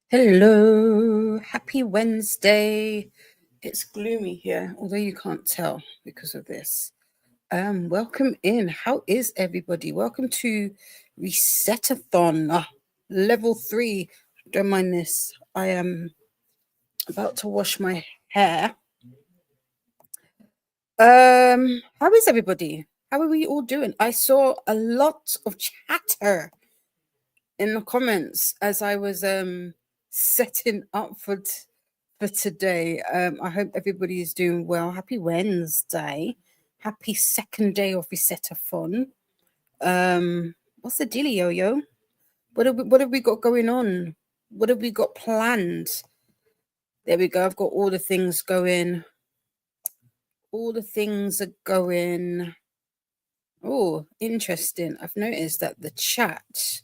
Hello, happy Wednesday. It's gloomy here, although you can't tell because of this. Welcome in. How is everybody? Welcome to Reset-athon, level 3. Don't mind this. I am about to wash my hair. How is everybody? How are we all doing? I saw a lot of chatter in the comments as I was setting up for today. I hope everybody is doing well. Happy Wednesday. Happy second day of Reset-athon. What's the deal, yo? What have we got going on? What have we got planned? There we go. I've got all the things going. All the things are going. Oh, interesting. I've noticed that the chat,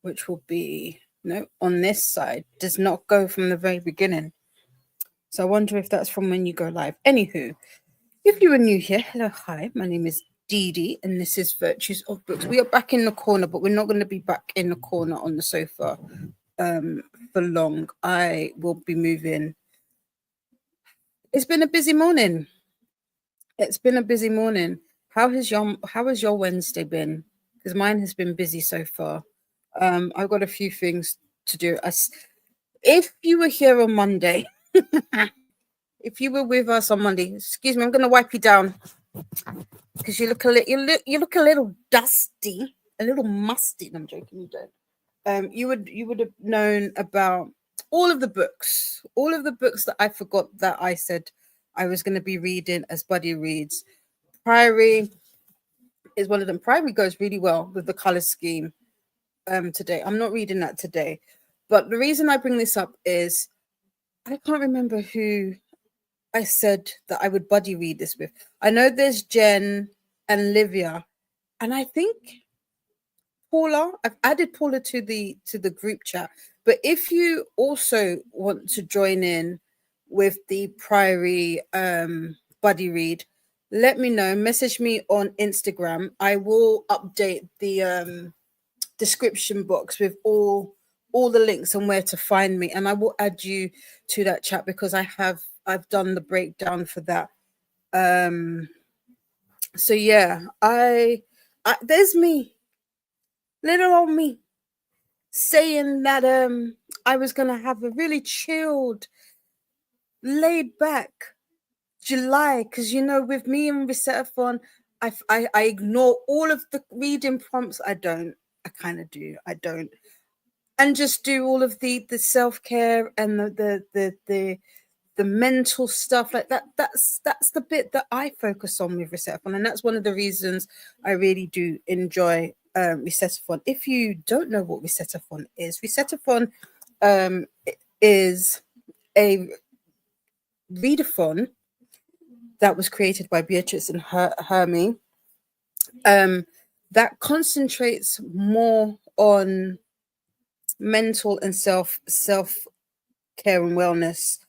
which will be on this side, does not go from the very beginning. So I wonder if that's from when you go live. Anywho, if you are new here, hello, hi, my name is Dee Dee, and this is Virtues of Books. We are back in the corner, but we're not going to be back in the corner on the sofa for long. I will be moving. It's been a busy morning. How has your Wednesday been? Because mine has been busy so far. I've got a few things to do. If you were here on Monday, if you were with us on Monday, excuse me, I'm going to wipe you down because you look a little dusty, a little musty. No, I'm joking. You don't. You would have known about all of the books that I forgot that I said I was going to be reading as Buddy reads. Priory is one of them. Priory goes really well with the color scheme. Today I'm not reading that today, but the reason I bring this up is I can't remember who I said that I would buddy read this with. I know there's Jen and Livia, and I think Paula. I've added Paula to the group chat. But if you also want to join in with the Priory buddy read, let me know. Message me on Instagram. I will update the description box with all the links and where to find me, and I will add you to that chat because I've done the breakdown for that. So yeah, I there's me, little old me, saying that I was gonna have a really chilled, laid back July, because with me and Reset-athon, I ignore all of the reading prompts. I kind of do. I don't. And just do all of the self-care and the mental stuff like that. That's the bit that I focus on with Reset-athon, and that's one of the reasons I really do enjoy Reset-athon. If you don't know what Reset-athon is a readathon that was created by Beatrice and Hermie, that concentrates more on mental and self care and wellness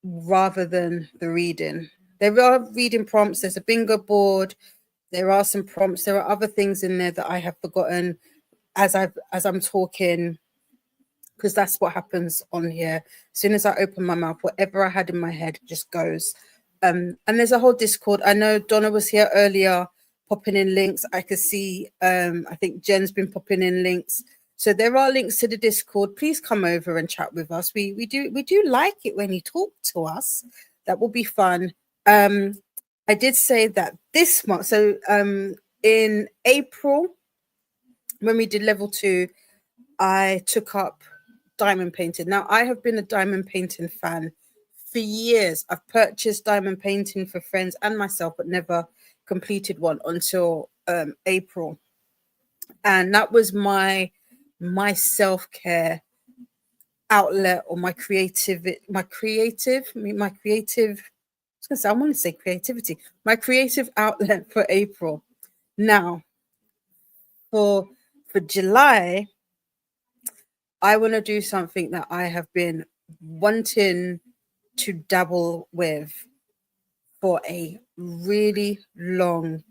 rather than the reading. There are reading prompts, there's a bingo board, there are some prompts, there are other things in there that I have forgotten as I'm talking, because that's what happens on here. As soon as I open my mouth, whatever I had in my head just goes. And there's a whole Discord. I know Donna was here earlier popping in links. I could see I think Jen's been popping in links. So there are links to the Discord. Please come over and chat with us. We do like it when you talk to us. That will be fun. I did say that this month, so in April, when we did level 2, I took up diamond painting. Now, I have been a diamond painting fan for years. I've purchased diamond painting for friends and myself, but never completed one until April. And that was my self-care outlet, or my creative I want to say creativity, my creative outlet for April. Now, for July, I want to do something that I have been wanting to dabble with for a really long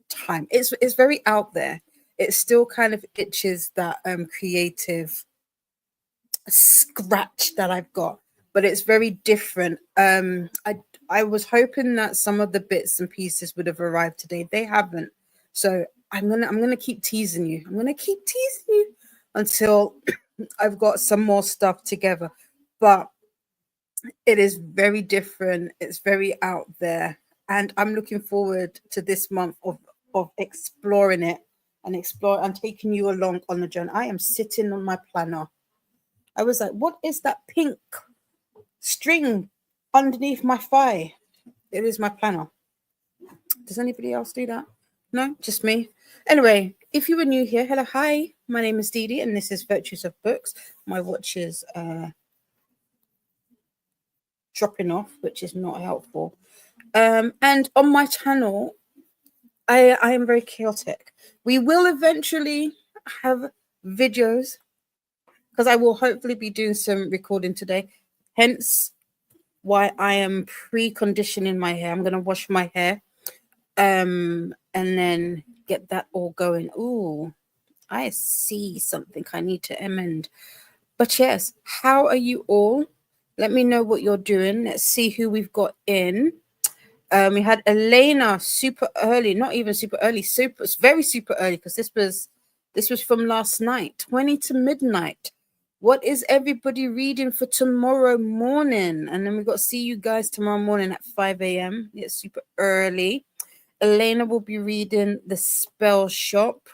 time. It's very out there. It still kind of itches that creative scratch that I've got, but it's very different. I was hoping that some of the bits and pieces would have arrived today. They haven't. So I'm gonna keep teasing you. I'm gonna keep teasing you until I've got some more stuff together. But it is very different. It's very out there. And I'm looking forward to this month of exploring it and explore and taking you along on the journey. I am sitting on my planner. I was like, what is that pink string underneath my thigh? It is my planner. Does anybody else do that? No, just me. Anyway, if you were new here, hello, hi. My name is Dee Dee, and this is Virtues of Books. My watch is dropping off, which is not helpful. And on my channel, I am very chaotic. We will eventually have videos because I will hopefully be doing some recording today. Hence why I am pre-conditioning my hair. I'm going to wash my hair and then get that all going. Ooh, I see something I need to amend. But yes, how are you all? Let me know what you're doing. Let's see who we've got in. We had Elena super early, not even super early, very super early because this was from last night, 20 to midnight. What is everybody reading for tomorrow morning? And then we got to see you guys tomorrow morning at 5 a.m. It's super early. Elena will be reading The Spell Shop.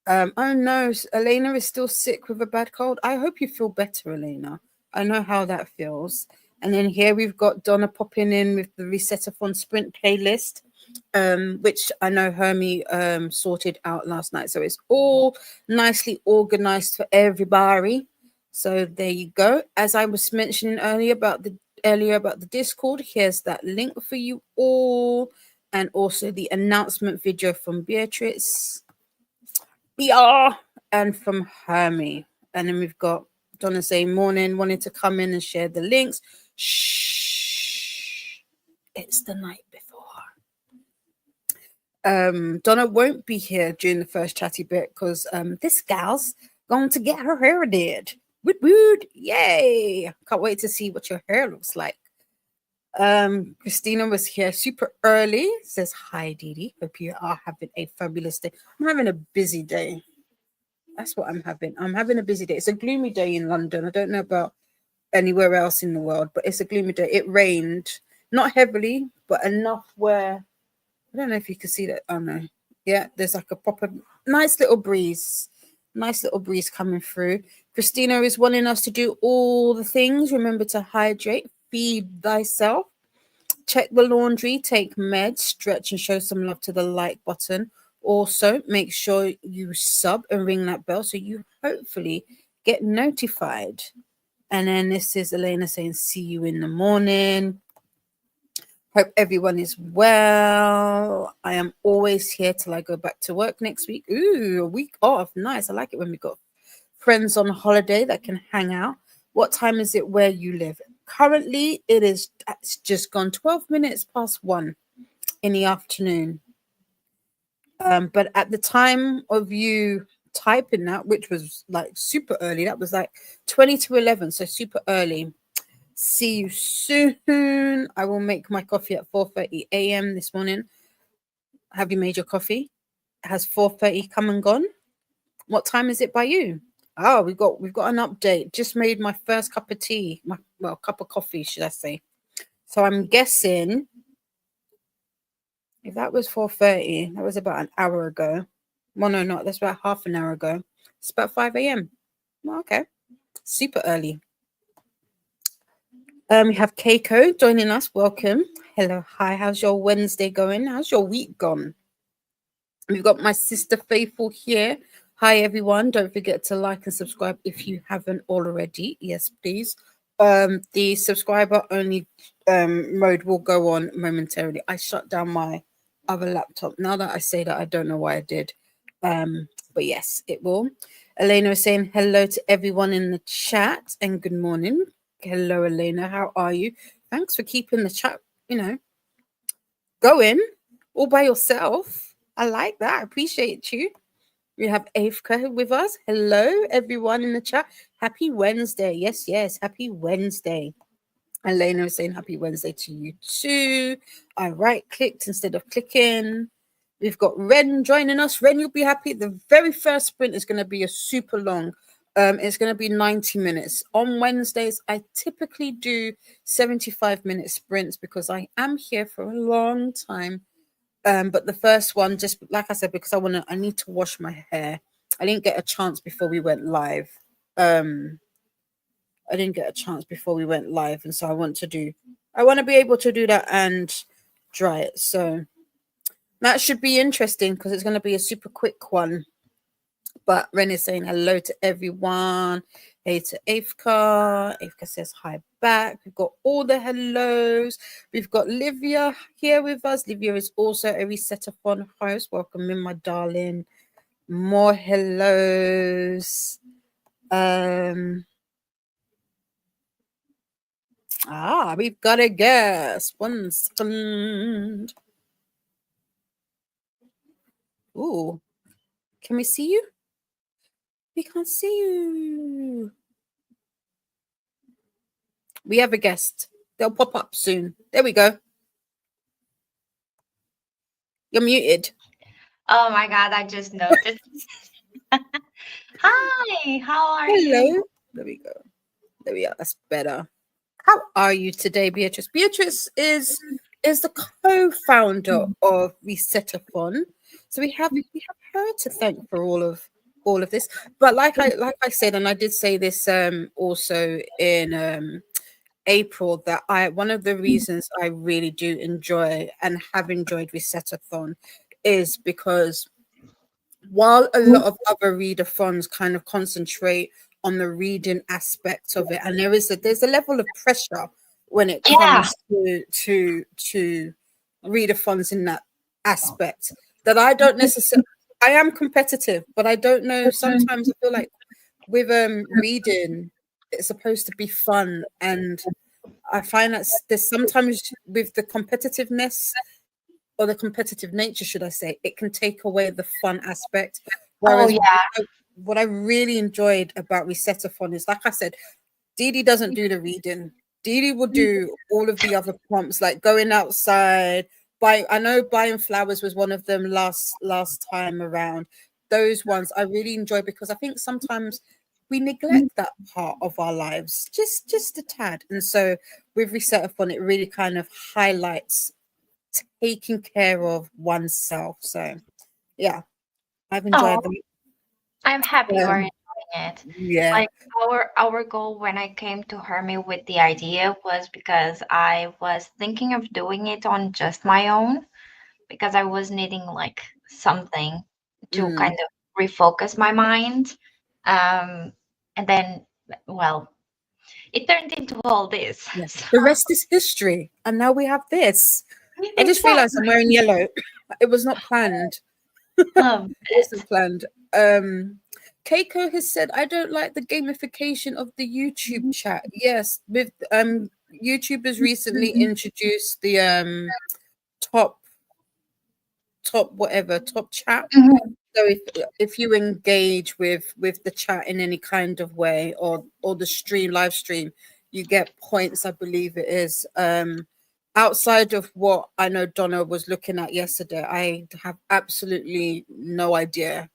Oh no, Elena is still sick with a bad cold. I hope you feel better, Elena. I know how that feels. And then here we've got Donna popping in with the Reset-athon sprint playlist, which I know Hermie sorted out last night. So it's all nicely organized for everybody. So there you go. As I was mentioning earlier about the Discord, here's that link for you all, and also the announcement video from Beatrice. Yeah, and from Hermie. And then we've got Donna saying morning, wanting to come in and share the links. Shh, it's the night before. Donna won't be here during the first chatty bit because this gal's going to get her hair did. Woot woot, yay! Can't wait to see what your hair looks like. Christina was here super early. Says hi, Dee Dee. Hope you are having a fabulous day. I'm having a busy day. That's what I'm having. I'm having a busy day. It's a gloomy day in London. I don't know about anywhere else in the world, but it's a gloomy day. It rained, not heavily, but enough where I don't know if you can see that. Oh no. Yeah, there's like a proper nice little breeze. Nice little breeze coming through. Christina is wanting us to do all the things. Remember to hydrate, feed thyself, check the laundry, take meds, stretch, and show some love to the like button. Also, make sure you sub and ring that bell so you hopefully get notified. And then this is Elena saying, see you in the morning. Hope everyone is well. I am always here till I go back to work next week. Ooh, a week off. Nice. I like it when we got friends on holiday that can hang out. What time is it where you live? Currently, it's just gone 12 minutes past 1 in the afternoon. But at the time of you typing that, which was like super early, that was like 20 to 11, so super early. See you soon. I will make my coffee at 4:30 a.m. this morning. Have you made your coffee? Has 4:30 come and gone? What time is it by you? Oh, we've got an update. Just made my first cup of tea. Cup of coffee, should I say? So I'm guessing if that was 4:30, that was about an hour ago. Well, no, not. That's about half an hour ago. It's about 5 a.m. Well, okay, super early. We have Keiko joining us. Welcome. Hello. Hi. How's your Wednesday going? How's your week gone? We've got my sister Faithful here. Hi, everyone. Don't forget to like and subscribe if you haven't already. Yes, please. The subscriber only mode will go on momentarily. I shut down my other laptop. Now that I say that, I don't know why I did. But yes, it will. Elena is saying hello to everyone in the chat and good morning. Hello, Elena. How are you? Thanks for keeping the chat, going all by yourself. I like that. I appreciate you. We have Avka with us. Hello, everyone in the chat. Happy Wednesday. Yes, yes. Happy Wednesday. Elena is saying happy Wednesday to you too. I right clicked instead of clicking. We've got Ren joining us. Ren, you'll be happy. The very first sprint is going to be a super long. It's going to be 90 minutes. On Wednesdays, I typically do 75-minute sprints because I am here for a long time. But the first one, just like I said, because I need to wash my hair. I didn't get a chance before we went live. Um, I didn't get a chance before we went live, and so I want to be able to do that and dry it. So that should be interesting because it's going to be a super quick one. But Ren is saying hello to everyone. Hey to Afka. Afka says hi back. We've got all the hellos. We've got Livia here with us. Livia is also a Reset-athon host. Welcome in, my darling. More hellos. We've got a guest. 1 second. Ooh, can we see you? We can't see you. We have a guest. They'll pop up soon. There we go. You're muted. Oh my God, I just noticed. Hi, how are Hello. you? There we go. There we are. That's better. How are you today, Beatrice? Beatrice is the co-founder of Reset-athon. So we have her to thank for all of this. But like I said, and I did say this also in April, that I one of the reasons I really do enjoy and have enjoyed Reset-athon is because while a lot of other readathons kind of concentrate on the reading aspect of it, and there's a level of pressure when it Yeah. comes to readathons in that aspect, that I don't necessarily. I am competitive, but I don't know. Sometimes I feel like with reading, it's supposed to be fun, and I find that there's sometimes with the competitiveness, or the competitive nature, should I say, it can take away the fun aspect. Oh Whereas yeah. what I really enjoyed about Reset-athon is, like I said, Dee Dee doesn't do the reading. Dee Dee will do all of the other prompts, like going outside. I know buying flowers was one of them last time around. Those ones I really enjoy because I think sometimes we neglect that part of our lives just a tad. And so with Reset-athon, it really kind of highlights taking care of oneself. So yeah, I've Oh, enjoyed them. I'm happy you are Um, enjoying it. yeah. Like our goal when I came to Hermie with the idea was because I was thinking of doing it on just my own because I was needing like something to Mm, kind of refocus my mind. And then, well, it turned into all this. yeah. So, The rest is history. And now we have this. I just realized I'm exactly. wearing yellow. It was not planned. Love It it. wasn't planned. Keiko has said, I don't like the gamification of the YouTube chat. Yes, with YouTube has recently introduced the top top chat. Mhm. So if you engage with the chat in any kind of way, or the live stream, you get points, I believe it is. Outside of what I know Donna was looking at yesterday, I have absolutely no idea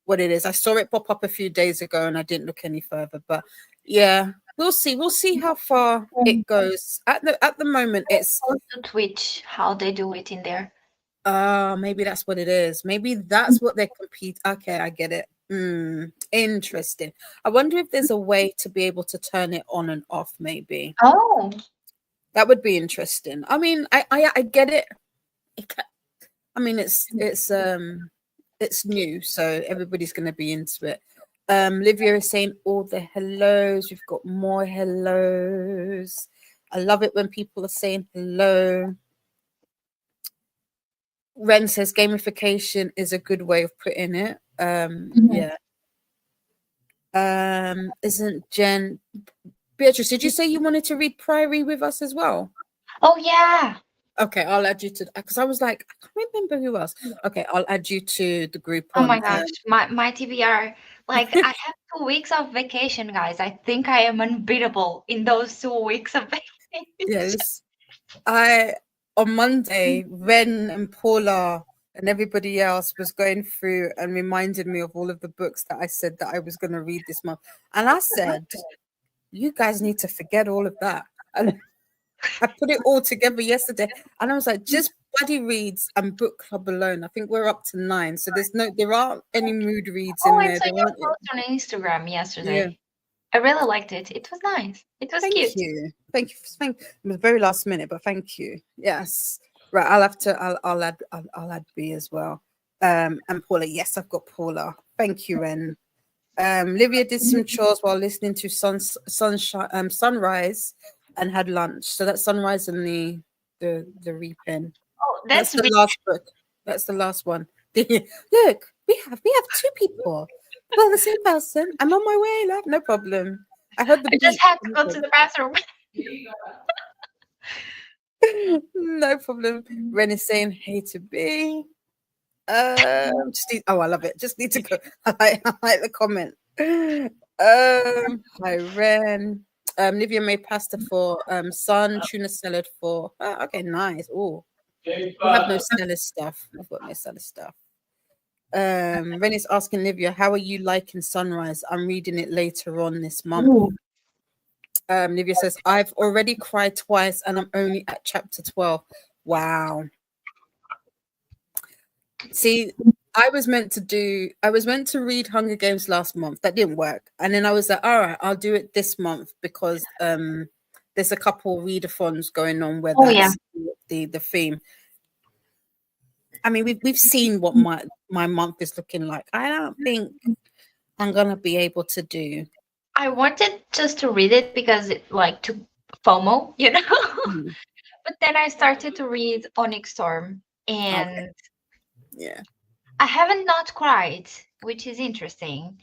what it is. I saw it pop up a few days ago and I didn't look any further. But yeah, we'll see. We'll see how far it goes. At the moment it's Go to Twitch, how they do it in there. maybe that's what it is. Maybe that's what they compete. Okay, I get it. Interesting. I wonder if there's a way to be able to turn it on and off. Maybe Oh, that would be interesting. I mean, I get it. I mean, it's new, so everybody's going to be into it. Livia is saying all the hellos. We've got more hellos. I love it when people are saying hello. Ren says gamification is a good way of putting it. mhm. Yeah. Isn't Jen Beatrice? Did you say you wanted to read Priory with us as well? Oh yeah. Okay, I'll add you to because I was like, I can't remember who else. Okay, I'll add you to the group Oh my on. gosh, my TBR. Like I have 2 weeks of vacation, guys. I think I am unbeatable in those 2 weeks of vacation. Yes, I on Monday, Ren and Paula and everybody else was going through and reminded me of all of the books that I said that I was going to read this month, and I said, you guys need to forget all of that. And I put it all together yesterday, and I was like, just buddy reads and book club alone. I think we're up to 9. So there aren't any mood reads Oh, in I there. saw There your aren't. post on Instagram Yeah. yesterday. I really liked it. It was nice. It was Thank cute. you. Thank you. Thank. It was very last minute, but thank you. Yes. Right. I'll have to. I'll add B as well. And Paula. Yes, I've got Paula. Thank you, Ren. Livia did some chores while listening to sunrise, and had lunch. So that's sunrise and the repen. Oh, That's that's the me. last book. That's the last one. Look, we have 2 people. Well, the same person. I'm on my way, love. No problem. I heard the I just beep. had to go to the bathroom. No problem. Ren is saying hey to B. I love it. Just need to go. I like the comment. Hi Ren. Livia made pasta for son, tuna salad for. Okay, nice. Oh, we have no salad stuff. We've got no salad stuff. Ren is asking Livia, how are you liking Sunrise? I'm reading it later on this month. Ooh. Livia says, I've already cried twice and I'm only at chapter 12. Wow. See, I was meant to read Hunger Games last month. That didn't work. And then I was like, all right, I'll do it this month because there's a couple readathons going on where Oh yeah. that's the theme. I mean, we've seen what my month is looking like. I don't think I'm gonna be able to do. I wanted just to read it because it like to FOMO, you know. Hmm. But then I started to read Onyx Storm, Okay. and Yeah. I haven't not cried, which is interesting.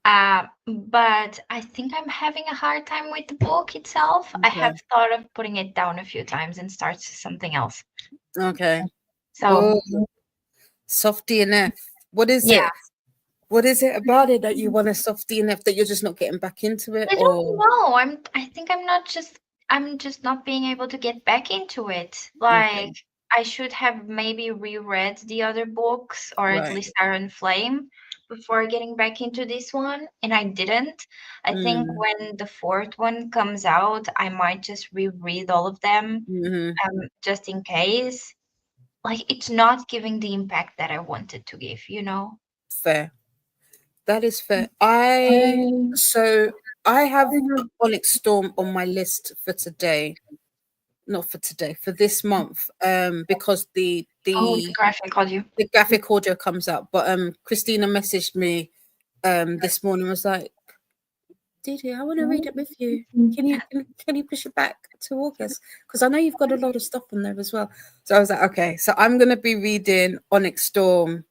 But I think I'm having a hard time with the book itself. I Okay. have thought of putting it down a few times and start something else. Okay. So Oh, soft DNF. What is yeah, it? What is it about it that you want a soft DNF that you're just not getting back into it, I don't or know. I think I'm just not being able to get back into it. okay, Like I should have maybe reread the other books or at right? least Iron Flame before getting back into this one, and I didn't. I think Mm, when the fourth one comes out, I might just reread all of them, hmm. just in case. Like it's not giving the impact that I wanted to give, you know? Fair. That is fair. I have Onyx Storm on my list for today. Not for today, for this month. Because Oh, the graphic audio. the graphic audio comes out. But Christina messaged me this morning, was like, Didi, I want to read it with you. Can you push it back to August? Because I know you've got a lot of stuff in there as well. So I was like, okay. So I'm gonna be reading Onyx Storm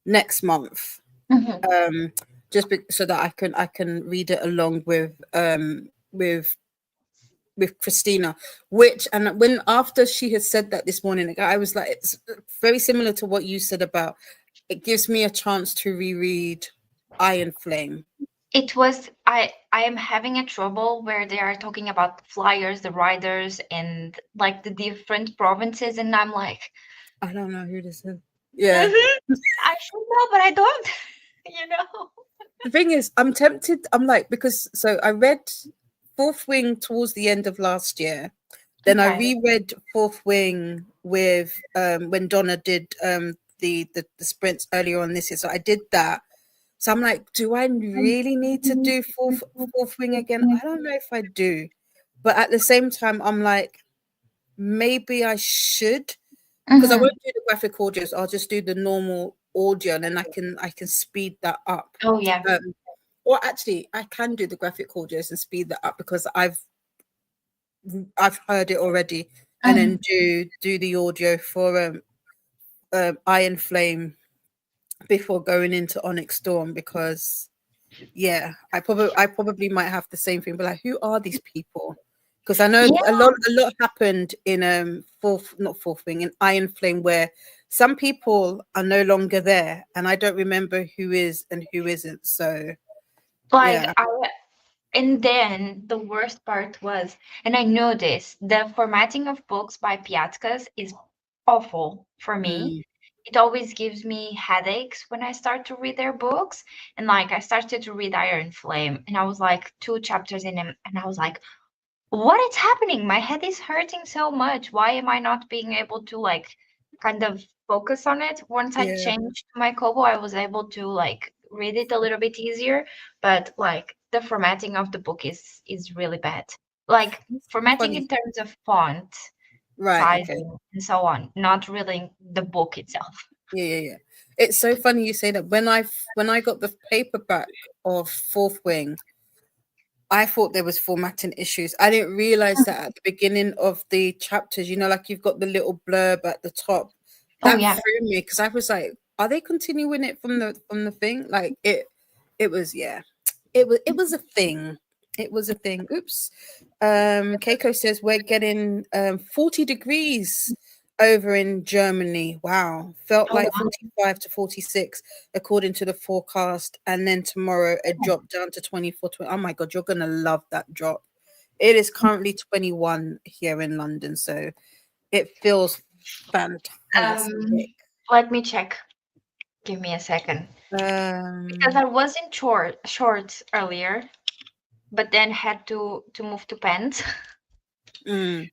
next month. Mhm. Just so that I can read it along with Christina. Which and when after she had said that this morning, I was like, it's very similar to what you said about it gives me a chance to reread Iron Flame. It was I am having a trouble where they are talking about the flyers, the riders, and like the different provinces, and I'm like, I don't know who this is. Yeah. "Mhm, I should know, but I don't, you know. The thing is, I'm tempted. I'm like, because so I read Fourth Wing towards the end of last year. Then I Okay. reread Fourth Wing with when Donna did the sprints earlier on this year. So I did that. So I'm like, do I really need to do fourth wing again? I don't know if I do. But at the same time, I'm like, maybe I should. Because I Hmm. won't do the graphic audios. I'll just do the normal audio and then I can speed that up. Oh yeah. Um, or actually, I can do the graphic audios and speed that up because I've heard it already, and Hmm. then do the audio for Iron Flame before going into Onyx Storm because yeah, I probably might have the same thing, but like, who are these people? Because I know Yeah, a lot happened in fourth, not fourth wing, in Iron Flame, where some people are no longer there, and I don't remember who is and who isn't. So like yeah, and then the worst part was, and I know this, the formatting of books by Piatkas is awful for me. mm, It always gives me headaches when I start to read their books. And like I started to read Iron Flame and I was like two chapters in and I was like, what is happening? My head is hurting so much. Why am I not being able to like kind of focus on it? Once I yeah, changed my Kobo, I was able to like read it a little bit easier, but like the formatting of the book is really bad. Like formatting funny, in terms of font, right? Okay, sizing, and so on, not really the book itself. yeah, yeah, yeah. It's so funny you say that. When I got the paperback of Fourth Wing, I thought there was formatting issues. I didn't realize that at the beginning of the chapters, like you've got the little blurb at the top. Oh That yeah. threw me because I was like, are they continuing it from the thing? Like it was, yeah. It was a thing. It was a thing. Oops. Keiko says we're getting 40 degrees over in Germany. Wow. Felt Oh like wow. 45 to 46 according to the forecast. And then tomorrow a drop down to 24. 20. Oh my God, you're going to love that drop. It is currently 21 here in London. So it feels Um, fantastic. let me check. Give me a second. Because I Um, was in shorts earlier, but then had to move to pants. mm,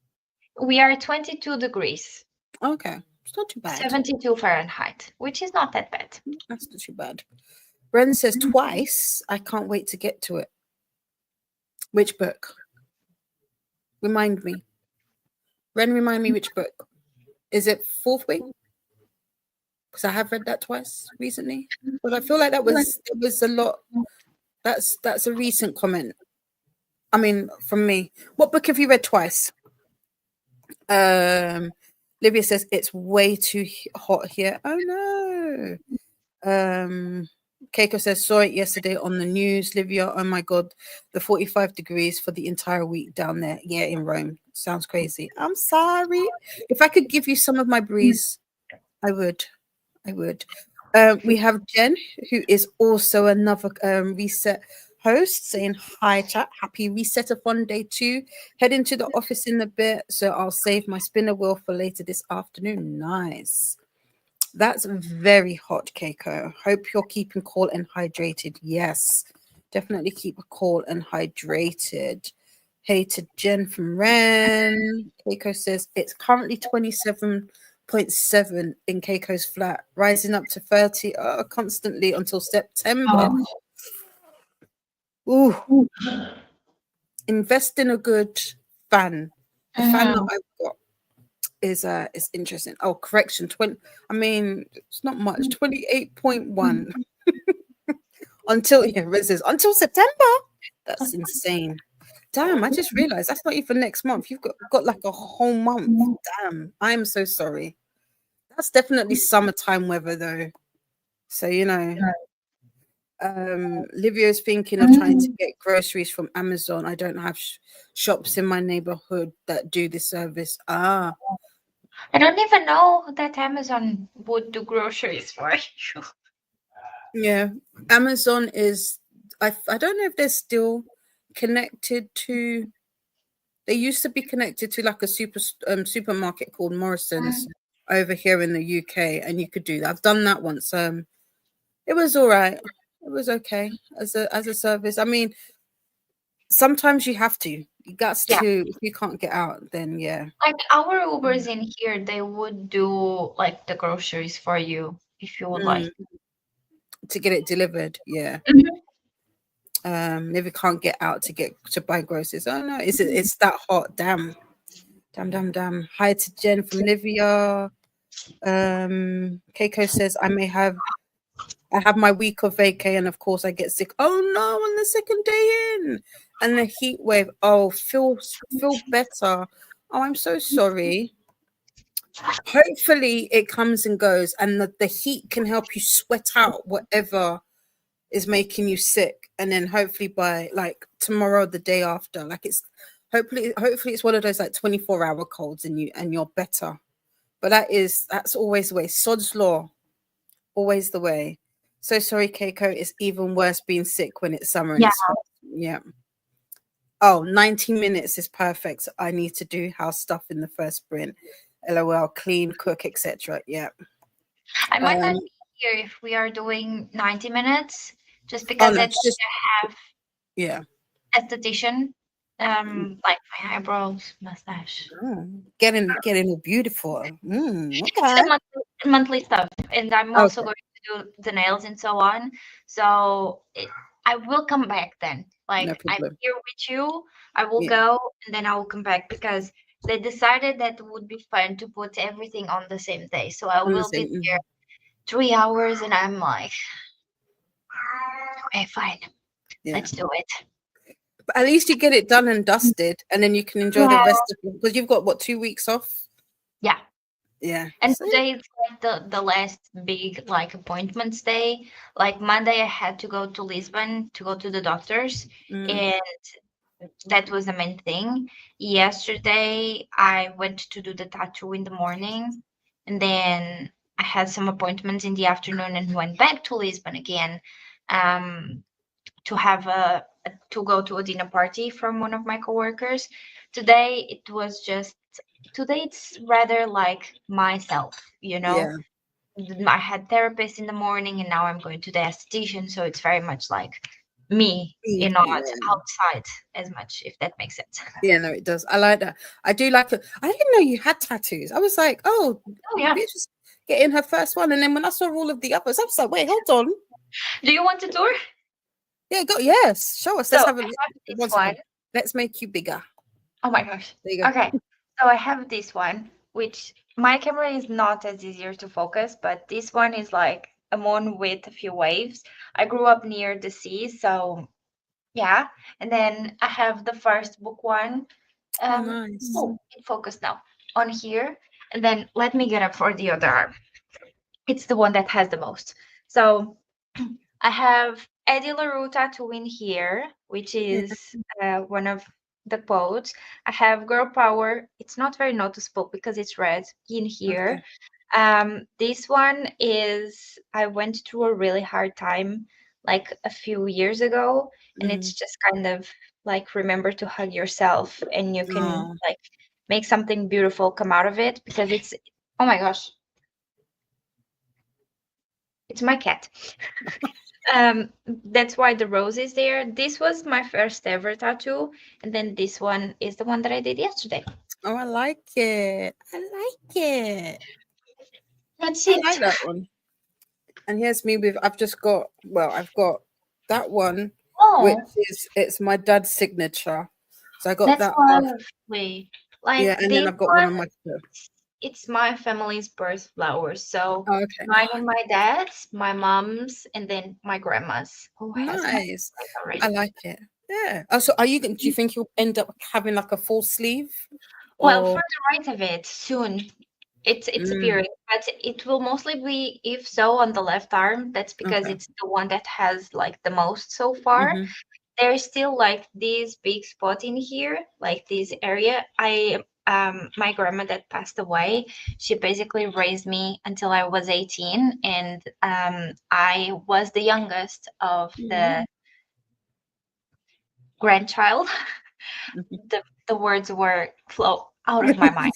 We are 22 degrees, okay. It's not too bad. 72 Fahrenheit, which is not that bad. That's not too bad. Ren says twice. I can't wait to get to it. Which book? Remind me. Ren, remind me which book. Is it Fourth Wing? Because I have read that twice recently. But I feel like that was a lot. That's a recent comment. I mean, from me. What book have you read twice? Um, Livia says it's way too hot here. Oh no. Keiko says saw it yesterday on the news. Livia, oh my god, the 45 degrees for the entire week down there. Yeah, in Rome. Sounds crazy. I'm sorry. If I could give you some of my breeze, I would. I would. We have Jen, who is also another reset host, saying hi, chat. Happy reset-athon day 2. Heading to the office in a bit, so I'll save my spinner wheel for later this afternoon. Nice. That's very hot, Keiko. Hope you're keeping cool and hydrated. Yes, definitely keep cool and hydrated. Hey to Jen from Ren. Keiko says it's currently 27.7 in Keiko's flat, rising up to 30 constantly until September. Oh. Ooh, invest in a good fan. The fan that Mhm. I've got is interesting. Oh, correction, 20. I mean, it's not much. 28.1 until yeah, it says until September. That's insane. Damn, I just realized that's not even next month. You've got like a whole month. Damn, I'm so sorry. That's definitely summertime weather though. So Livio's thinking of trying to get groceries from Amazon. I don't have shops in my neighborhood that do this service. Ah, I don't even know that Amazon would do groceries for you. yeah. Amazon is. I don't know if they're still connected to. They used to be connected to like a supermarket called Morrison's over here in the UK, and you could do that. I've done that once. It was all right. It was okay as a service. I mean, sometimes you have to. You got Yeah. to. If you can't get out, then yeah, Like our Ubers in here, they would do like the groceries for you if you would like. mm, to get it delivered. Yeah. Mhm. If you can't get out to buy groceries. Oh no, it's that hot. Damn. Damn, damn, damn. Hi to Jen from Livia. Keiko says I have my week of vacay and of course I get sick. Oh no, on the second day in. And the heat wave. Oh, feel better. Oh, I'm so sorry. Hopefully it comes and goes and the heat can help you sweat out whatever is making you sick. And then hopefully by like tomorrow, the day after, like it's Hopefully it's one of those like 24-hour colds and you're better. But that's always the way. Sod's law, always the way. So sorry, Keiko. It's even worse being sick when it's summer and Yeah. it's hot. Yeah. Oh, 90 minutes is perfect. I need to do house stuff in the first sprint. LOL, clean, cook, etc. Yeah. I might not Um. be here if we are doing 90 minutes, just Oh because no, it's it's just have yeah. esthetician, like my eyebrows, mustache. Getting all beautiful. It's Okay. the monthly stuff, and I'm also Okay. going to do the nails and so on. So I will come back then. No Like I'm problem. here with you. I will Yeah. go and then I will come back because they decided that it would be fun to put everything on the same day. So I I'm the will be same. there 3 hours, and I'm like, okay, fine, Yeah. let's do it. But at least you get it done and dusted, and then you can enjoy the Yeah, rest of it because you've got what 2 weeks off. yeah. Yeah. And So today it's like the last big like appointments day. Like Monday, I had to go to Lisbon to go to the doctors, mm, and that was the main thing. Yesterday, I went to do the tattoo in the morning, and then I had some appointments in the afternoon and went back to Lisbon again, um, to have to go to a dinner party from one of my coworkers. Today, it's rather like myself, you know. yeah. I had therapist in the morning, and now I'm going to the esthetician, so it's very much like me and not Yeah. outside as much, if that makes sense. Yeah, no, it does. I like that. I do like it. I didn't know you had tattoos. I was like, oh, Oh yeah. Beatrice getting her first one. And then when I saw all of the others, I was like, wait, hold on. Do you want a tour? Yeah, go. Yes, show us. So Let's I have a have this one one. second. Let's make you bigger. Oh my gosh. There you go. Okay. So I have this one, which my camera is not as easier to focus, but this one is like a moon with a few waves. I grew up near the sea, so yeah. And then I have the first book one. Oh, nice. Oh, it focused now on here. And then let me get up for the other arm. It's the one that has the most. So I have Eddie LaRue tattoo in here, which Yeah. is one of the quotes. I have Girl Power. It's not very noticeable because it's red in here. Okay. This one is I went through a really hard time like a few years ago, and Mm. it's just kind of like remember to hug yourself, and you can Oh, like make something beautiful come out of it because it's oh my gosh, it's my cat. That's why the rose is there. This was my first ever tattoo, and then this one is the one that I did yesterday. oh, I like it. I like it. That's I it. like that one. And here's me with I've got that one, which Oh, is it's my dad's signature. So I got that's that off. lovely. Yeah, Like and then this I've got one one, on my it's my family's birth flowers. So oh, okay. mine Oh, and my dad's, my mom's, and then my grandma's, who has passed nice. away I already. like it. Yeah. Oh, so do you think you'll end up having like a full sleeve Well, or for the right of it, soon. It's mm, appearing, but it will mostly be, if so, on the left arm. That's because okay. it's the one that has like the most so far. Mm-hmm. There's still like this big spot in here, like this area. I my grandma that passed away, she basically raised me until I was 18, and I was the youngest of the grandchild. The words were flow out of my mind.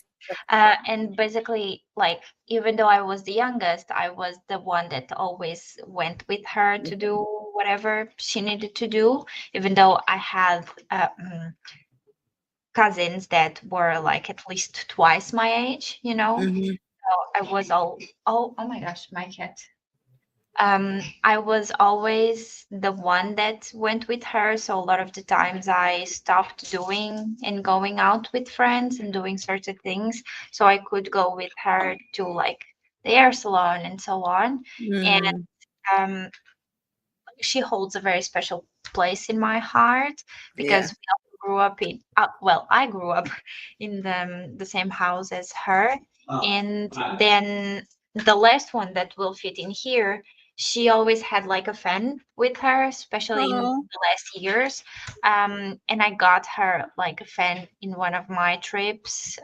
And basically, like, even though I was the youngest, I was the one that always went with her to do whatever she needed to do, even though I had cousins that were like at least twice my age, you know? Mm-hmm. So I was oh my gosh, my cat. I was always the one that went with her. So a lot of the times I stopped doing and going out with friends and doing certain things. So I could go with her to like the hair salon and so on. And Mm-hmm. um, she holds a very special place in my heart Yeah. because we all grew up in, well, I grew up in the same house as her. And then the last one that will fit in here she always had like a fan with her, especially in Oh, the last years. And I got her like a fan in one of my trips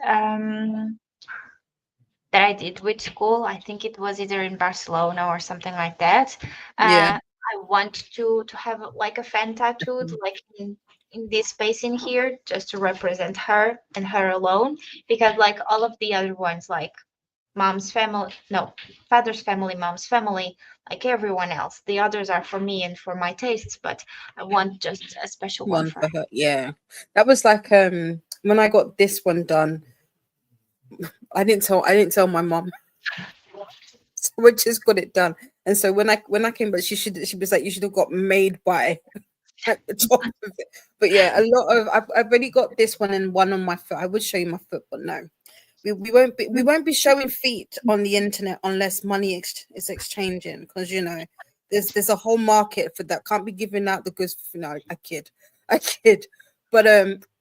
that I did with school. I think it was either in Barcelona or something like that. yeah. I want to have like a fan tattooed like in this space in here just to represent her and her alone, because like all of the other ones, like mom's family, no, father's family, mom's family, like everyone else, the others are for me and for my tastes, but I want just a special one One for for her. Yeah. That was like when I got this one done, I didn't tell my mom. So we just got it done. And so when I came back, she was like, you should have got made by at the top of it. But yeah, a lot of I've already got this one and one on my foot. I would show you my foot, but no. We won't be showing feet on the internet unless money is exchanging, because there's a whole market for that. Can't be giving out the goods for no. I kid, but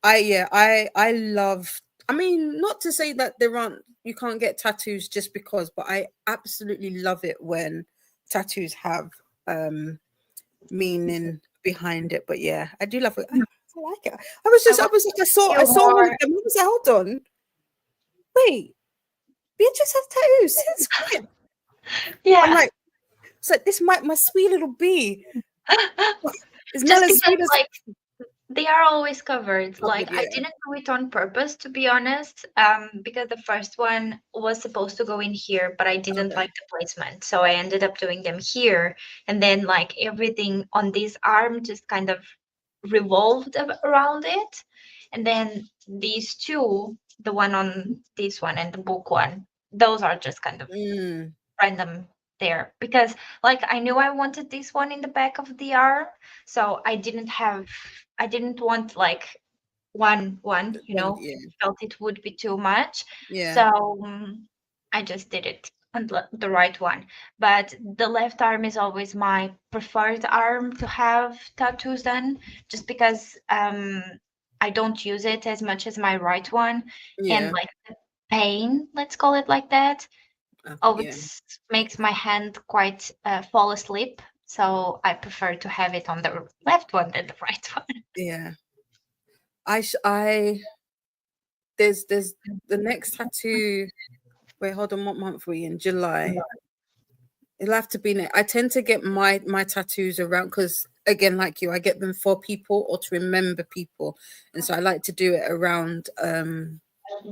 I love. I mean, not to say that there aren't you can't get tattoos just because, but I absolutely love it when tattoos have um meaning behind it. But yeah, I do love it. I like it. I I want was like, I you saw one of more. them. I was like, hold on, wait, Beatrice has tattoos since when? I'm Yeah. like, it's like this might my sweet little bee. Is Nella Just as because sweet as like they are always covered. Like covered? I Yeah. didn't do it on purpose, to be honest, because the first one was supposed to go in here, but I didn't Okay. like the placement, so I ended up doing them here. And then like everything on this arm just kind of revolved around it. And then these two, the one on this one and the book one, those are just kind of Mm, random there, because like I knew I wanted this one in the back of the arm, so I didn't want like one, that one. I Yeah. felt it would be too much. Yeah. So I just did it on the right one. But the left arm is always my preferred arm to have tattoos done, just because I don't use it as much as my right one, and Yeah. like the pain, let's call it like that, Yeah. always makes my hand quite fall asleep. So I prefer to have it on the left one than the right one. Yeah. I there's the next tattoo. Wait, hold on. What month are we in? July. It'll have to be. I tend to get my tattoos around because again, like you, I get them for people or to remember people, and so I like to do it around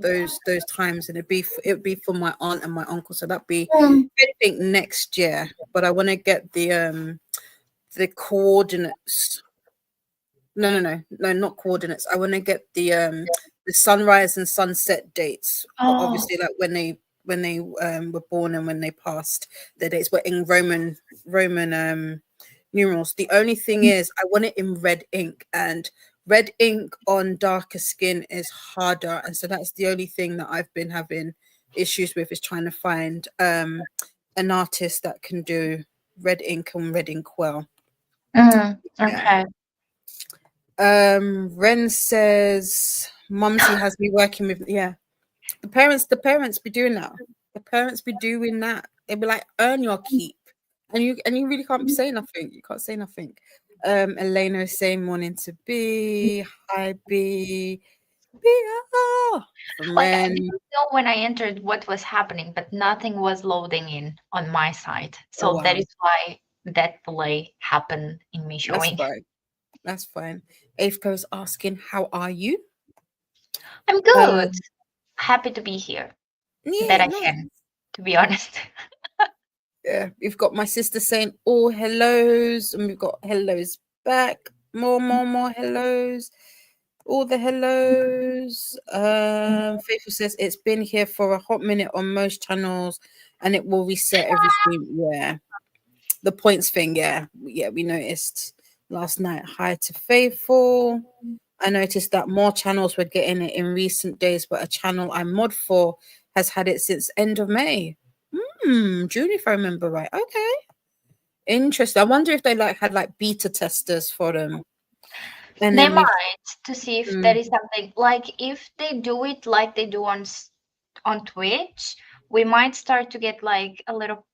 those times, and it'd be for my aunt and my uncle. So that'd be I think next year. But I want to get the coordinates. No, no, no, no, not coordinates. I want to get the sunrise and sunset dates. Oh, Obviously, like when they were born and when they passed their dates, but in Roman numerals. The only thing is, I want it in red ink, and red ink on darker skin is harder, and so that's the only thing that I've been having issues with is trying to find an artist that can do red ink and red ink well. Yeah. okay. Ren says Mumsy has me working with the parents be doing that. The parents be doing that. They be like, earn your keep. And you really can't be saying nothing. You can't say nothing. Elena is saying morning to B. Hi B. B from Like I Ren. didn't know when I entered what was happening, but nothing was loading in on my side. Oh So that wow. is why that delay happened in me That's showing. fine. That's fine. Avco is asking, how are you? I'm good. Um Happy to be here. That yeah, I nice. can, to be honest. Yeah, we've got my sister saying all hellos, and we've got hellos back. More hellos. All the hellos. Faithful says it's been here for a hot minute on most channels, and it will reset everything. Yeah, the points thing. Yeah, we noticed last night. Hi to Faithful. I noticed that more channels were getting it in recent days, but a channel I mod for has had it since end of May. June, if I remember right. Okay. Interesting. I wonder if they had like beta testers for them. And They then we might, to see if there mm, is something like if they do it like they do on Twitch, we might start to get like a little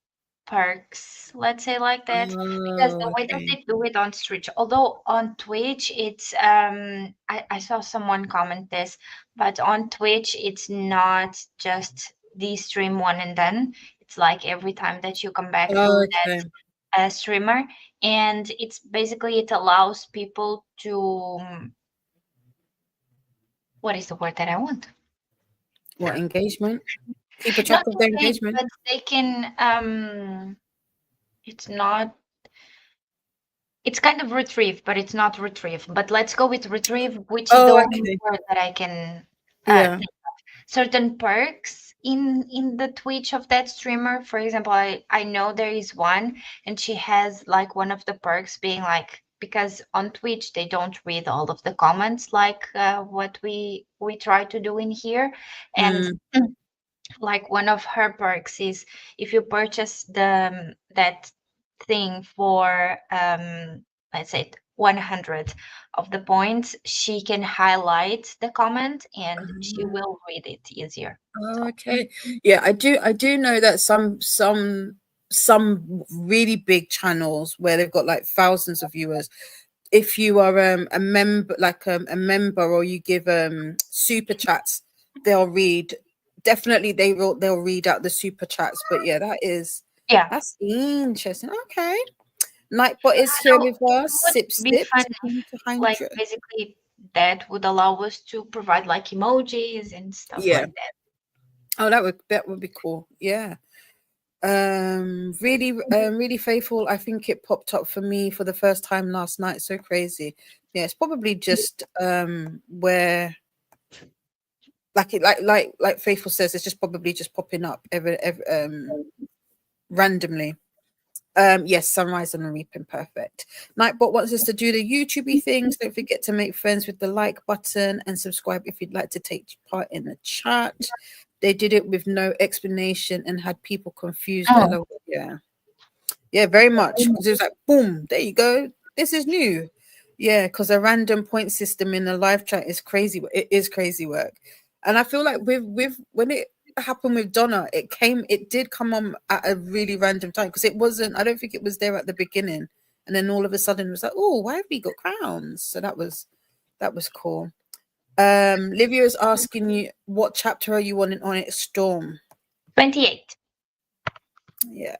perks, let's say like that, because the Oh, way that okay. they do it on Twitch, although on Twitch it's I saw someone comment this, but on Twitch it's not just the stream one and done. It's like every time that you come back to Oh, that okay. streamer, and it's basically it allows people to what is the word that I want? What engagement? Keep a track Not of their engage, engagement. but they can it's not it's kind of retrieve, but it's not retrieve. But let's go with retrieve, which is the Oh, only okay. word that I can Yeah. think. Certain perks in the Twitch of that streamer. For example, I know there is one, and she has like one of the perks being like, because on Twitch they don't read all of the comments like what we try to do in here, and Mm. like one of her perks is if you purchase the that thing for let's say 100 of the points, she can highlight the comment and she will read it easier. Oh, So okay. Yeah, I do know that some really big channels where they've got like thousands of viewers, if you are a member, like a member, or you give super chats, they'll read, definitely they'll read out the super chats. But yeah, yeah, that's interesting. Okay. Nightbot is here so with it us. would Sip be sip. fun if 10 to like 100. basically that would allow us to provide like emojis and stuff Yeah. like that. Oh, that would be cool. Yeah. Really faithful. I think it popped up for me for the first time last night. So crazy. Yeah, it's probably just where, like it like faithful says, it's just probably just popping up ever randomly. Yes, sunrise and reaping, perfect. Nightbot wants us to do the YouTubey things. Don't forget to make friends with the like button and subscribe if you'd like to take part in the chat. They did it with no explanation and had people confused. Oh, LOL. Yeah. Yeah, very much. Because it was like, boom, there you go. This is new. Yeah, because a random point system in a live chat is crazy. It is crazy work. And I feel like with when it happened with Donna, it did come on at a really random time because it wasn't, I don't think it was there at the beginning. And then all of a sudden it was like, oh, why have we got crowns? So that was cool. Livia is asking you, what chapter are you on it, Storm? 28. Yeah.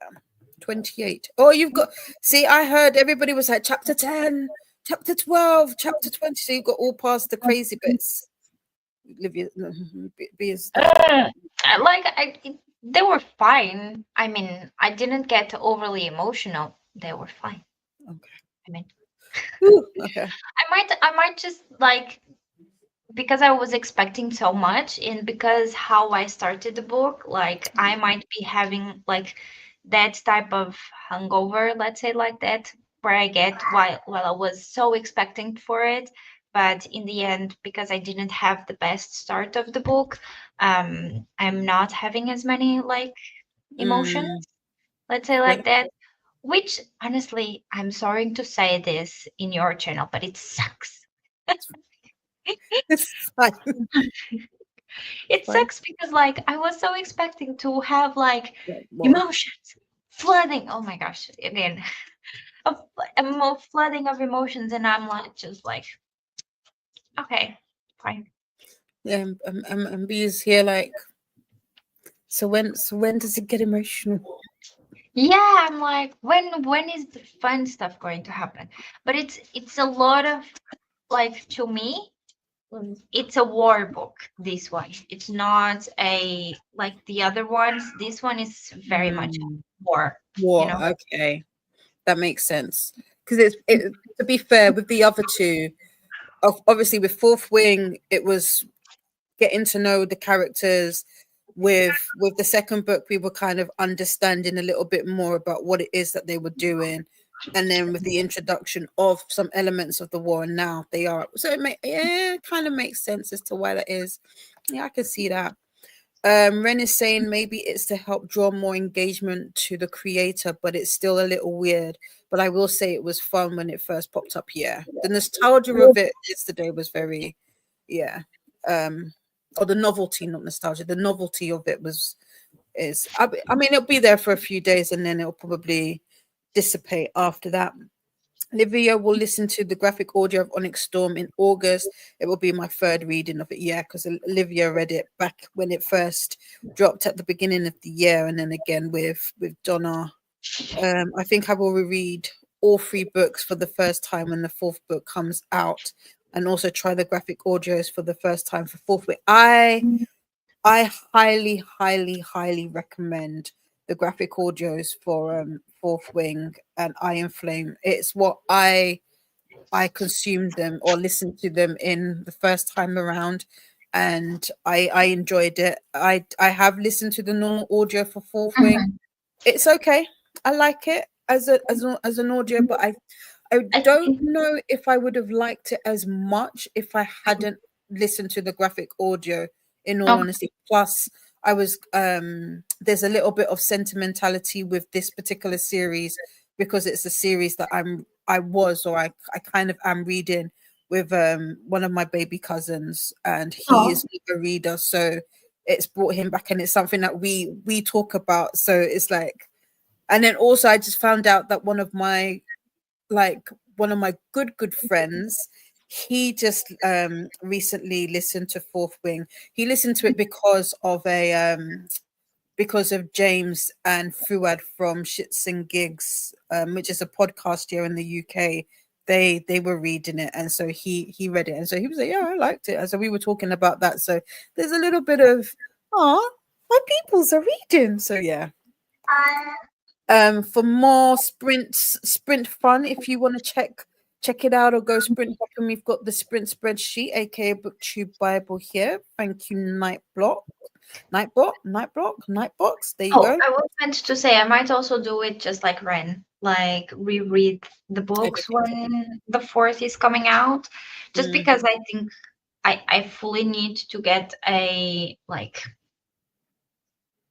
28. Oh, you've got, see, I heard everybody was like chapter 10, chapter 12, chapter 20. So you've got all past the crazy bits. Olivia, be as stuff. Mm, like they were fine. I mean, I didn't get overly emotional. They were fine. Okay. I mean, Ooh, okay. I might just like because I was expecting so much and because how I started the book, like I might be having like that type of hangover, let's say like that, where I get while I was so expecting for it. But in the end, because I didn't have the best start of the book, I'm not having as many like emotions, Mm, let's say yeah, like that. Which honestly, I'm sorry to say this in your channel, but it sucks. it's fine. It's It fine. sucks because like I was so expecting to have like Yeah, more. emotions flooding. Oh my gosh, again, a more flooding of emotions, and I'm like just like okay, fine. Yeah, and B is here like, so when does it get emotional? Yeah, I'm like when is the fun stuff going to happen? But it's a lot of like to me. It's a war book. This one. It's not a like the other ones. This one is very much Mm, war. You war. know. Okay. That makes sense. Because to be fair, with the other two, obviously with Fourth Wing, it was getting to know the characters. With the second book, we were kind of understanding a little bit more about what it is that they were doing. And then with the introduction of some elements of the war, and now they are. So it kind of makes sense as to why that is. Yeah, I can see that. Ren is saying maybe it's to help draw more engagement to the creator, but it's still a little weird. But I will say it was fun when it first popped up. Yeah, the nostalgia of it yesterday was very, yeah. Or the novelty, not nostalgia. The novelty of it was is. I mean, it'll be there for a few days and then it'll probably dissipate after that. Olivia will listen to the graphic audio of Onyx Storm in August. It will be my third reading of it. Yeah, because Olivia read it back when it first dropped at the beginning of the year, and then again with Donna. I think I will reread all three books for the first time when the fourth book comes out, and also try the graphic audios for the first time for fourth book. I highly, highly, highly recommend the graphic audios for Fourth Wing and Iron Flame. It's what I consumed them or listened to them in the first time around, and I enjoyed it. I have listened to the normal audio for Fourth Wing. Mhm. It's okay. I like it as an audio, but I I don't think. know if I would have liked it as much if I hadn't listened to the graphic audio, in all Okay. honesty. Plus, I was there's a little bit of sentimentality with this particular series because it's a series that I kind of am reading with one of my baby cousins, and he Oh. is a reader, so it's brought him back, and it's something that we talk about. So it's like, and then also I just found out that like one of my good friends, he just recently listened to Fourth Wing. He listened to it because of James and Fuad from Shits and Gigs, which is a podcast here in the UK. They were reading it, and so he read it, and so he was like, "Yeah, I liked it." And so we were talking about that. So there's a little bit of, "Oh, my peoples are reading." So yeah. For more sprint fun, if you want to check it out or go sprint hopping, we've got the sprint spreadsheet, aka BookTube Bible here. Thank you, Nightbox. There you Oh, go. I was meant to say I might also do it just like Ren, like reread the books Everything. when the fourth is coming out, just Mm, because I think I fully need to get a like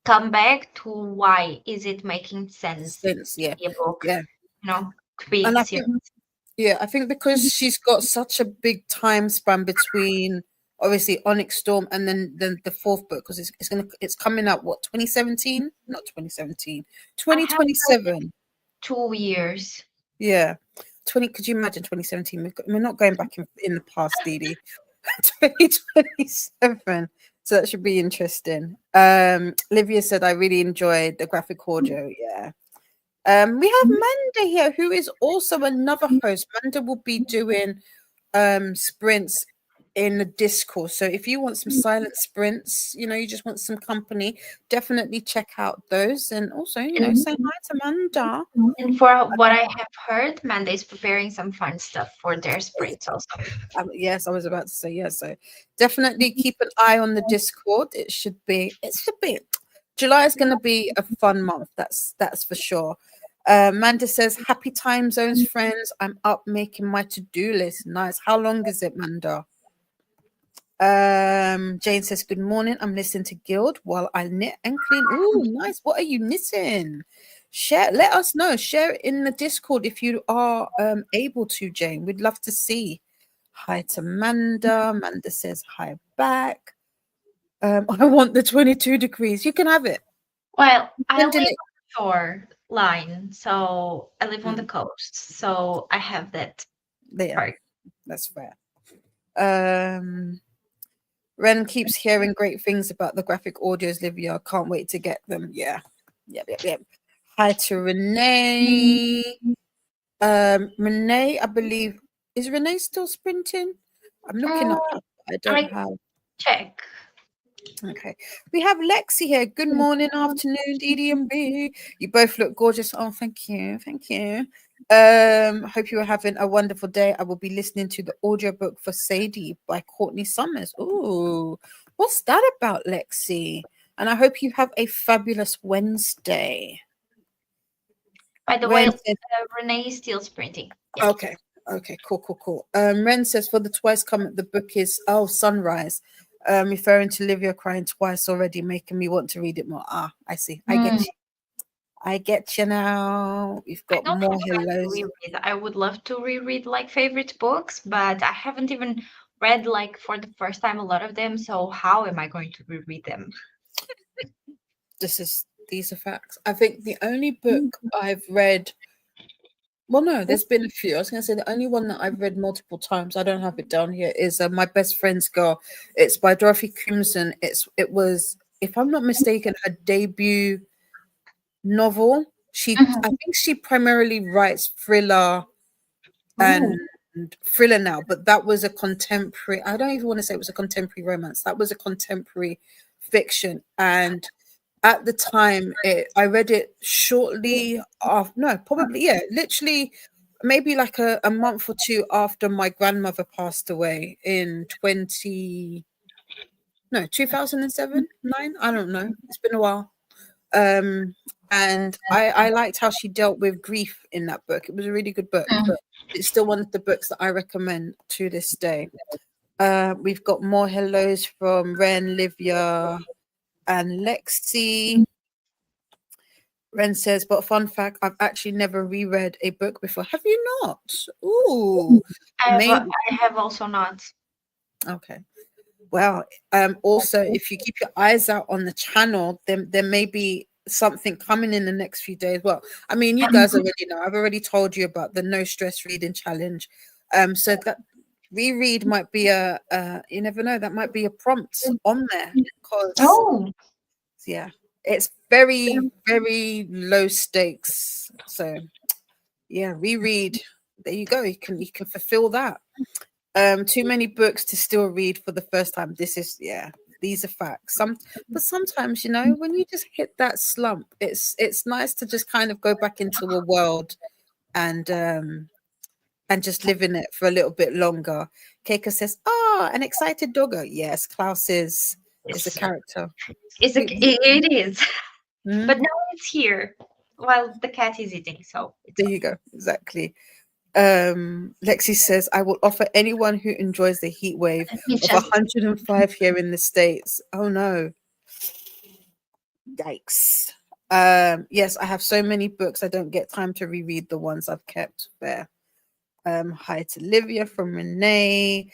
come back to why is it making sense since to yeah, be a book, yeah, to be and I serious. think yeah, I think because she's got such a big time span between obviously Onyx Storm and then the fourth book, because it's coming out what, 2017, not 2017, I have like 2027. 2 years. Yeah. 20, could you imagine 2017? We're not going back in the past, Dee Dee. 2027. So that should be interesting. Livia said, I really enjoyed the graphic audio. Yeah. We have Manda here, who is also another host. Manda will be doing sprints in the Discord. So if you want some silent sprints, you just want some company, definitely check out those. And also, And, say hi to Manda. and for what I have heard, Manda is preparing some fun stuff for their sprints also. Yes, I was about to say yes. So definitely keep an eye on the Discord. It should be. July is going to be a fun month. That's for sure. Manda says, "Happy time zones, friends. I'm up making my to-do list. Nice. How long is it, Manda?" Jane says, "Good morning. I'm listening to Guild while I knit and clean." Oh, nice. What are you knitting? Share. Let us know. Share it in the Discord if you are able to, Jane. We'd love to see. Hi to Manda. Manda says hi back. I want the 22 degrees. You can have it. Well, I live Sending on it. the shore line, so I live on the Mm, coast, so I have that there. part. That's fair. Ren keeps hearing great things about the graphic audios, Livia. Can't wait to get them. Yeah. Yep. Hi to Renee. Renee, I believe, is Renee still sprinting? I'm looking Mm, up. I don't I have. check. Okay. We have Lexi here. Good morning, afternoon, Dee and B. You both look gorgeous. Oh, thank you. Thank you. Hope you are having a wonderful day. I will be listening to the audiobook for Sadie by Courtney Summers. Ooh, what's that about, Lexi? And I hope you have a fabulous Wednesday. By the way, Ren says, Renee is still sprinting. Yes. okay. Okay, cool. Ren says, for the twice comment, the book is Sunrise. Referring to Livia crying twice already, making me want to read it more. Ah, I see. I get Mm. you. I get you now. We've I got don't have more time to hellos. reread. I would love to reread like favorite books, but I haven't even read like for the first time a lot of them. So how am I going to reread them? these are facts. I think the only book I've read, well, no, there's been a few. I was going to say the only one that I've read multiple times, I don't have it down here, is My Best Friend's Girl. It's by Dorothy Crimson. It was, if I'm not mistaken, her debut novel. I Mhm. think she primarily writes and Ooh. thriller now, but that was a contemporary. I don't even want to say it was a contemporary romance. That was a contemporary fiction, and at the time, I read it shortly after. No, probably literally maybe like a month or two after my grandmother passed away in 2007, 9. I don't know. It's been a while. Um, and I liked how she dealt with grief in that book. It was a really good book. Mm. It's still one of the books that I recommend to this day. We've got more hellos from Ren, Livia, and Lexi. Ren says, but fun fact, I've actually never reread a book before. Have you not? Ooh, maybe. I have also not. Okay. Well, also, if you keep your eyes out on the channel, then there may be something coming in the next few days. Well, I mean, you guys already know. I've already told you about the no stress reading challenge. So that reread might be you never know, that might be a prompt on there because Oh, yeah, it's very, very low stakes. So yeah, reread. There you go. You can fulfill that. Too many books to still read for the first time. These are facts. But sometimes, when you just hit that slump, it's nice to just kind of go back into a world and just live in it for a little bit longer. Keika says, an excited doggo. Yes, Klaus is a it's character. it is. Mhm. But now it's here. Well, the cat is eating, so it's There you go. Exactly. Lexi says, I will offer anyone who enjoys the heat wave let me of just 105 here in the States. Oh no. Yikes. Yes, I have so many books. I don't get time to reread the ones I've kept there. Hi to Livia from Renee.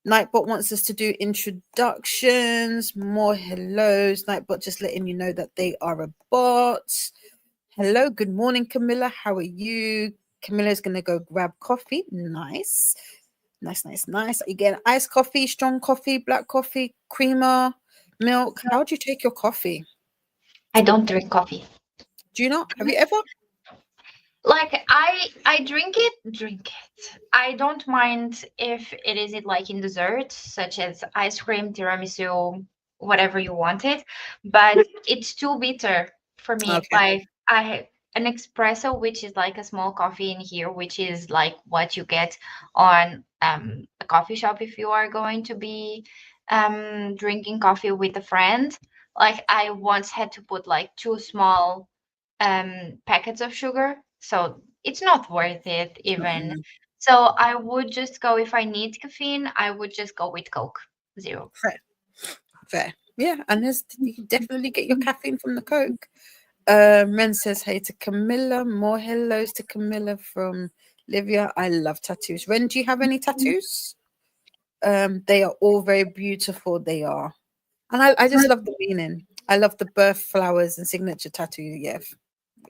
Nightbot wants us to do introductions. More hellos. Nightbot just letting you know that they are a bot. Hello, good morning, Camilla. How are you? Camilla's gonna go grab coffee. Nice. Nice, nice, nice. Are you getting iced coffee, strong coffee, black coffee, creamer, milk? How do you take your coffee? I don't drink coffee. Do you not? Have you ever? Like I drink it. I don't mind if it is it like in dessert, such as ice cream, tiramisu, whatever you want it, but it's too bitter for me. Okay. Like an espresso, which is like a small coffee in here, which is like what you get on a coffee shop if you are going to be drinking coffee with a friend. Like I once had to put like two small packets of sugar, so it's not worth it even. Mm-mm. So I would just go, if I need caffeine, I would just go with Coke Zero. Fair. Fair. Yeah, and you can definitely get your caffeine from the Coke. Ren says hey to Camilla. More hellos to Camilla from Livia. I love tattoos. Ren, do you have any tattoos? They are all very beautiful. They are. And I just love the meaning. I love the birth flowers and signature tattoo. Yeah.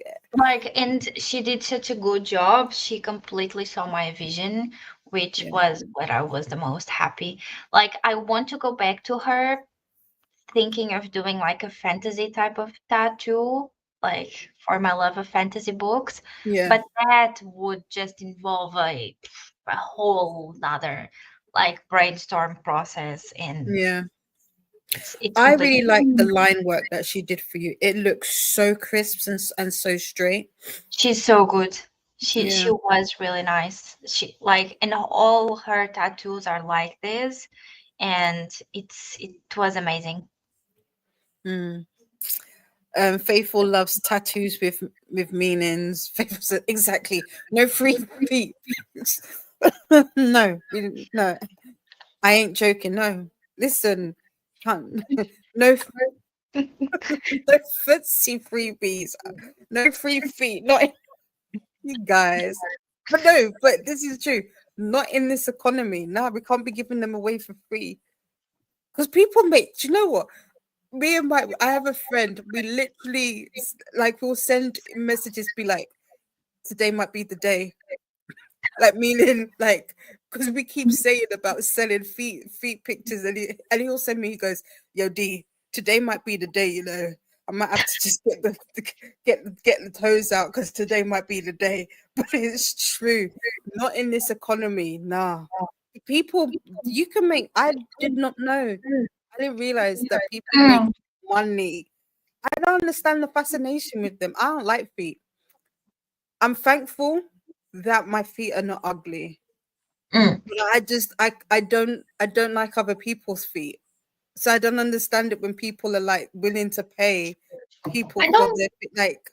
Yeah. Like, and she did such a good job. She completely saw my vision, which Yeah. was what I was the most happy. Like, I want to go back to her thinking of doing like a fantasy type of tattoo, like for my love of fantasy books. Yeah. But that would just involve a whole other like brainstorm process, and Yeah. it's I really completely. like the line work that she did for you. It looks so crisp and so straight. She's so good. She Yeah. was really nice. She like, and all her tattoos are like this, and it was amazing. Mm. Faithful loves tattoos with meanings. Faithful said, exactly. No free feet. No, no. I ain't joking. No, listen, can't. No, no footsie freebies. No free feet. Not you guys. But no, but this is true. Not in this economy. No, we can't be giving them away for free. Because people make. Do you know what? Me and my, I have a friend. We literally like we'll send messages, be like, today might be the day. Like meaning like because we keep saying about selling feet pictures, and he'll send me. He goes, "Yo, D, today might be the day. You know, I might have to just get the toes out because today might be the day." But it's true. Not in this economy. Nah, people. You can make. I did not know. I didn't realize that people make Mm, money. I don't understand the fascination with them. I don't like feet. I'm thankful that my feet are not ugly. mm. But I don't like other people's feet. So I don't understand it when people are like willing to pay people I for don't. their feet. Like,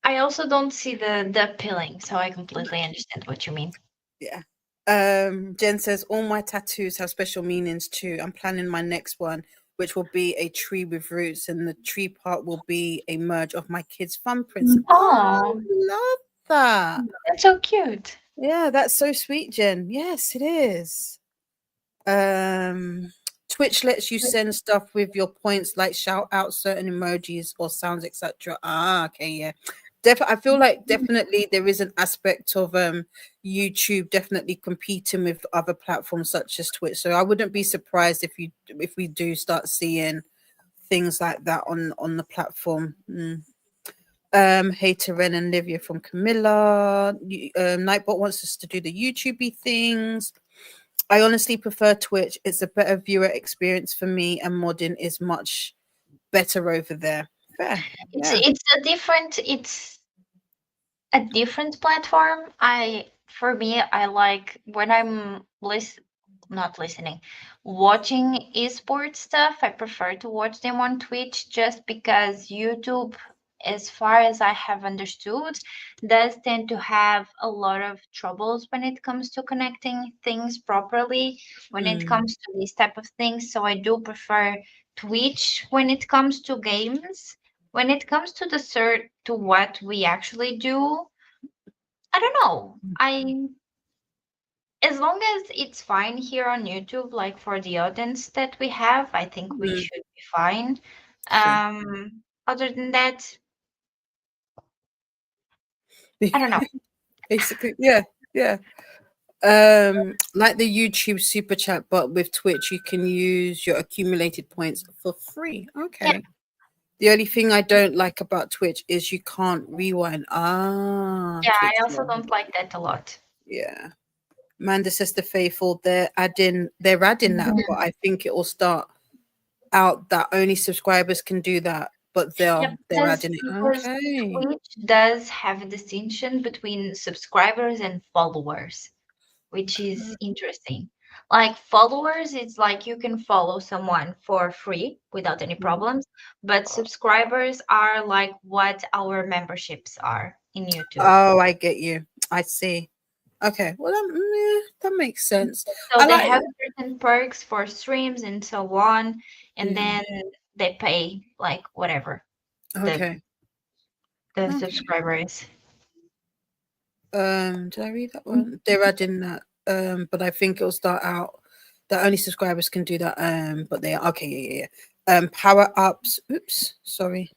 I also don't see the appealing, so I completely understand what you mean. yeah. Jen says all my tattoos have special meanings too. I'm planning my next one, which will be a tree with roots, and the tree part will be a merge of my kids' thumbprints. Oh, Oh, love that. that's so cute. Yeah, that's so sweet, Jen. Yes, it is. Um, Twitch lets you send stuff with your points, like shout out certain emojis or sounds, etc. Ah, okay, yeah. I feel like definitely there is an aspect of YouTube definitely competing with other platforms such as Twitch. So I wouldn't be surprised if we do start seeing things like that on the platform. Mm. Hey to Ren and Livia from Camilla. Nightbot wants us to do the YouTubey things. I honestly prefer Twitch. It's a better viewer experience for me, and modding is much better over there. Fair, yeah. It's a different platform. I For me, I like when I'm not listening, watching esports stuff. I prefer to watch them on Twitch just because YouTube, as far as I have understood, does tend to have a lot of troubles when it comes to connecting things properly, when it Mm, comes to these type of things. So I do prefer Twitch when it comes to games. When it comes to to what we actually do, I don't know. I As long as it's fine here on YouTube, like for the audience that we have, I think we mm, should be fine. true. Other than that, I don't know. Basically, yeah, yeah. Like the YouTube super chat, but with Twitch, you can use your accumulated points for free. Yeah, Okay. The only thing I don't like about Twitch is you can't rewind. Ah, yeah, I Twitch. also Yeah. don't like that a lot. Yeah. Amanda says the faithful, they're adding that, but Mhm. I think it will start out that only subscribers can do that, but Yeah, they're adding it. because Okay. Twitch does have a distinction between subscribers and followers, which is interesting. Like followers, it's like you can follow someone for free without any Mhm. problems, but subscribers are like what our memberships are in YouTube. Oh, I get you. I see. Okay. Well, that makes sense. So I they like. have certain perks for streams and so on, and Yeah. then they pay like whatever the Okay. the Okay. subscriber is. Did I read that one? They're adding that. But I think it'll start out that only subscribers can do that. But they are okay. Yeah, yeah, yeah. Power ups. Oops. Sorry.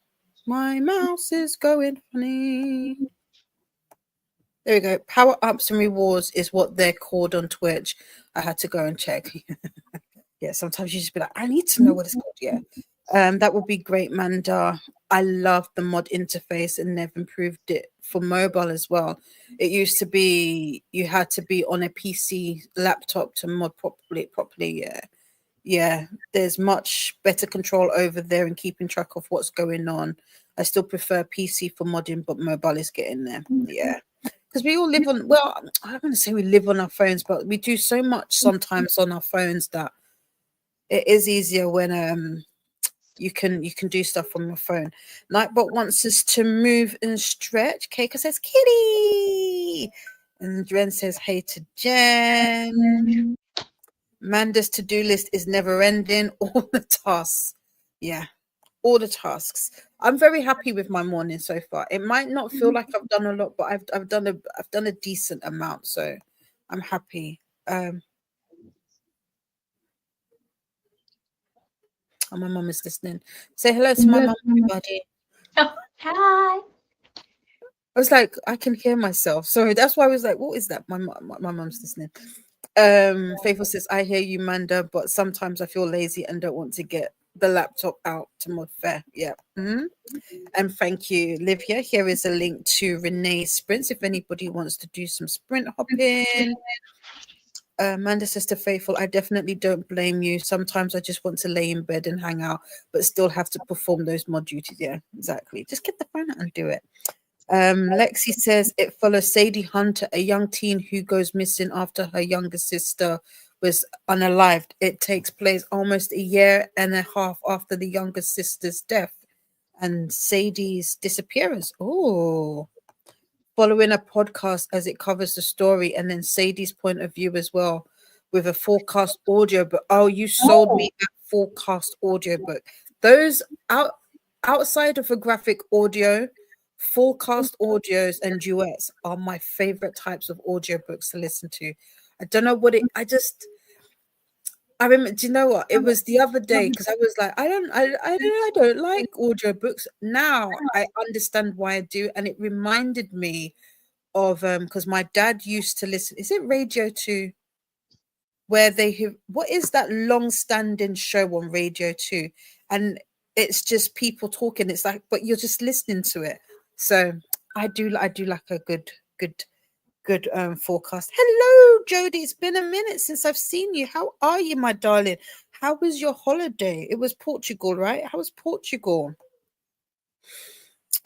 My mouse is going funny. There we go. Power ups and rewards is what they're called on Twitch. I had to go and check. Yeah, sometimes you just be like, I need to know what it's called. Yeah. That would be great, Manda. I love the mod interface and they've improved it for mobile as well. It used to be you had to be on a PC laptop to mod properly. Yeah. Yeah. There's much better control over there and keeping track of what's going on. I still prefer PC for modding, but mobile is getting there. Yeah, because we all live on, well, I'm not going to say we live on our phones, but we do so much sometimes on our phones that it is easier when you can do stuff from your phone. Nightbot wants us to move and stretch. Keiko says kitty, and Jen says hey to Jen. Manda's to-do list is never ending. All the tasks, yeah, all the tasks. I'm very happy with my morning so far. It might not feel like I've done a lot, but I've done a decent amount, so I'm happy. Um, Oh, my mum is listening. Say hello to my mum, everybody. Hi. I was like, I can hear myself. Sorry, that's why I was like, what is that? My mum's listening. Faithful says, I hear you, Manda, but sometimes I feel lazy and don't want to get the laptop out to mod fair. Yeah. And thank you, Livia. Here is a link to Renee's sprints if anybody wants to do some sprint hopping. Amanda says to Faithful, I definitely don't blame you. Sometimes I just want to lay in bed and hang out, but still have to perform those mod duties. Yeah, exactly. Just get the phone out and do it. Lexi says it follows Sadie Hunter, a young teen who goes missing after her younger sister was unalived. It takes place almost a year and a half after the younger sister's death and Sadie's disappearance. Oh, following a podcast as it covers the story and then Sadie's point of view as well with a forecast audiobook. Oh, you sold me that forecast audiobook. Those outside of a graphic audio, forecast audios and duets are my favorite types of audiobooks to listen to. I don't know what it I remember, do you know what? It was the other day because I was like, I don't like audiobooks. Now I understand why I do, and it reminded me of because my dad used to listen. Is it Radio 2? Where they have what is that long-standing show on Radio 2? And it's just people talking. It's like, but you're just listening to it. So I do like a good forecast. Hello, Jody. It's been a minute since I've seen you. How are you, my darling? How was your holiday? It was Portugal, right? How was Portugal?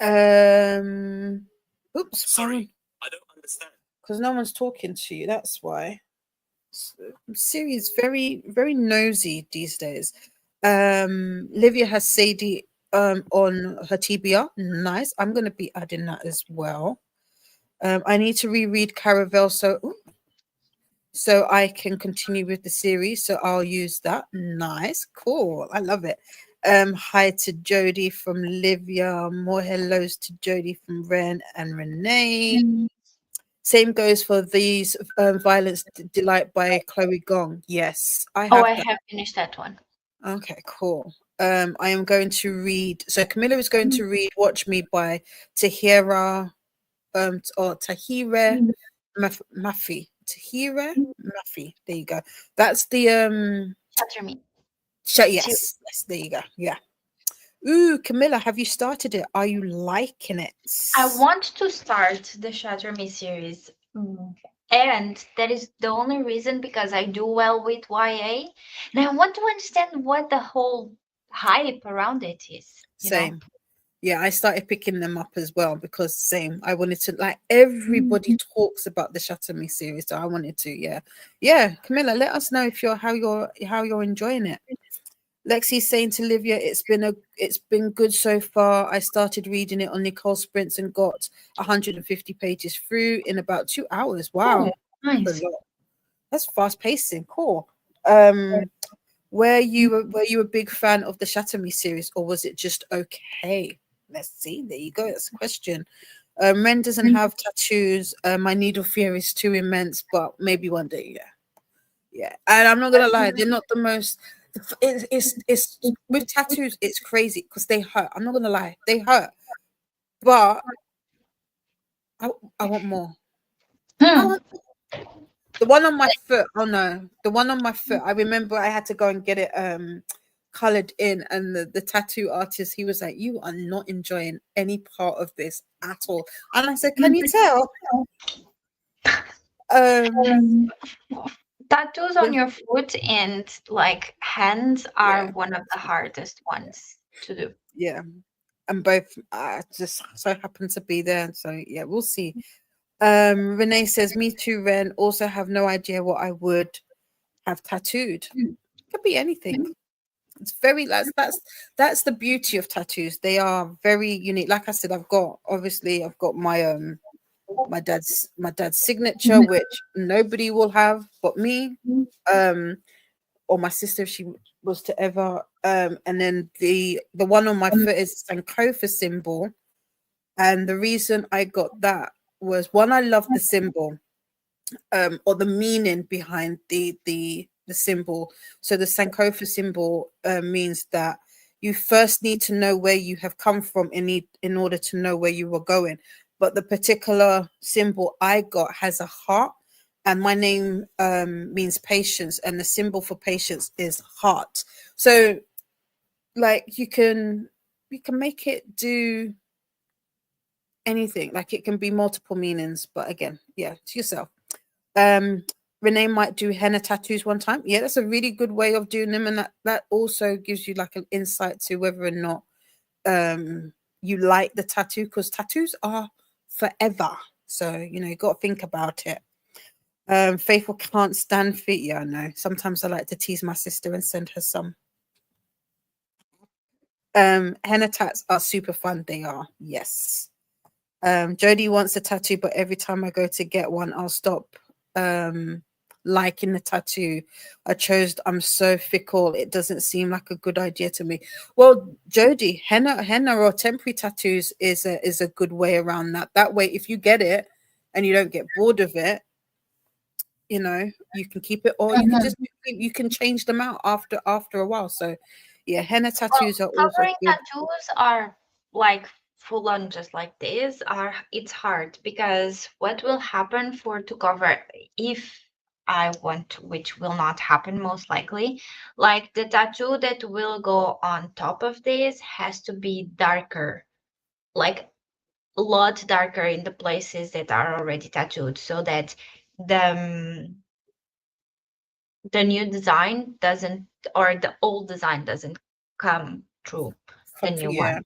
Oops, sorry. I don't understand. Because no one's talking to you. That's why. Siri is very, very nosy these days. Livia has Sadie on her TBR. Nice. I'm gonna be adding that as well. I need to reread Caravel so I can continue with the series. So I'll use that. Nice, cool. I love it. Hi to Jody from Livia. More hellos to Jody from Ren and Renee. Same goes for these Violence Delight by Chloe Gong. Yes, I have I that. have finished that one. Okay, cool. I am going to read. So Camilla is going to read "Watch Me" by Tahira, or Tahira Mafi. Tahira Mafi. There you go. That's the Chapter me. Yes, there you go. Yeah. Ooh, Camilla, have you started it? Are you liking it? I want to start the Shatter Me series. And that is the only reason because I do well with YA. And I want to understand what the whole hype around it is. Same. Yeah, I started picking them up as well because same. I wanted to like everybody talks about the Shatter Me series, so I wanted to. Yeah. Camilla, let us know if how you're enjoying it. Lexi's saying to Livia, it's been good so far. I started reading it on Nicole Sprints and got 150 pages through in about 2 hours. Wow, Nice. that's fast pacing. Cool. Were you a big fan of the Shatter Me series, or was it just okay? Let's see. There you go. That's a question. Ren doesn't have tattoos. My needle fear is too immense, but maybe one day. Yeah. And I'm not gonna lie, they're not the most. It's with tattoos. It's crazy because they hurt. I'm not gonna lie, they hurt. But I want more. I want the one on my foot. Oh no, the one on my foot. I remember I had to go and get it colored in, and the tattoo artist, he was like, "You are not enjoying any part of this at all." And I said, "Can you tell?" Tattoos on your foot and like hands are one of the hardest ones to do. Yeah, and both just so happen to be there. So yeah, we'll see. Renee says, "Me too, Ren. Also have no idea what I would have tattooed. Could be anything. It's very that's the beauty of tattoos. They are very unique. Like I said, I've got my my dad's signature, which nobody will have but me, or my sister if she was to ever. And then the one on my foot is Sankofa symbol, and the reason I got that was one, I love the symbol, or the meaning behind the the symbol. So the Sankofa symbol means that you first need to know where you have come from in order to know where you were going. But the particular symbol I got has a heart, and my name means patience, and the symbol for patience is heart. So like you can make it do anything. Like it can be multiple meanings, but again, yeah, to yourself. Um, Renee might do henna tattoos one time. Yeah, that's a really good way of doing them, and that also gives you like an insight to whether or not you like the tattoo, because tattoos are forever. So you got to think about it. Faithful can't stand feet. Yeah, I know. Sometimes I like to tease my sister and send her some. Henna tats are super fun. They are, yes. Jody wants a tattoo, but every time I go to get one, I'll stop liking the tattoo I chose. I'm so fickle. It doesn't seem like a good idea to me. Well, Jody, henna or temporary tattoos is a good way around that. That way, if you get it and you don't get bored of it, you can keep it, or you can Mhm. just you can change them out after a while. So yeah, henna Well, tattoos are also covering good. tattoos are like full on just like this are it's hard because what will happen for to cover if I want to, which will not happen most likely, like the tattoo that will go on top of this has to be darker, like a lot darker in the places that are already tattooed so that the the new design doesn't or the old design doesn't come through the new Yeah. one.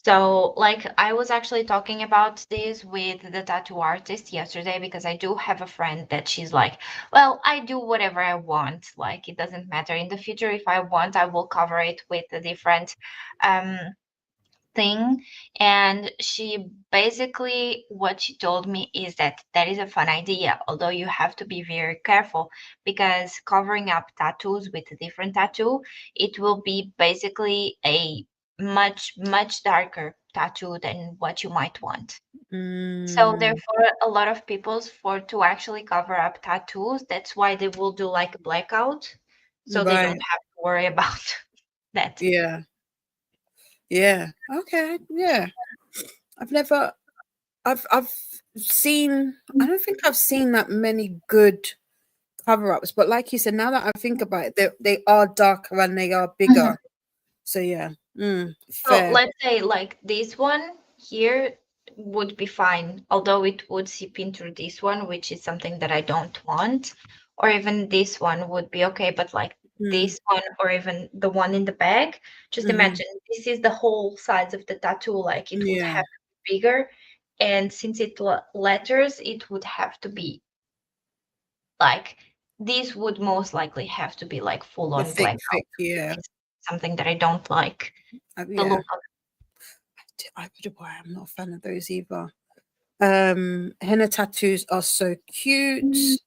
So, like, I was actually talking about this with the tattoo artist yesterday because I do have a friend that she's like, well, I do whatever I want. Like, it doesn't matter. In the future, if I want, I will cover it with a different um, thing. And she basically, what she told me is that that is a fun idea, although you have to be very careful because covering up tattoos with a different tattoo, it will be basically a much darker tattoo than what you might want. So Mm, therefore a lot of people's for to actually cover up tattoos, that's why they will do like a blackout so they don't right. have to worry about that. Yeah. Yeah. Okay. Yeah. I've never I've seen I don't think I've seen that many good cover-ups, but like you said, now that I think about it, they are darker and they are Mhm. bigger. So yeah. So Fair. let's say like this one here would be fine, although it would seep into this one, which is something that I don't want. Or even this one would be okay, but like Mm, this one or even the one in the bag, just mhm. imagine this is the whole size of the tattoo, like it would Yeah. have to be bigger. And since it letters, it would have to be like this would most likely have to be like full The on thick, blackout, thick, yeah. it's something that I don't like the Yeah. look of. I would why I'm not a fan of those either. Henna tattoos are so cute.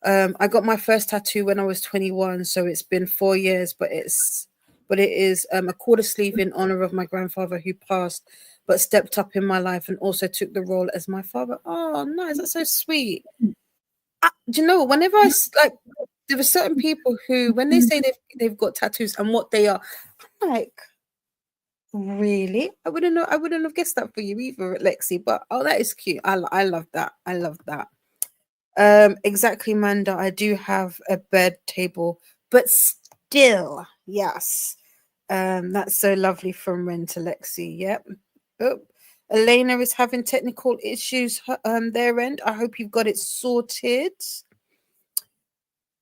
I got my first tattoo when I was 21, so it's been 4 years, but it is a quarter sleeve in honor of my grandfather who passed, but stepped up in my life and also took the role as my father. Oh, nice! That's so sweet. Do you know what? Whenever like, there are certain people who, when they say they've got tattoos and what they are, I'm like, really? I wouldn't know. I wouldn't have guessed that for you either, Lexi. But oh, that is cute. I love that. I love that. Exactly, Manda. I do have a bed table, but still, yes. That's so lovely from Ren to Lexi. Yep. Oh, Elena is having technical issues their end. I hope you've got it sorted.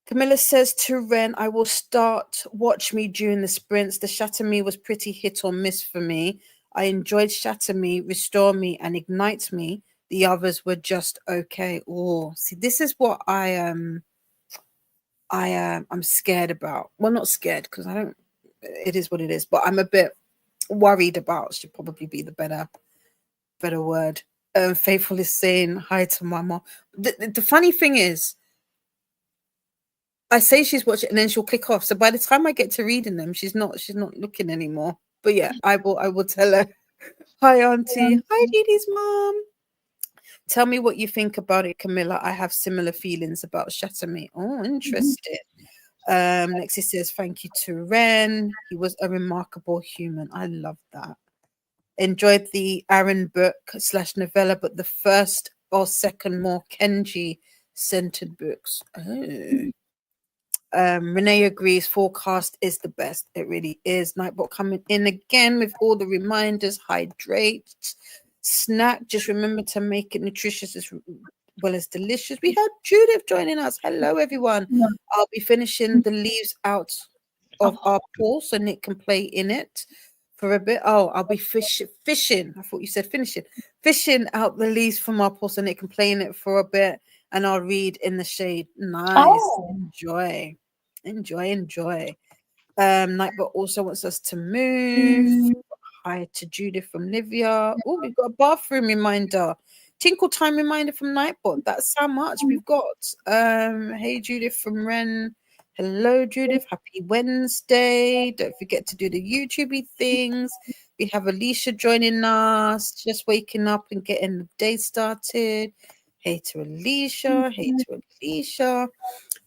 Camilla says to Ren, I will start Watch Me during the sprints. The Shatter Me was pretty hit or miss for me. I enjoyed Shatter Me, Restore Me, and Ignite Me. The others were just okay. Oh, see, this is what I'm scared about. Well, not scared because I don't. It is what it is, but I'm a bit worried about. Should probably be the better word. Faithful is saying hi to Mama. The funny thing is, I say she's watching, and then she'll click off. So by the time I get to reading them, she's not looking anymore. But yeah, I will tell her. Hi, Auntie. Hi, Dee Dee's mom. Tell me what you think about it, Camilla. I have similar feelings about Shatter Me. Oh, interesting. Next it says, thank you to Ren. He was a remarkable human. I love that. Enjoyed the Aaron book slash novella, but the first or second more Kenji centered books. Oh. Renee agrees forecast is the best. It really is. Nightbot coming in again with all the reminders. Hydrate, snack. Just remember to make it nutritious as well as delicious. We had Judith joining us. Hello, everyone. I'll be finishing the leaves out of our pool so Nick can play in it for a bit. Oh, I'll be fishing. I thought you said finishing. Fishing out the leaves from our pool so Nick can play in it for a bit, and I'll read in the shade. Nice. Oh, Enjoy. Enjoy. Nightbot also wants us to move. Hi to Judith from Livia. Oh, we've got a bathroom reminder. Tinkle time reminder from Nightbot. That's how much we've got. Hey Judith from Ren. Hello Judith. Happy Wednesday. Don't forget to do the YouTubey things. We have Alicia joining us, just waking up and getting the day started. Hey to Alicia. Hey to Alicia.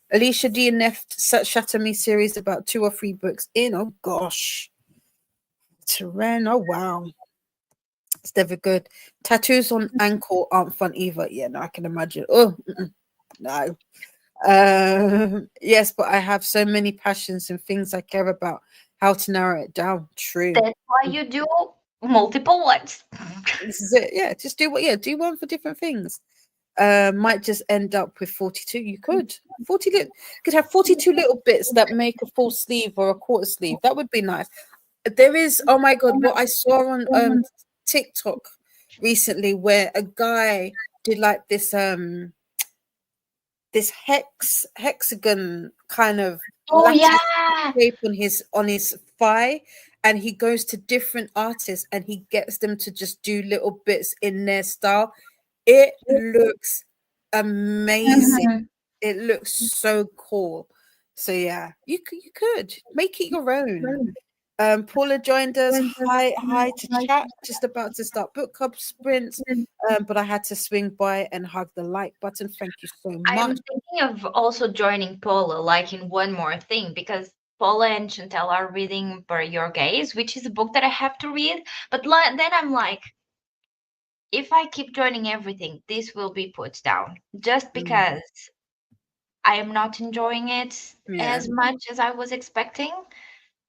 Alicia DNF'd Shatter Me series about 2 or 3 books in. Oh gosh. Tyrann. Oh wow. It's never good. Tattoos on ankle aren't fun either. Yeah, no, I can imagine. Oh no. Yes, but I have so many passions and things I care about. How to narrow it down. True. that's why you do multiple ones. This is it. Yeah, just do what. Yeah, do one for different things. Might just end up with 42. You could 40 could have 42 little bits that make a full sleeve or a quarter sleeve. That would be nice. There is, oh my god, what I saw on TikTok recently where a guy did like this hexagon kind of Oh lattice yeah. shape on his thigh, and he goes to different artists and he gets them to just do little bits in their style. It looks amazing. Mhm. It looks so cool. So yeah, you could make it your own. Paula joined us. Hi to chat. Just about to start book club sprints, but I had to swing by and hug the like button. Thank you so I am much. thinking of also joining Paula, like in one more thing, because Paula and Chantel are reading Bury Your Gaze, which is a book that I have to read. But then I'm like, if I keep joining everything, this will be put down just because I am not enjoying it Yeah. as much as I was expecting.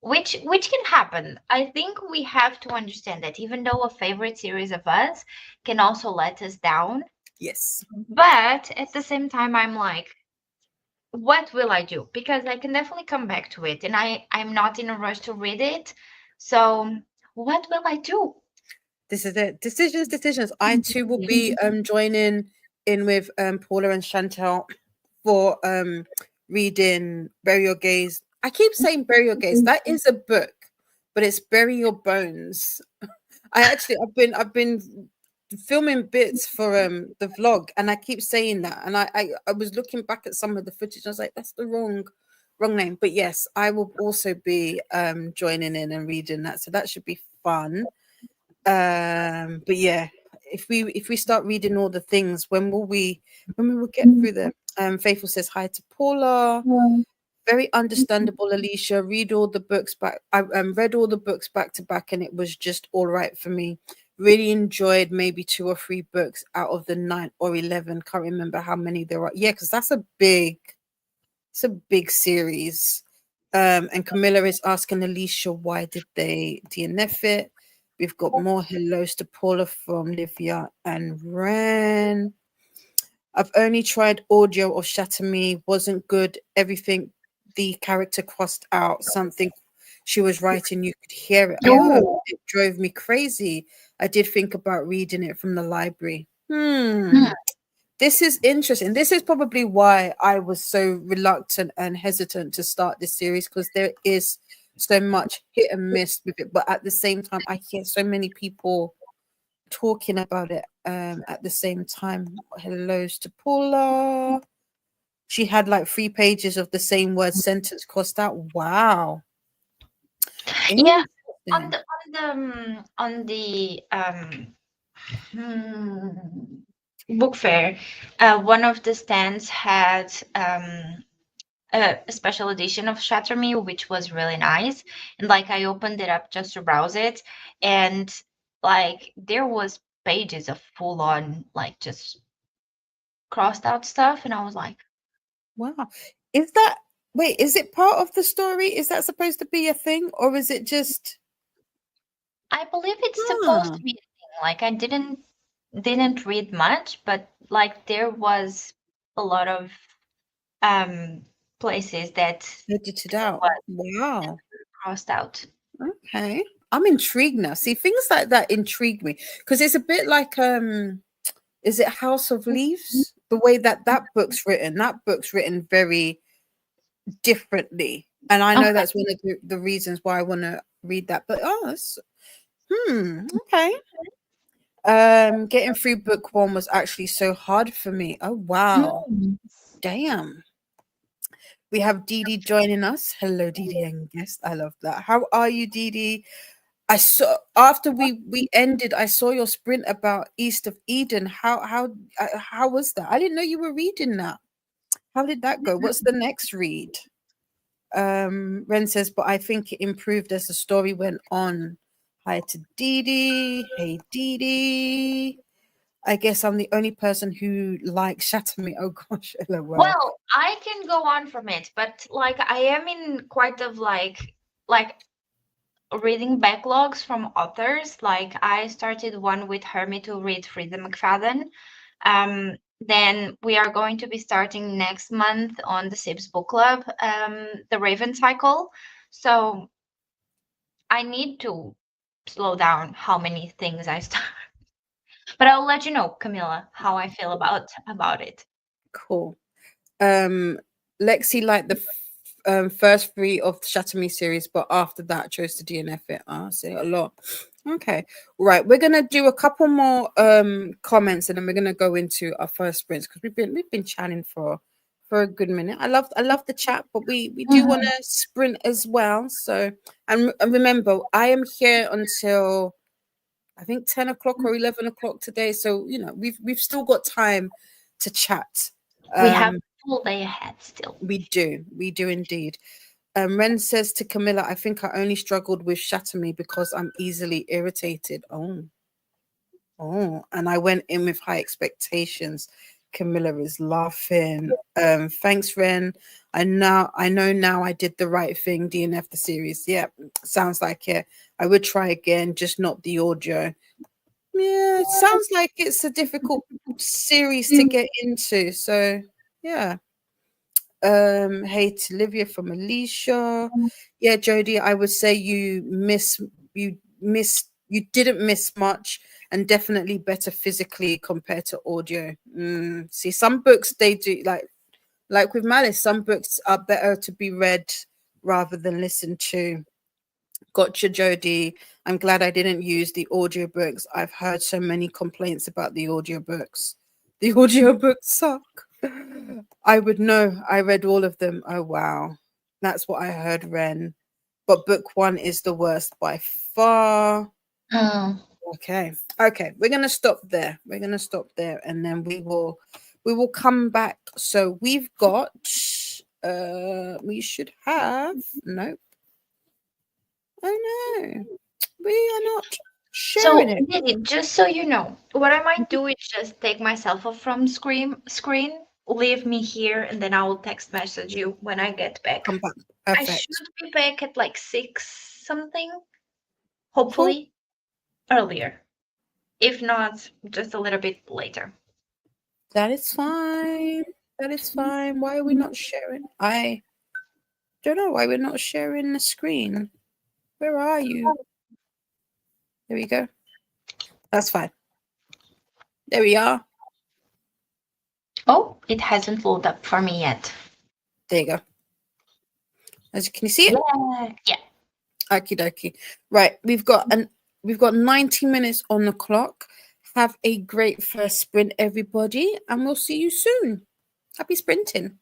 Which can happen. I think we have to understand that even though a favorite series of us can also let us down, Yes. but at the same time I'm like, what will I do? Because I can definitely come back to it and I'm not in a rush to read it. So what will I do? This is it. Decisions. I too will be joining in with Paula and Chantel for reading Bury Your Gaze. I keep saying Bury Your Gaze. That is a book, but it's Bury Your Bones. I've been filming bits for the vlog, and I keep saying that, and I was looking back at some of the footage. I was like, that's the wrong name. But yes, I will also be joining in and reading that, so that should be fun. But yeah, if we start reading all the things, when we will get through them? Faithful says hi to Paula. Very understandable, Alicia. Read all the books back. I read all the books back to back, and it was just all right for me. Really enjoyed maybe 2 or 3 books out of the 9 or 11. Can't remember how many there are. Yeah, because it's a big series. And Camilla is asking Alicia, why did they DNF it? We've got more hellos to Paula from Livia and Ren. I've only tried audio of Shatter Me, wasn't good. Everything the character crossed out, something she was writing, you could hear it. Oh, Oh, it drove me crazy. I did think about reading it from the library. hmm. This is interesting. This is probably why I was so reluctant and hesitant to start this series, because there is so much hit and miss with it. But at the same time, I hear so many people talking about it at the same time. Hellos to Paula. She had like 3 pages of the same word sentence crossed out. Wow. Yeah, Interesting. on the book fair, one of the stands had a special edition of Shatter Me, which was really nice. And like I opened it up just to browse it, and like there was pages of full on like just crossed out stuff, and I was like, Wow. Is that wait, is it part of the story? Is that supposed to be a thing or is it just I believe it's supposed ah, to be a thing. Like I didn't read much, but like there was a lot of um places that edited there out? was Wow. crossed out. Okay. I'm intrigued now. See, things like that intrigue me because it's a bit like is it House of Leaves? The way that that book's written very differently. And I know Okay. that's one of the reasons why I want to read that. But oh, that's, okay. Getting through book one was actually so hard for me. Oh wow. Mm. Damn. We have Dee Dee joining us. Hello, Dee Dee and guest. I love that. How are you, Dee Dee? I saw after we ended, I saw your sprint about East of Eden. How was that? I didn't know you were reading that. How did that go? What's the next read? Ren says, but I think it improved as the story went on. Hi to Dee Dee. Hey Dee Dee. I guess I'm the only person who likes Shatter Me. Oh gosh, lol. Well, I can go on from it, but like I am in quite of like reading backlogs from authors. Like I started one with Hermie to read Frida McFadden. Then we are going to be starting next month on the Sibs Book Club, the Raven Cycle. So I need to slow down how many things I start. But I'll let you know, Camilla, how I feel about it. Cool. Um, Lexi liked the first three of the Shatter Me series, but after that chose to DNF it. I say a lot. Okay, right. We're gonna do a couple more comments, and then we're gonna go into our first sprints because we've been chatting for a good minute. I love the chat, but we do want Mhm. to sprint as well. So and remember, I am here until I think 10 o'clock or 11 o'clock today. So we've still got time to chat. We have Um, a full day ahead still. we do indeed. Ren says to Camilla, I think I only struggled with Shatter Me because I'm easily irritated. Oh, and I went in with high expectations. Camilla is laughing. Thanks, Ren. I know now I did the right thing, DNF the series. Yeah, sounds like it. I would try again, just not the audio. Yeah, it sounds like it's a difficult series to get into. So yeah. Hey to Olivia from Alicia. Yeah, Jody, I would say you didn't miss much and definitely better physically compared to audio. See, some books they do like with Malice, some books are better to be read rather than listened to. Gotcha, Jody. I'm glad I didn't use the audiobooks. I've heard so many complaints about the audiobooks. The audiobooks suck. I would know. I read all of them. Oh, wow. That's what I heard, Ren. But book one is the worst by far. Mm. Okay. Okay. We're gonna stop there. We're gonna stop there and then we will come back. So we've got we should have no. Oh no. We are not sharing So, it. Lily, just so you know, what I might do is just take myself off from screen, leave me here, and then I will text message you when I get back. Come back. I should Perfect. be back at like 6 something, Cool. hopefully earlier. If not, just a little bit later. That is fine. That is fine. Why are we not sharing? I don't know why we're not sharing the screen. Where are you? There we go. That's fine. There we are. Oh, it hasn't loaded up for me yet. There you go. Can you see it? Yeah. Yeah. Okie dokie. Right. We've got 90 minutes on the clock. Have a great first sprint, everybody, and we'll see you soon. Happy sprinting.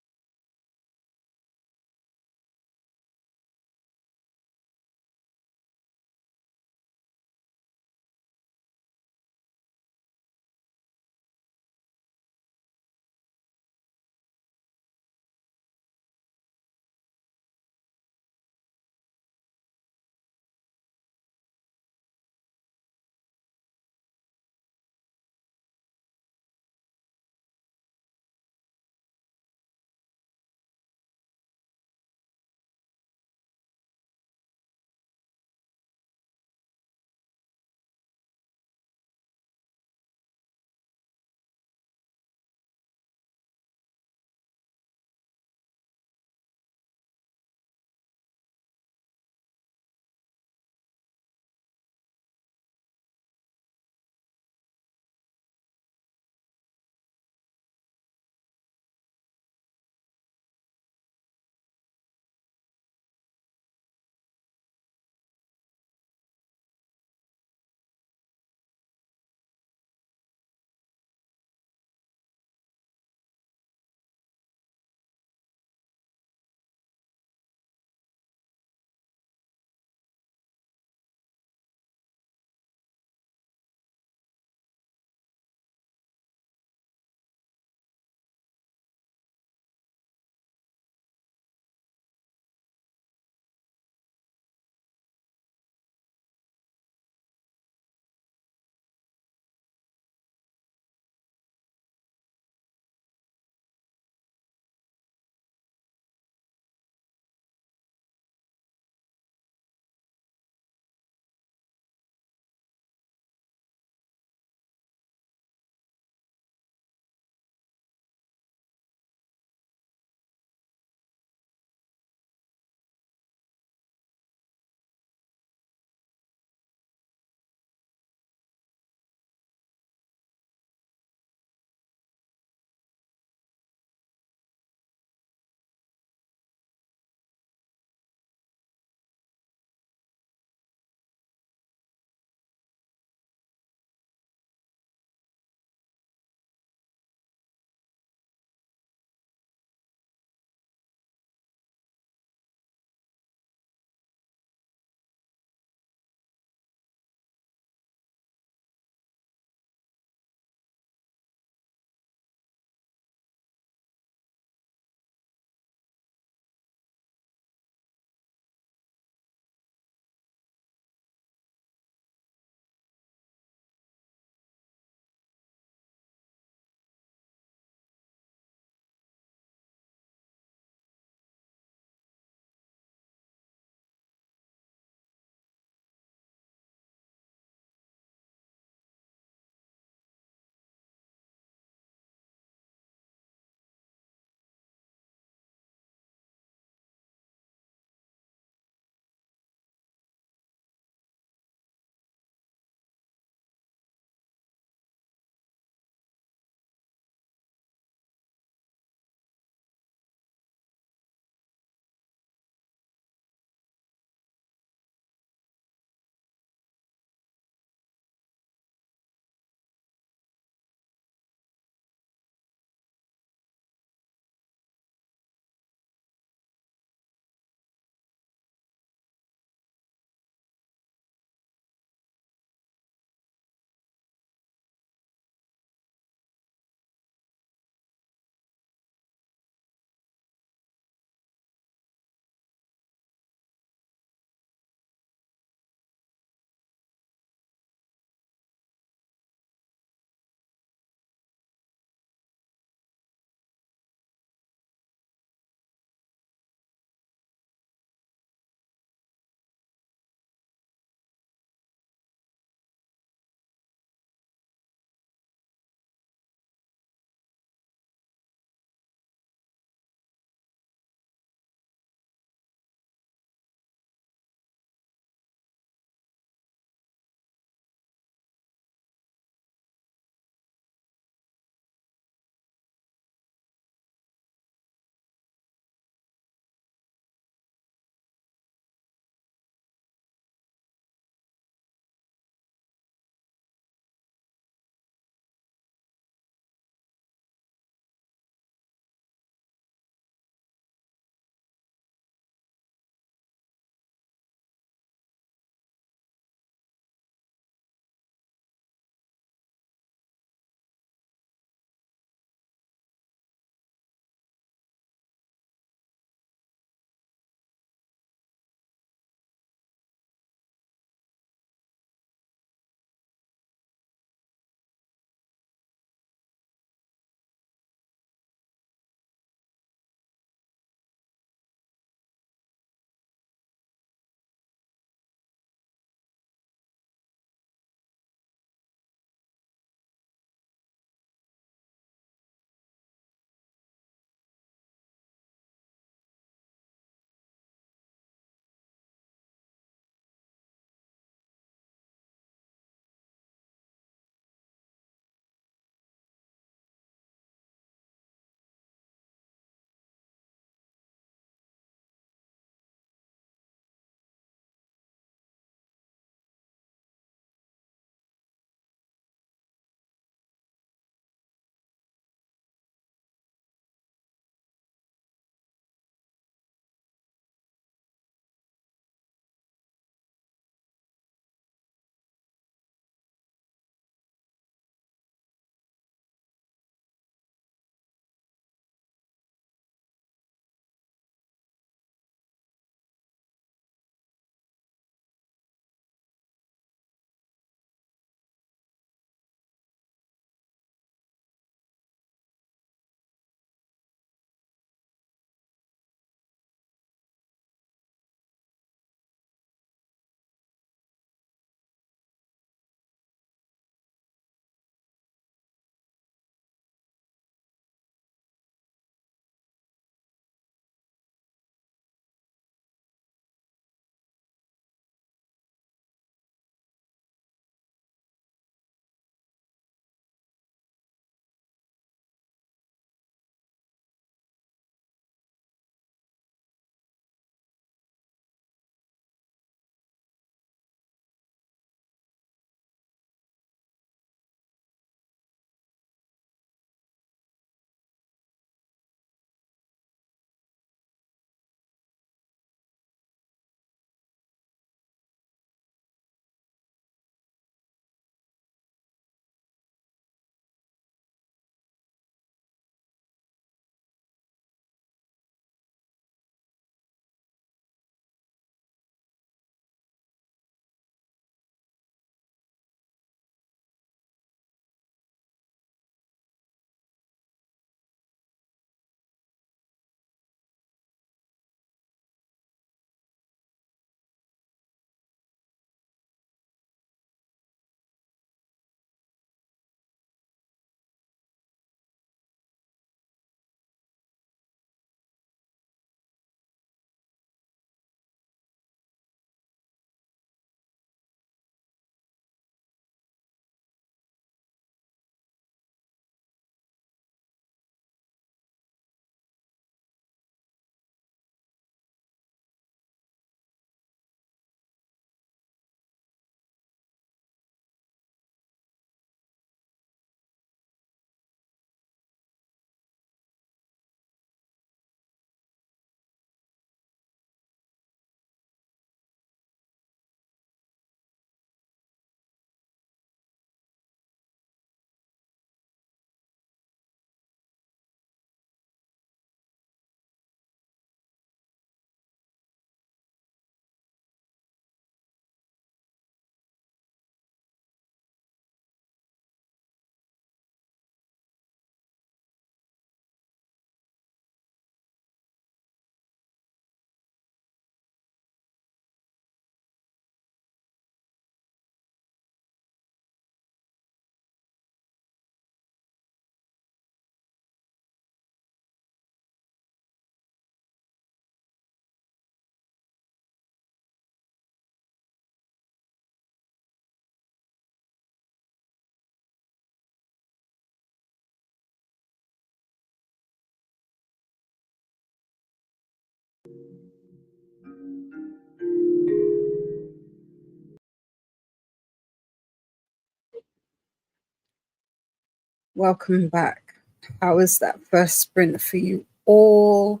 welcome back. How was that first sprint for you all?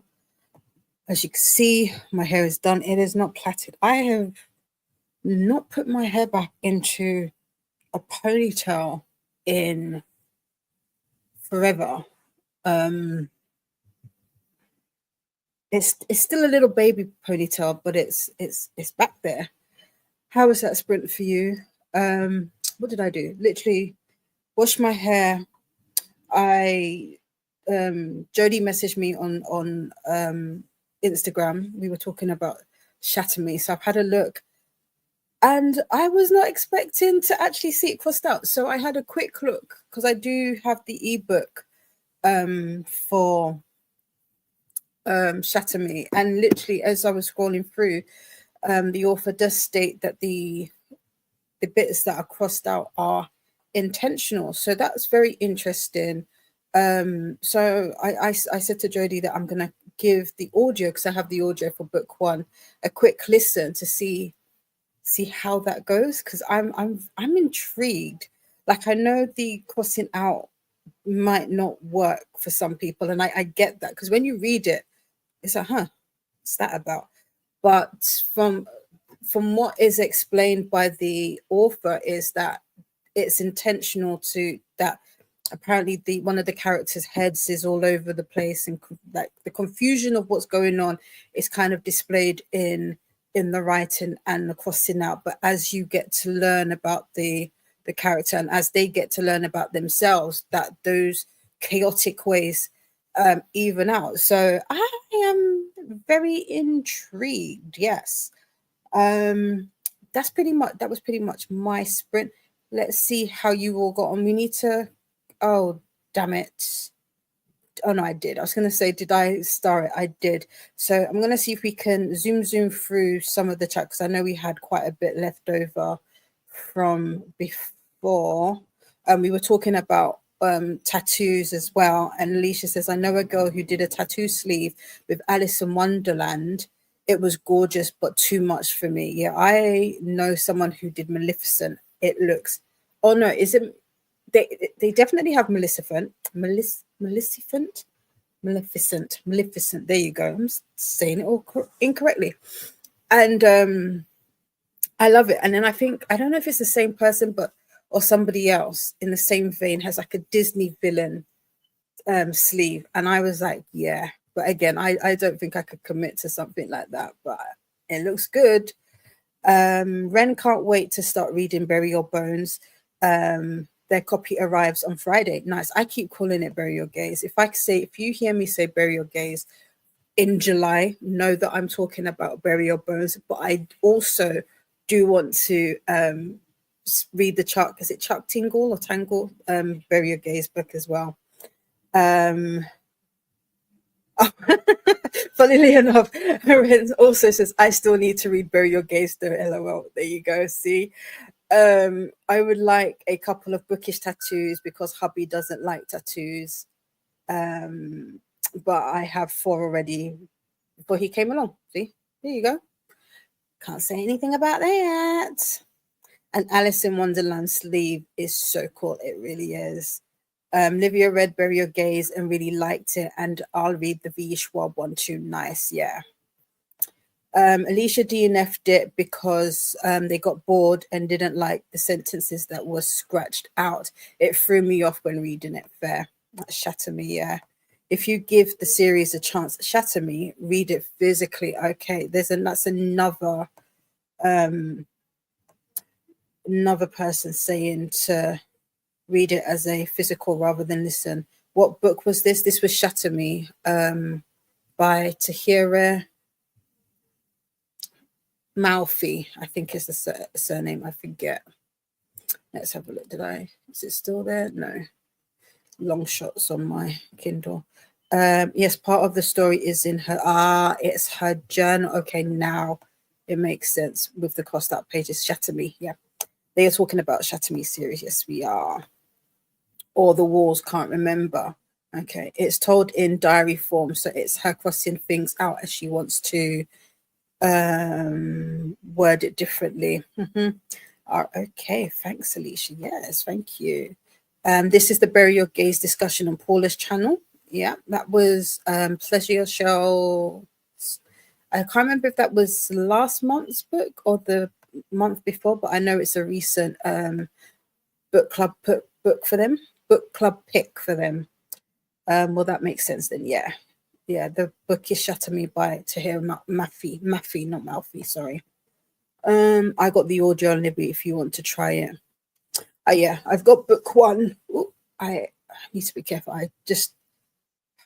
As you can see, my hair is done. It is not plaited. I have not put my hair back into a ponytail in forever. It's still a little baby ponytail, but it's back there. How was that sprint for you? What did I do? Literally wash my hair. I Jody messaged me on Instagram. We were talking about Shatter Me, so I've had a look, and I was not expecting to actually see it crossed out. So I had a quick look because I do have the ebook for Shatter Me, and literally as I was scrolling through, the author does state that the bits that are crossed out are intentional. So that's very interesting. So I said to Jodie that I'm gonna give the audio, because I have the audio for book one, a quick listen to see how that goes, because I'm intrigued. Like, I know the crossing out might not work for some people, and I get that, because when you read it, it's like, what's that about? But from what is explained by the author is that it's intentional, to that apparently the one of the characters' heads is all over the place, and like the confusion of what's going on is kind of displayed in the writing and the crossing out. But as you get to learn about the character, and as they get to learn about themselves, that those chaotic ways even out. So I am very intrigued. Yes. That was pretty much my sprint. Let's see how you all got on. We need to, oh damn it. Oh no, I did. I was gonna say, did I star it? I did. So I'm gonna see if we can zoom through some of the chat, because I know we had quite a bit left over from before. We were talking about tattoos as well. And Alicia says, I know a girl who did a tattoo sleeve with Alice in Wonderland. It was gorgeous, but too much for me. Yeah, I know someone who did Maleficent. It looks, oh no, is it, they definitely have Maleficent. Maleficent. There you go. I'm saying it all incorrectly. And I love it. And then I think, I don't know if it's the same person, but or somebody else in the same vein has like a Disney villain sleeve. And I was like, yeah. But again, I don't think I could commit to something like that, but it looks good. Ren can't wait to start reading Bury Your Bones. Their copy arrives on Friday. Nice. I keep calling it Bury Your Gaze. If you hear me say Bury Your Gaze in July, know that I'm talking about Bury Your Bones. But I also do want to read the Chuck. Is it Chuck Tingle or Tangle? Bury Your Gaze book as well. Funnily enough, Ren also says, I still need to read Bury Your Gaze though, LOL. There you go. See, I would like a couple of bookish tattoos because hubby doesn't like tattoos. But I have 4 already before he came along. See, there you go. Can't say anything about that. And Alice in Wonderland sleeve is so cool. It really is. Livia read Bury Your Gaze and really liked it, and I'll read the V. Schwab one too. Nice, yeah. Alicia DNF'd it because they got bored and didn't like the sentences that were scratched out. It threw me off when reading it. Fair. Shatter Me, yeah. If you give the series a chance, Shatter Me, read it physically. Okay, that's another person saying to read it as a physical rather than listen. What book was this? This was Shatter Me by Tahira Malfi, I think is the surname. I forget. Let's have a look. Is it still there? No. Long shots on my Kindle. Yes, part of the story is in her. It's her journal. Okay, now it makes sense with the crossed out pages. Shatter Me. Yeah. They are talking about Shatter Me series. Yes, we are. Or The Walls Can't Remember. Okay. It's told in diary form. So it's her crossing things out as she wants to word it differently. Okay, thanks, Alicia. Yes, thank you. This is the Bury Your Gaze discussion on Paula's channel. Yeah, that was Pleasure Your Shell. I can't remember if that was last month's book or the month before, but I know it's a recent book club book for them, book club pick for them. Well, that makes sense then. Yeah, the book is Shatter Me by Tahir Mafi, not Malfi. Sorry. I got the audio on Libby if you want to try it. Yeah, I've got book one. Ooh, I need to be careful. I just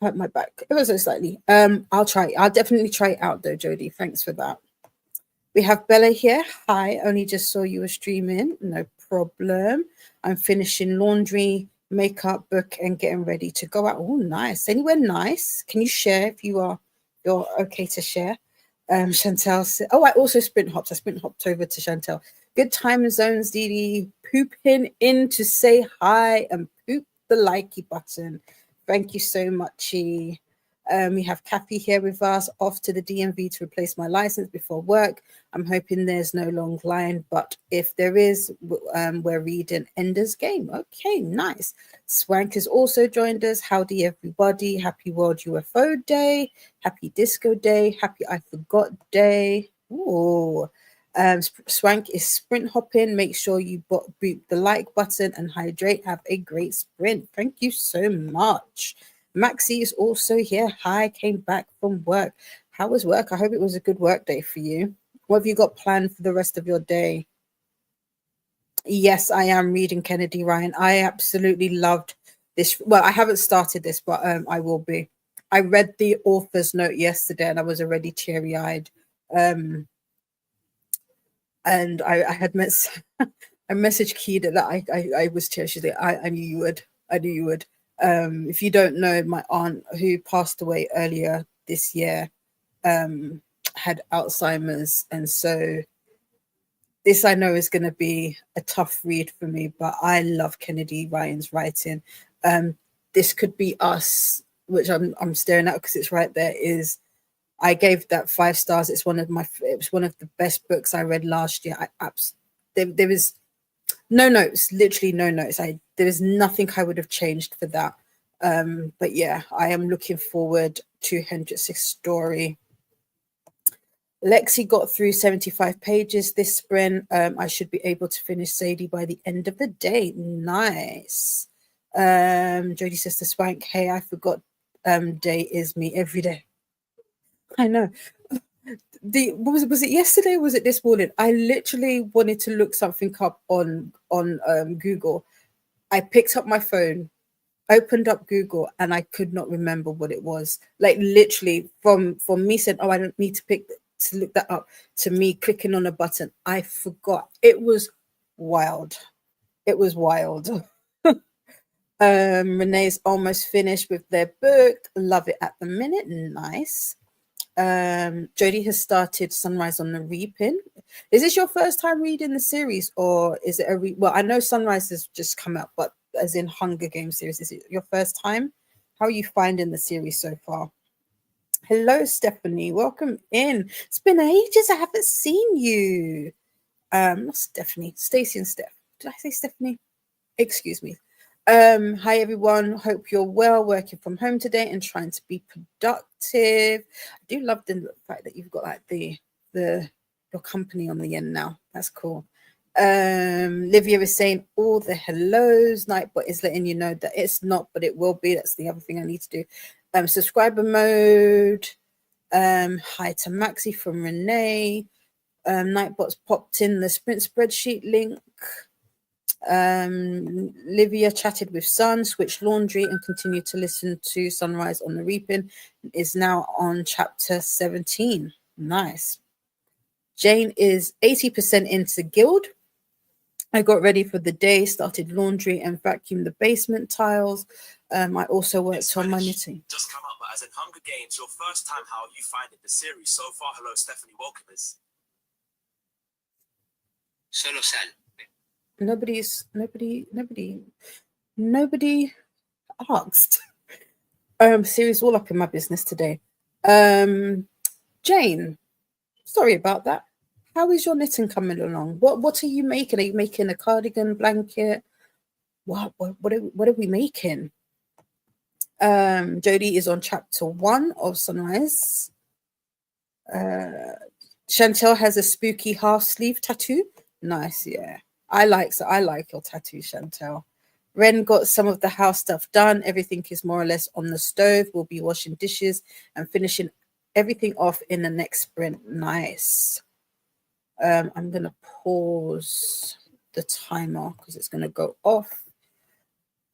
hurt my back ever so slightly. I'll try. I'll definitely try it out though, Jodie. Thanks for that. We have Bella here. Hi, only just saw you were streaming. No problem. I'm finishing laundry, makeup, book, and getting ready to go out. Oh, nice. Anywhere nice? Can you share if you're okay to share? Chantel said, oh, I also sprint hopped. I sprint hopped over to Chantel. Good time zones, Dee Dee. Pooping in to say hi and poop the likey button. Thank you so much. We have Kathy here with us, off to the DMV to replace my license before work. I'm hoping there's no long line, but if there is, we're reading Ender's Game. Okay, nice. Swank has also joined us. Howdy, everybody. Happy World UFO Day. Happy Disco Day. Happy I Forgot Day. Ooh. Swank is sprint hopping. Make sure you boot the like button and hydrate. Have a great sprint. Thank you so much. Maxie is also here. Hi, came back from work. How was work? I hope it was a good work day for you. What have you got planned for the rest of your day? Yes, I am reading Kennedy Ryan. I absolutely loved this. Well, I haven't started this, but I will be. I read the author's note yesterday and I was already teary-eyed. And I had I messaged Keeda that I was teary. She's like, I knew you would. I knew you would. If you don't know, my aunt who passed away earlier this year had Alzheimer's, and so this I know is going to be a tough read for me, but I love Kennedy Ryan's writing. This Could Be Us, which I'm staring at because it's right there, I gave that 5 stars. It was one of the best books I read last year. There was no notes, literally no notes. There is nothing I would have changed for that. But yeah, I am looking forward to Hendrix's story. Lexi got through 75 pages this sprint. I should be able to finish Sadie by the end of the day. Nice. Jodie says to Swank, hey, I forgot day is me every day. I know. Was it yesterday or was it this morning? I literally wanted to look something up on Google. I picked up my phone, opened up Google, and I could not remember what it was. Like literally from me saying, oh, I don't need to look that up, to me clicking on a button, I forgot. It was wild. It was wild. Renee's almost finished with their book. Love it at the minute. Nice. Jodie has started Sunrise on the Reaping. Is this your first time reading the series, or is it well, I know Sunrise has just come out, but as in Hunger Games series, is it your first time? How are you finding the series so far? Hello, Stephanie. Welcome in. It's been ages. I haven't seen you. Not Stephanie. Stacey and Steph. Did I say Stephanie? Excuse me. Hi everyone, hope you're well, working from home today and trying to be productive. I do love the fact that you've got like your company on the end now. That's cool. Livia is saying all the hellos. Nightbot is letting you know that it's not, but it will be. That's the other thing I need to do. Subscriber mode. Hi to Maxie from Renee. Nightbot's popped in the sprint spreadsheet link. Livia chatted with Sun, switched laundry, and continued to listen to Sunrise on the Reaping. Is now on chapter 17. Nice. Jane is 80% into Guild. I got ready for the day, started laundry and vacuumed the basement tiles. I also worked on my knitting. Just come up, but as in Hunger Games, your first time, how are you finding the series so far? Hello, Stephanie, welcome us. Solo sal. Nobody asked. Series all up in my business today. Jane, sorry about that. How is your knitting coming along? What are you making? Are you making a cardigan, blanket? what are we making? Jodie is on chapter 1 of Sunrise. Chantel has a spooky half sleeve tattoo. Nice, yeah. I like your tattoo, Chantel. Ren got some of the house stuff done. Everything is more or less on the stove. We'll be washing dishes and finishing everything off in the next sprint. Nice. I'm gonna pause the timer because it's gonna go off.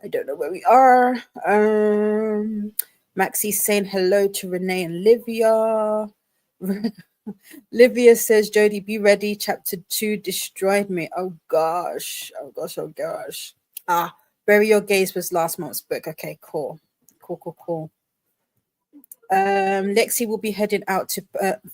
I don't know where we are. Maxie's saying hello to Renee and Livia. Livia says, Jodie, be ready. Chapter 2 destroyed me. Oh gosh. Oh gosh. Oh gosh. Bury Your Gaze was last month's book. Okay, cool. Cool. Lexi will be heading out to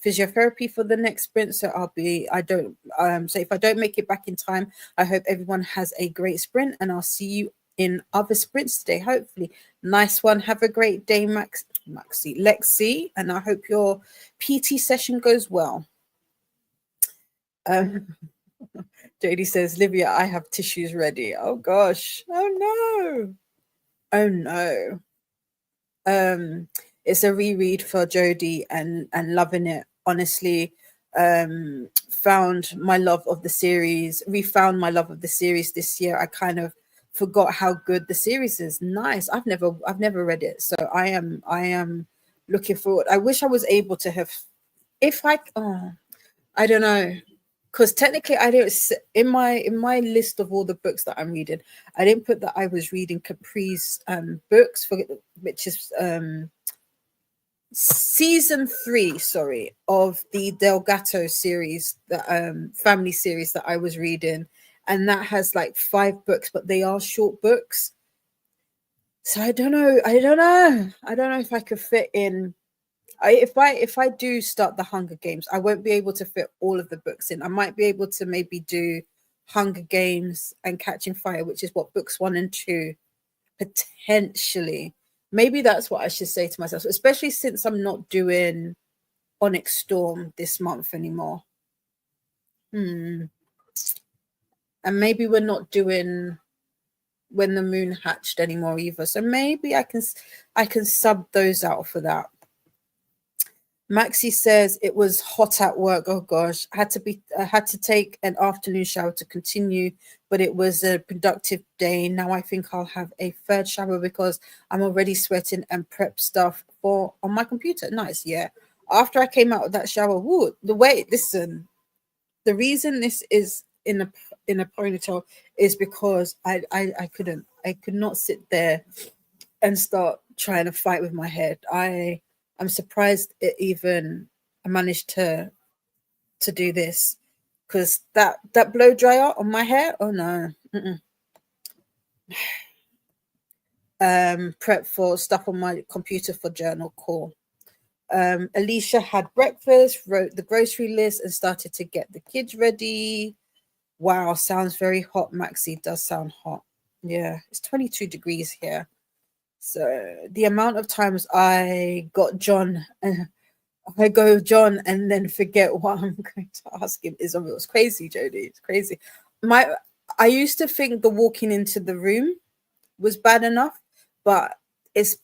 physiotherapy for the next sprint. So so if I don't make it back in time, I hope everyone has a great sprint and I'll see you in other sprints today, hopefully. Nice one. Have a great day, Lexi, and I hope your PT session goes well. Jodie says, Livia, I have tissues ready. Oh gosh. Oh no. It's a reread for Jodie and loving it, honestly. Refound my love of the series this year. I kind of forgot how good the series is. Nice. I've never read it, so I am looking forward. I wish I was able to have, I don't know, because technically I don't, in my list of all the books that I'm reading, I didn't put that I was reading Capri's books, which is season 3, of the Delgato series, the family series that I was reading, and that has like 5 books, but they are short books. So I don't know if I could fit in. If I do start the Hunger Games, I won't be able to fit all of the books in. I might be able to maybe do Hunger Games and Catching Fire, which is what books 1 and 2 potentially. Maybe that's what I should say to myself, especially since I'm not doing Onyx Storm this month anymore. And maybe we're not doing When the Moon Hatched anymore either. So maybe I can sub those out for that. Maxie says it was hot at work. Oh gosh, I had to take an afternoon shower to continue, but it was a productive day. Now I think I'll have a third shower because I'm already sweating and prep stuff on my computer. Nice, yeah. After I came out of that shower, the reason this is in a ponytail is because I could not sit there and start trying to fight with my head. I'm surprised I managed to do this, because that blow dryer on my hair, oh no. Prep for stuff on my computer for journal call. Alicia had breakfast, wrote the grocery list, and started to get the kids ready. Wow, sounds very hot, Maxie. Does sound hot. Yeah, it's 22 degrees here. So the amount of times I go John and then forget what I'm going to ask him is almost crazy, Jodie. It's crazy. I used to think the walking into the room was bad enough, but it's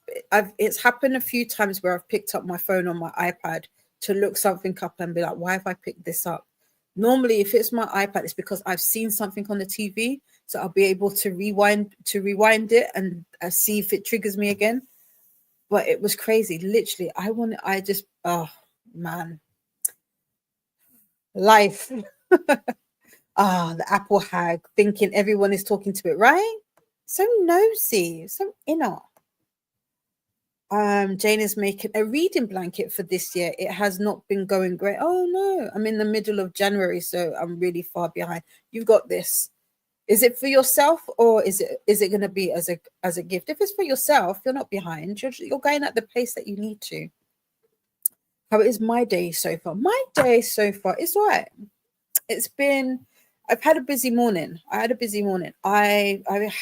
happened a few times where I've picked up my phone on my iPad to look something up and be like, why have I picked this up? Normally, if it's my iPad, it's because I've seen something on the TV, so I'll be able to rewind it and see if it triggers me again. But it was crazy. Literally, oh man, life. The Apple hag, thinking everyone is talking to it, right? So nosy, so inner. Jane is making a reading blanket for this year. It has not been going great. Oh no, I'm in the middle of January, so I'm really far behind. You've got this. Is it for yourself, or is it going to be as a gift? If it's for yourself, you're not behind. You're going at the pace that you need to. How is my day so far? My day so far is all right. I've had a busy morning. I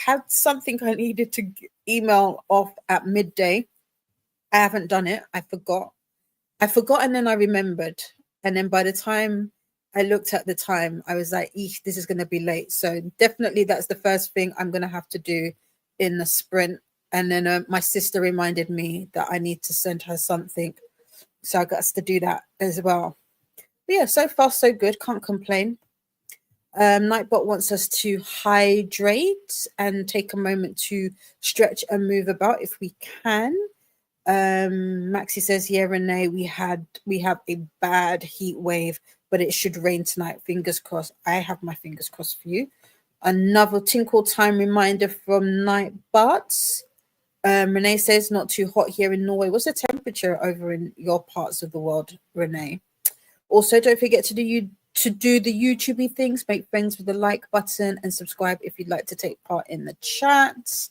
had something I needed to email off at midday. I haven't done it. I forgot, and then I remembered. And then by the time I looked at the time. I was like, eek, this is going to be late. So definitely that's the first thing I'm going to have to do in the sprint. And then my sister reminded me that I need to send her something. So I got to do that as well. But yeah, so far so good. Can't complain. Nightbot wants us to hydrate and take a moment to stretch and move about if we can. Maxi says, yeah, Renee, we have a bad heat wave, but it should rain tonight. Fingers crossed. I have my fingers crossed for you. Another tinkle time reminder from Nightbot. Renee says not too hot here in Norway. What's the temperature over in your parts of the world, Renee? Also, don't forget to do the YouTubey things. Make friends with the like button and subscribe if you'd like to take part in the chat.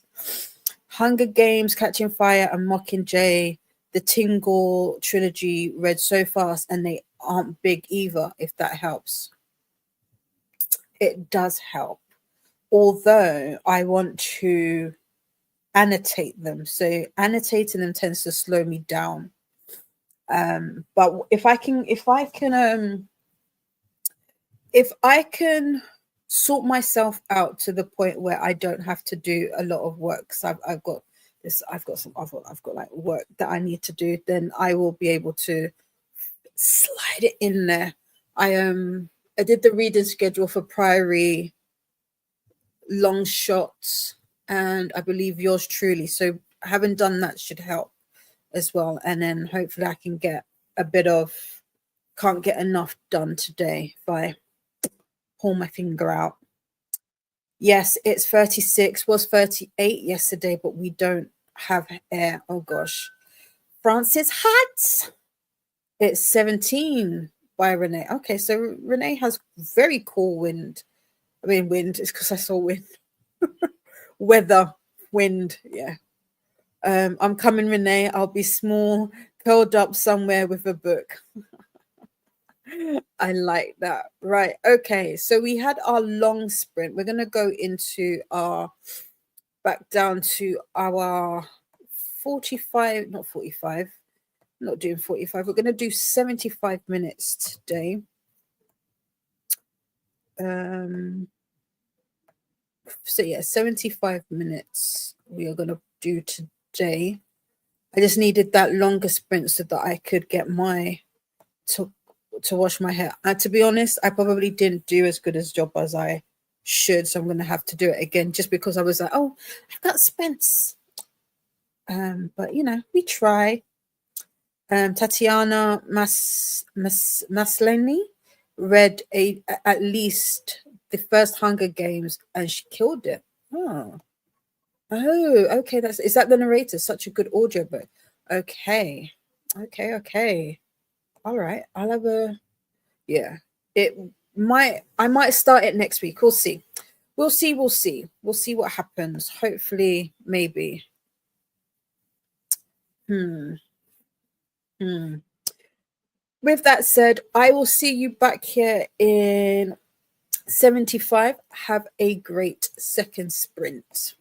Hunger Games, Catching Fire, and Mockingjay, the Tingle trilogy read so fast, and they aren't big either, if that helps. It does help. Although I want to annotate them. So annotating them tends to slow me down. But if I can sort myself out to the point where I don't have to do a lot of work, because I've got like work that I need to do, then I will be able to slide it in there. I did the reading schedule for Priory, Long Shots, and I believe yours truly. So having done that should help as well. And then hopefully I can get can't get enough done today if I pull my finger out. Yes, it's 36, was 38 yesterday, but we don't have air. Oh gosh. Francis Hats. It's 17 by Renee. Okay, so Renee has very cool wind. I mean, wind is because I saw wind. Weather, wind, yeah. I'm coming, Renee. I'll be small, curled up somewhere with a book. I like that. Right. Okay. So we had our long sprint. We're going to go into back down to our 45, not 45. I'm not doing 45. We're going to do 75 minutes today. So yeah, 75 minutes we are going to do today. I just needed that longer sprint so that I could get to wash my hair. To be honest, I probably didn't do as good a job as I should, so I'm going to have to do it again just because I was like, oh, I've got Spence. But you know, we try. Tatiana Maslany read at least the first Hunger Games and she killed it. Oh, okay. Is that the narrator? Such a good audiobook. Okay. All right. I'll have a I might start it next week. We'll see. We'll see what happens. Hopefully, maybe. With that said, I will see you back here in 75. Have a great second sprint.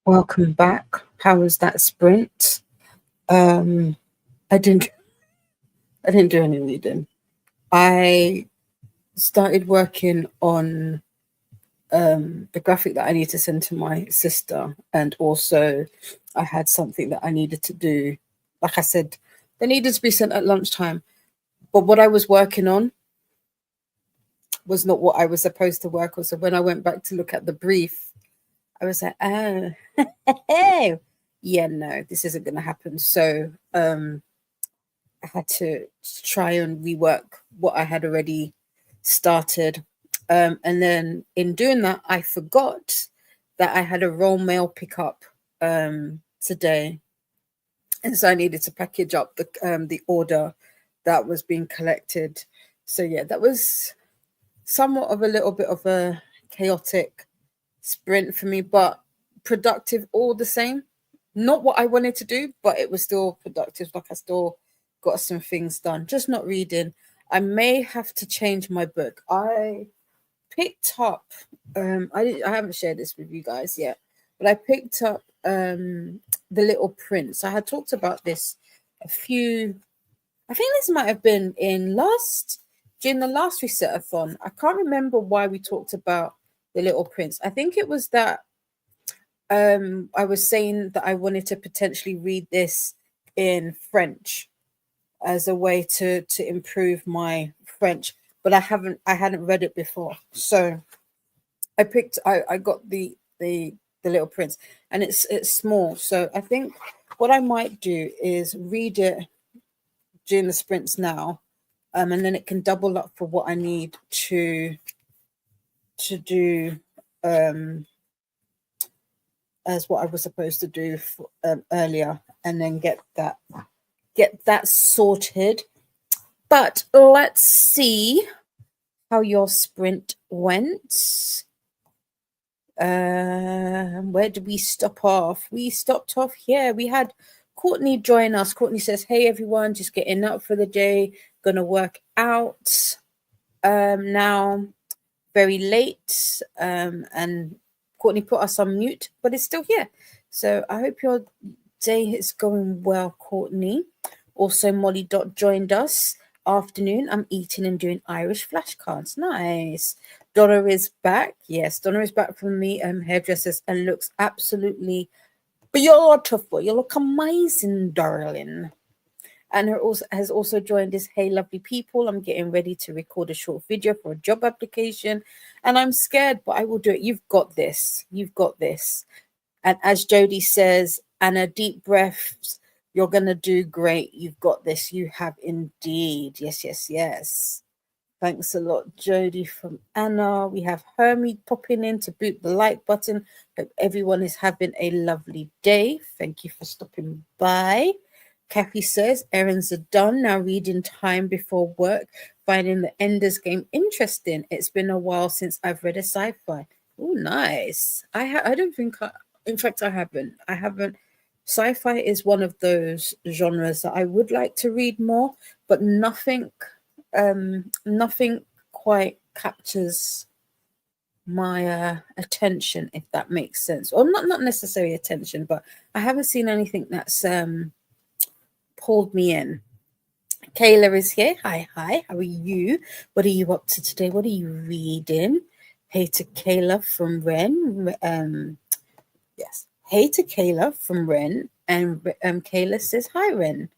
Welcome back. How was that sprint? Um, I didn't do any reading. I started working on the graphic that I need to send to my sister, and also I had something that I needed to do. Like I said, they needed to be sent at lunchtime, but what I was working on was not what I was supposed to work on. So when I went back to look at the brief, I was like, oh, yeah, no, this isn't going to happen. So I had to try and rework what I had already started. And then in doing that, I forgot that I had a roll mail pickup today. And so I needed to package up the order that was being collected. So yeah, that was somewhat of a little bit of a chaotic sprint for me, but productive all the same. Not what I wanted to do, but it was still productive. Like I still got some things done, just not reading. I may have to change my book. I picked up I haven't shared this with you guys yet, but I picked up The Little Prince. I had talked about this a few, I think this might have been during the last Reset-athon. I can't remember why we talked about The Little Prince. I think it was that I was saying that I wanted to potentially read this in French as a way to improve my French, but I hadn't read it before. So I got the Little Prince, and it's small. So I think what I might do is read it during the sprints now, and then it can double up for what I need to do as what I was supposed to do earlier, and then get that sorted. But let's see how your sprint went. Where did we stop off? We stopped off here. We had Courtney join us. Courtney says, hey everyone, just getting up for the day, gonna work out now, very late. And Courtney put us on mute, but it's still here. So I hope your day is going well, Courtney. Also, Molly Dot joined us. Afternoon, I'm eating and doing Irish flashcards. Nice. Donna is back. Yes, Donna is back from the hairdressers and looks absolutely beautiful. You look amazing, darling. And her also has also joined us. Hey, lovely people. I'm getting ready to record a short video for a job application. And I'm scared, but I will do it. You've got this. You've got this. And as Jody says, Anna, deep breaths. You're going to do great. You've got this. You have indeed. Yes, yes, yes. Thanks a lot, Jody from Anna. We have Hermie popping in to boot the like button. Hope everyone is having a lovely day. Thank you for stopping by. Kathy says, errands are done. Now reading time before work. Finding the Enders game interesting. It's been a while since I've read a sci-fi. Oh, nice. I don't think in fact, I haven't. Sci-fi is one of those genres that I would like to read more, but nothing quite captures my attention, if that makes sense. Or not necessarily attention, but I haven't seen anything that's pulled me in. Kayla is here. Hi. How are you? What are you up to today? What are you reading? Hey to Kayla from Ren. Yes. Hey to Kayla from Ren. And Kayla says, hi, Ren.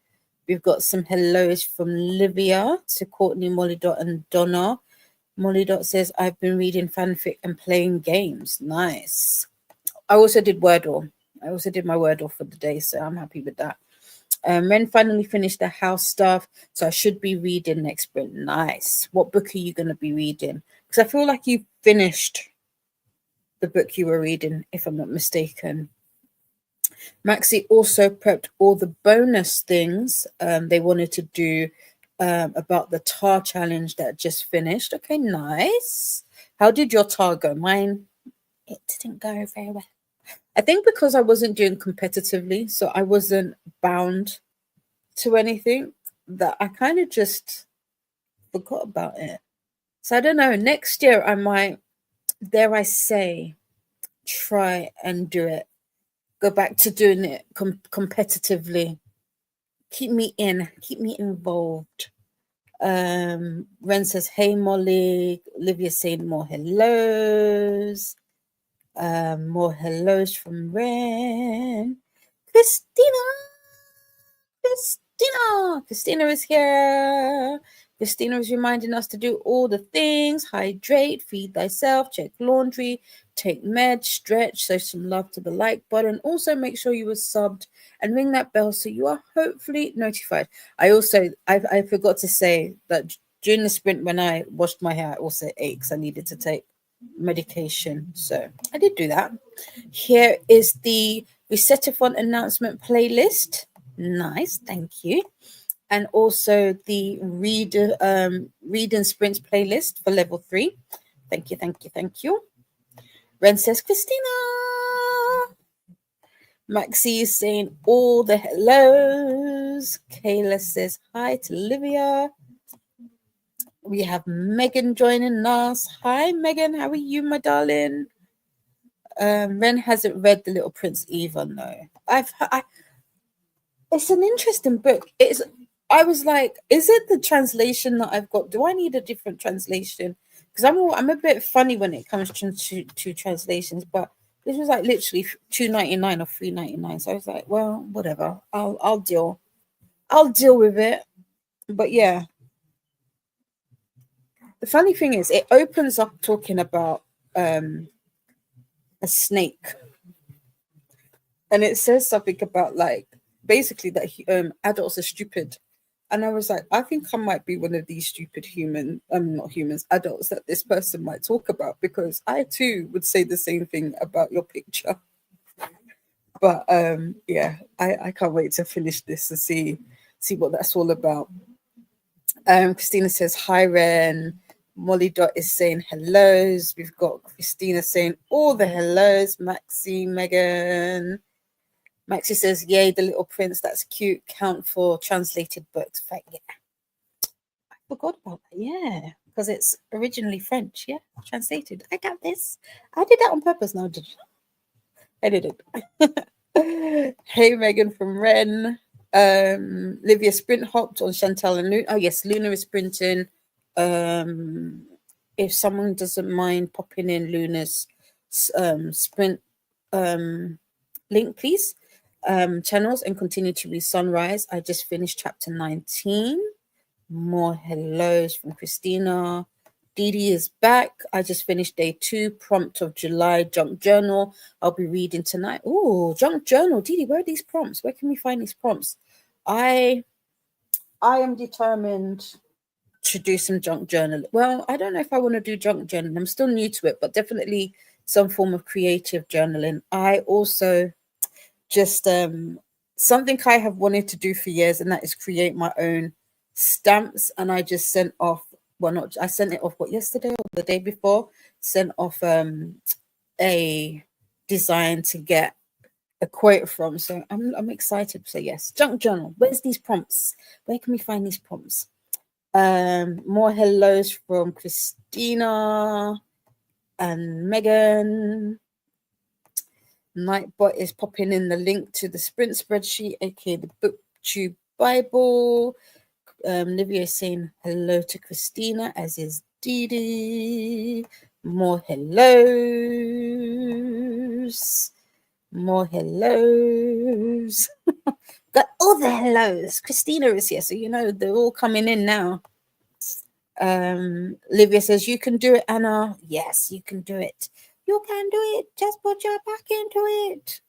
We've got some hellos from Livia to Courtney, Molly Dot, and Donna. Molly Dot says, I've been reading fanfic and playing games. Nice. I also did Wordle. I also did my Wordle for the day, so I'm happy with that. Ren finally finished the house stuff, so I should be reading next sprint. Nice. What book are you going to be reading? Because I feel like you finished the book you were reading, if I'm not mistaken. Maxie also prepped all the bonus things they wanted to do about the tar challenge that just finished. Okay, nice. How did your tar go? Mine, it didn't go very well. I think because I wasn't doing competitively, so I wasn't bound to anything, that I kind of just forgot about it. So I don't know. Next year I might, dare I say, try and do it go back to doing it competitively. Keep me involved. Ren says, hey Molly. Olivia saying more hellos. More hellos from Ren. Christina is here. Christina is reminding us to do all the things: hydrate, feed thyself, check laundry, take meds, stretch, show some love to the like button. Also, make sure you were subbed and ring that bell so you are hopefully notified. I forgot to say that during the sprint when I washed my hair, I also ate because I needed to take medication. So I did do that. Here is the Reset-athon announcement playlist. Nice, thank you. And also the read and sprints playlist for level 3. Thank you. Ren says, Christina. Maxie is saying all the hellos. Kayla says hi to Olivia. We have Megan joining us. Hi, Megan. How are you, my darling? Ren hasn't read The Little Prince either. No, it's an interesting book. I was like, is it the translation that I've got? Do I need a different translation? Because I'm a bit funny when it comes to translations. But this was like literally $2.99 or $3.99. So I was like, well, whatever. I'll deal with it. But yeah, the funny thing is, it opens up talking about a snake, and it says something about like basically that adults are stupid. And I was like, I think I might be one of these stupid not humans, adults that this person might talk about, because I too would say the same thing about your picture. But yeah, I can't wait to finish this and see what that's all about. Christina says hi, Ren. Molly Dot is saying hellos. We've got Christina saying all the hellos. Maxie, Megan. Maxie says, yay, The Little Prince. That's cute. Count for translated books. Yeah. I forgot about that. Yeah, because it's originally French. Yeah, translated. I got this. I did that on purpose. No, I did it. Hey, Megan from Ren. Livia sprint hopped on Chantal and Luna. Oh, yes, Luna is sprinting. If someone doesn't mind popping in Luna's sprint link, please. Channels and continue to read Sunrise. I just finished chapter 19. More hellos from Christina. Dee is back. I just finished day 2, prompt of July, junk journal. I'll be reading tonight. Oh, junk journal. Dee, where are these prompts? Where can we find these prompts? I am determined to do some junk journal. Well, I don't know if I want to do junk journaling. I'm still new to it, but definitely some form of creative journaling. I also just something I have wanted to do for years, and that is create my own stamps. And I just sent off, I sent it off yesterday or the day before, sent off a design to get a quote from. So I'm excited. So yes, junk journal. Where's these prompts? Where can we find these prompts? More hellos from Christina and Megan. Nightbot is popping in the link to the sprint spreadsheet, aka the BookTube Bible. Livia is saying hello to Christina, as is Dee. More hellos. More hellos. Got all the hellos. Christina is here, so they're all coming in now. Livia says, you can do it, Anna. Yes, you can do it. You can do it. Just put your back into it.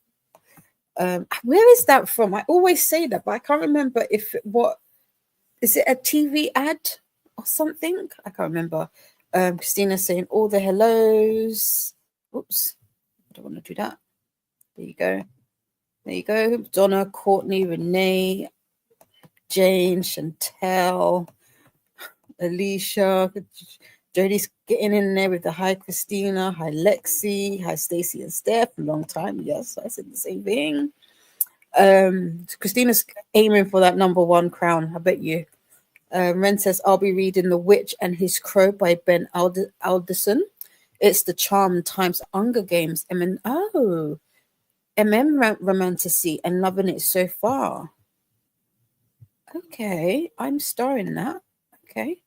Where is that from? I always say that, but I can't remember is it a TV ad or something? I can't remember. Christina saying all the hellos. Oops, I don't want to do that. There you go. Donna, Courtney, Renee, Jane, Chantel, Alicia, Jody's getting in there with the hi Christina, hi Lexi, hi Stacy and Steph. Long time, yes, I said the same thing. Christina's aiming for that number 1 crown, I bet you. Ren says, I'll be reading The Witch and His Crow by Ben Alderson. It's the Charmed times Hunger Games. romanticy and loving it so far. Okay, I'm starring that. Okay.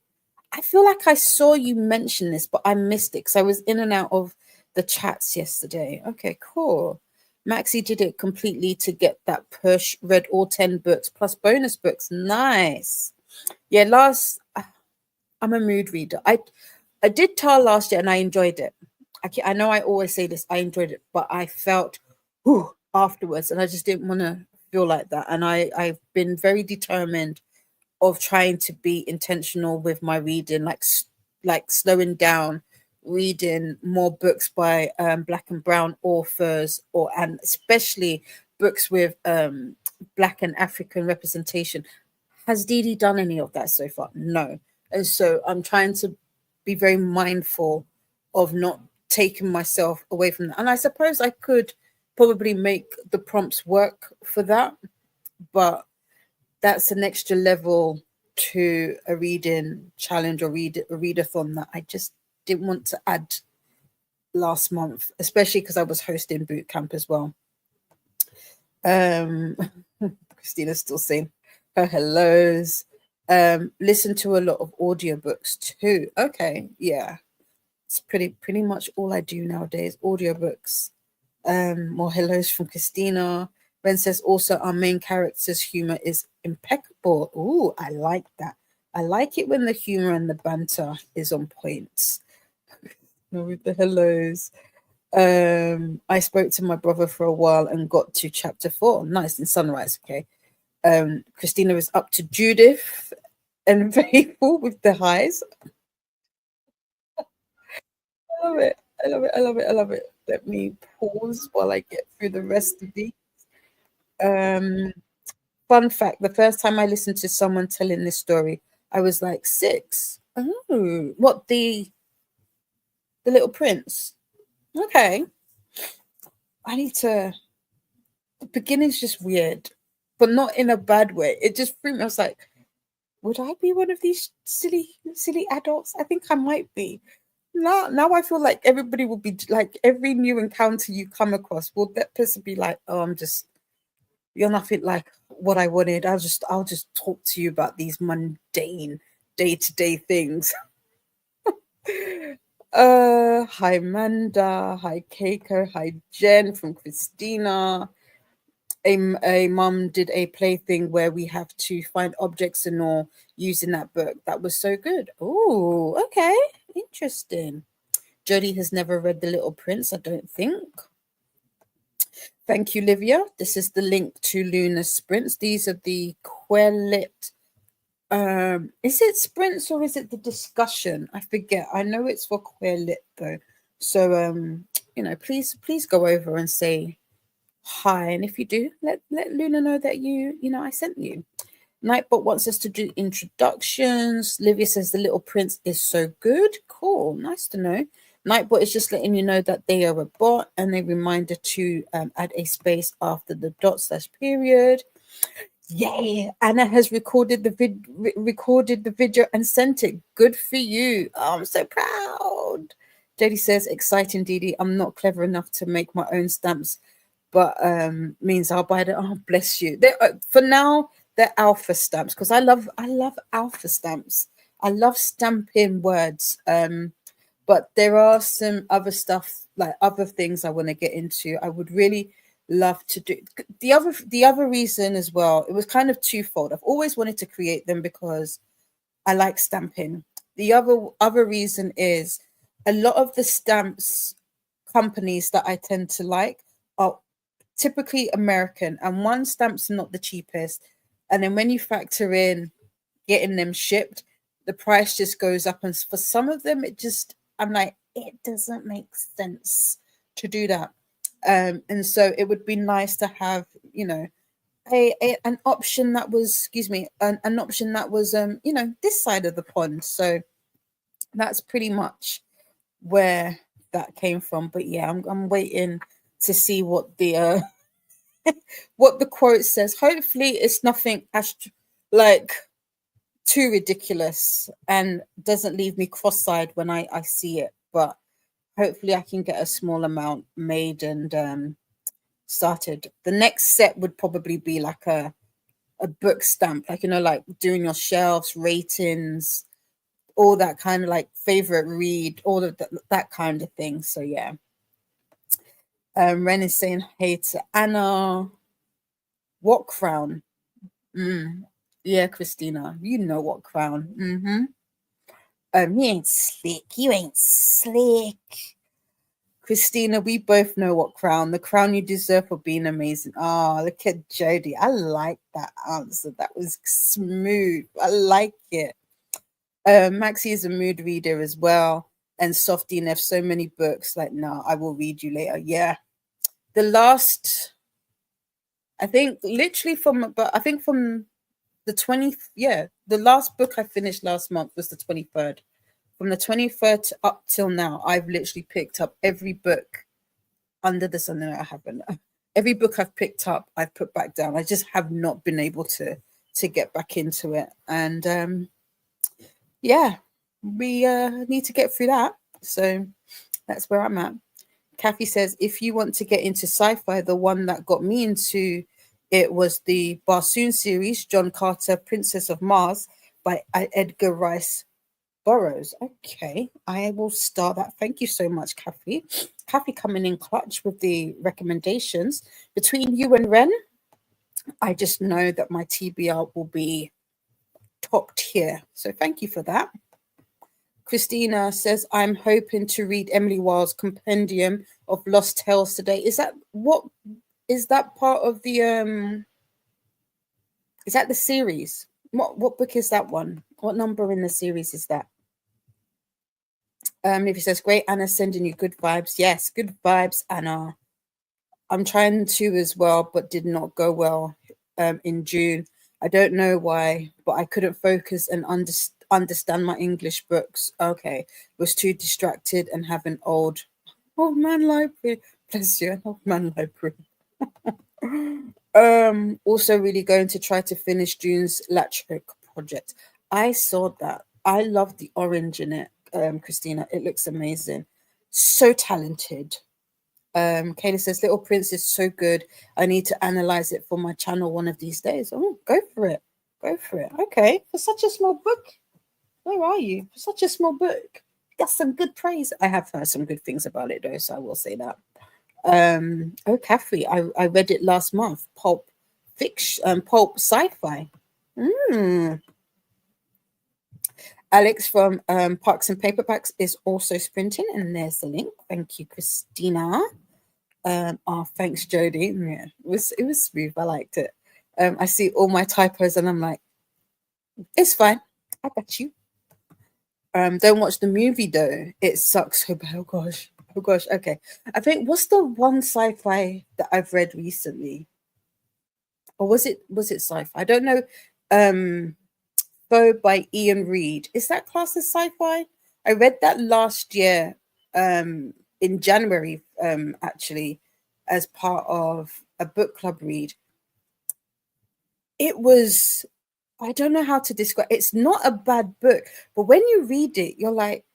I feel like I saw you mention this, but I missed it because I was in and out of the chats yesterday. Okay, cool. Maxie did it completely to get that push, read all 10 books plus bonus books. Nice. Yeah, I'm a mood reader. I did Tar last year and I enjoyed it. I know I always say this, I enjoyed it, but I felt afterwards and I just didn't want to feel like that. And I've been very determined of trying to be intentional with my reading, like slowing down, reading more books by black and brown authors, and especially books with black and African representation. Has Dee Dee done any of that so far? No. And so I'm trying to be very mindful of not taking myself away from that. And I suppose I could probably make the prompts work for that, but that's an extra level to a reading challenge or a readathon that I just didn't want to add last month, especially because I was hosting boot camp as well. Christina's still saying her hellos. Listen to a lot of audiobooks too. Okay, yeah. It's pretty much all I do nowadays, audiobooks. More hellos from Christina. Ben says also our main character's humor is impeccable. Ooh, I like that. I like it when the humor and the banter is on point. With the hellos. I spoke to my brother for a while and got to chapter 4. Nice in Sunrise. Okay. Christina is up to Judith and Faithful with the highs. I love it. I love it. I love it. I love it. Let me pause while I get through the rest of these. Fun fact, the first time I listened to someone telling this story, I was like 6. Oh, what, the Little Prince? Okay. I need to, the beginning's just weird, but not in a bad way. It just threw me. I was like, would I be one of these silly adults? I think I might be. Now I feel like everybody will be like, every new encounter you come across, will that person be like, oh, you're nothing like what I wanted. I'll just talk to you about these mundane day-to-day things. Hi Manda, hi Keiko, hi Jen from Christina. A mum did a plaything where we have to find objects and all using that book. That was so good. Oh, okay, interesting. Jodie has never read The Little Prince, I don't think. Thank you, Livia. This is the link to Lunar Sprints. These are the Quellit. Is it sprints or is it the discussion? I forget. I know it's for Quellit though. So please go over and say hi. And if you do, let Luna know that I sent you. Nightbot wants us to do introductions. Livia says The Little Prince is so good. Cool. Nice to know. Nightbot is just letting you know that they are a bot and a reminder to add a space after the /period. Yeah, Anna has recorded the video and sent it. Good for you. Oh, I'm so proud. JD says, exciting, Dee. I'm not clever enough to make my own stamps, but means I'll buy them. Oh, bless you. For now, they're alpha stamps because I love alpha stamps. I love stamping words. But there are some other stuff, like other things I want to get into. I would really love to do the other reason as well. It was kind of twofold. I've always wanted to create them because I like stamping. The other reason is a lot of the stamps companies that I tend to like are typically American, and one stamp's not the cheapest. And then when you factor in getting them shipped, the price just goes up. And for some of them, I'm like, it doesn't make sense to do that. And so it would be nice to have, an option that was, an option that was, this side of the pond. So that's pretty much where that came from. But yeah, I'm waiting to see what the what the quote says. Hopefully, it's nothing like too ridiculous and doesn't leave me cross-eyed when I see it. But hopefully, I can get a small amount made and started. The next set would probably be like a book stamp, like, you know, like doing your shelves, ratings, all that kind of like favorite read, all of that kind of thing. So yeah. Ren is saying hey to Anna. What crown? Yeah, Christina, you know what crown. You ain't slick. You ain't slick. Christina, we both know what crown. The crown you deserve for being amazing. Oh, look at Jody. I like that answer. That was smooth. I like it. Maxie is a mood reader as well. And Softy have so many books. Like, no, I will read you later. Yeah. The last, I think literally from the 20th, yeah, the last book I finished last month was the 23rd. From the 23rd up till now, I've literally picked up every book under the sun. No, I haven't. Every book I've picked up, I've put back down. I just have not been able to get back into it. And yeah, we need to get through that. So that's where I'm at. Kathy says, if you want to get into sci-fi, the one that got me into it was the Barsoom series, John Carter, Princess of Mars by Edgar Rice Burroughs. Okay, I will start that. Thank you so much, Kathy. Kathy coming in clutch with the recommendations. Between you and Ren, I just know that my TBR will be top tier. So thank you for that. Christina says, I'm hoping to read Emily Wilde's Compendium of Lost Tales today. Is that part of the is that the series? What book is that one? What number in the series is that? If he says, great, Anna, sending you good vibes. Yes, good vibes, Anna. I'm trying to as well, but did not go well in June. I don't know why, but I couldn't focus and understand my English books. Okay, was too distracted and have an old man library. Bless you, an old man library. Also really going to try to finish June's Latchhook project. I saw that. I love the orange in it, Christina. It looks amazing. So talented. Kayla says, Little Prince is so good. I need to analyze it for my channel one of these days. Oh, go for it. Go for it. Okay. For such a small book. Where are you? For such a small book. That's some good praise. I have heard some good things about it though, so I will say that. Kathy, I read it last month. Pulp fiction, pulp sci-fi. Alex from Parks and Paperbacks is also sprinting, and there's the link. Thank you, Christina. Thanks, Jody. Yeah, it was smooth. I liked it. I see all my typos, and I'm like, it's fine. I got you. Don't watch the movie though. It sucks so bad. Oh gosh. Okay. I think what's the one sci-fi that I've read recently? Or was it sci-fi? I don't know. Foe by Ian Reid. Is that classed as sci-fi? I read that last year, in January, actually, as part of a book club read. It was, I don't know how to describe. It's not a bad book, but when you read it, you're like,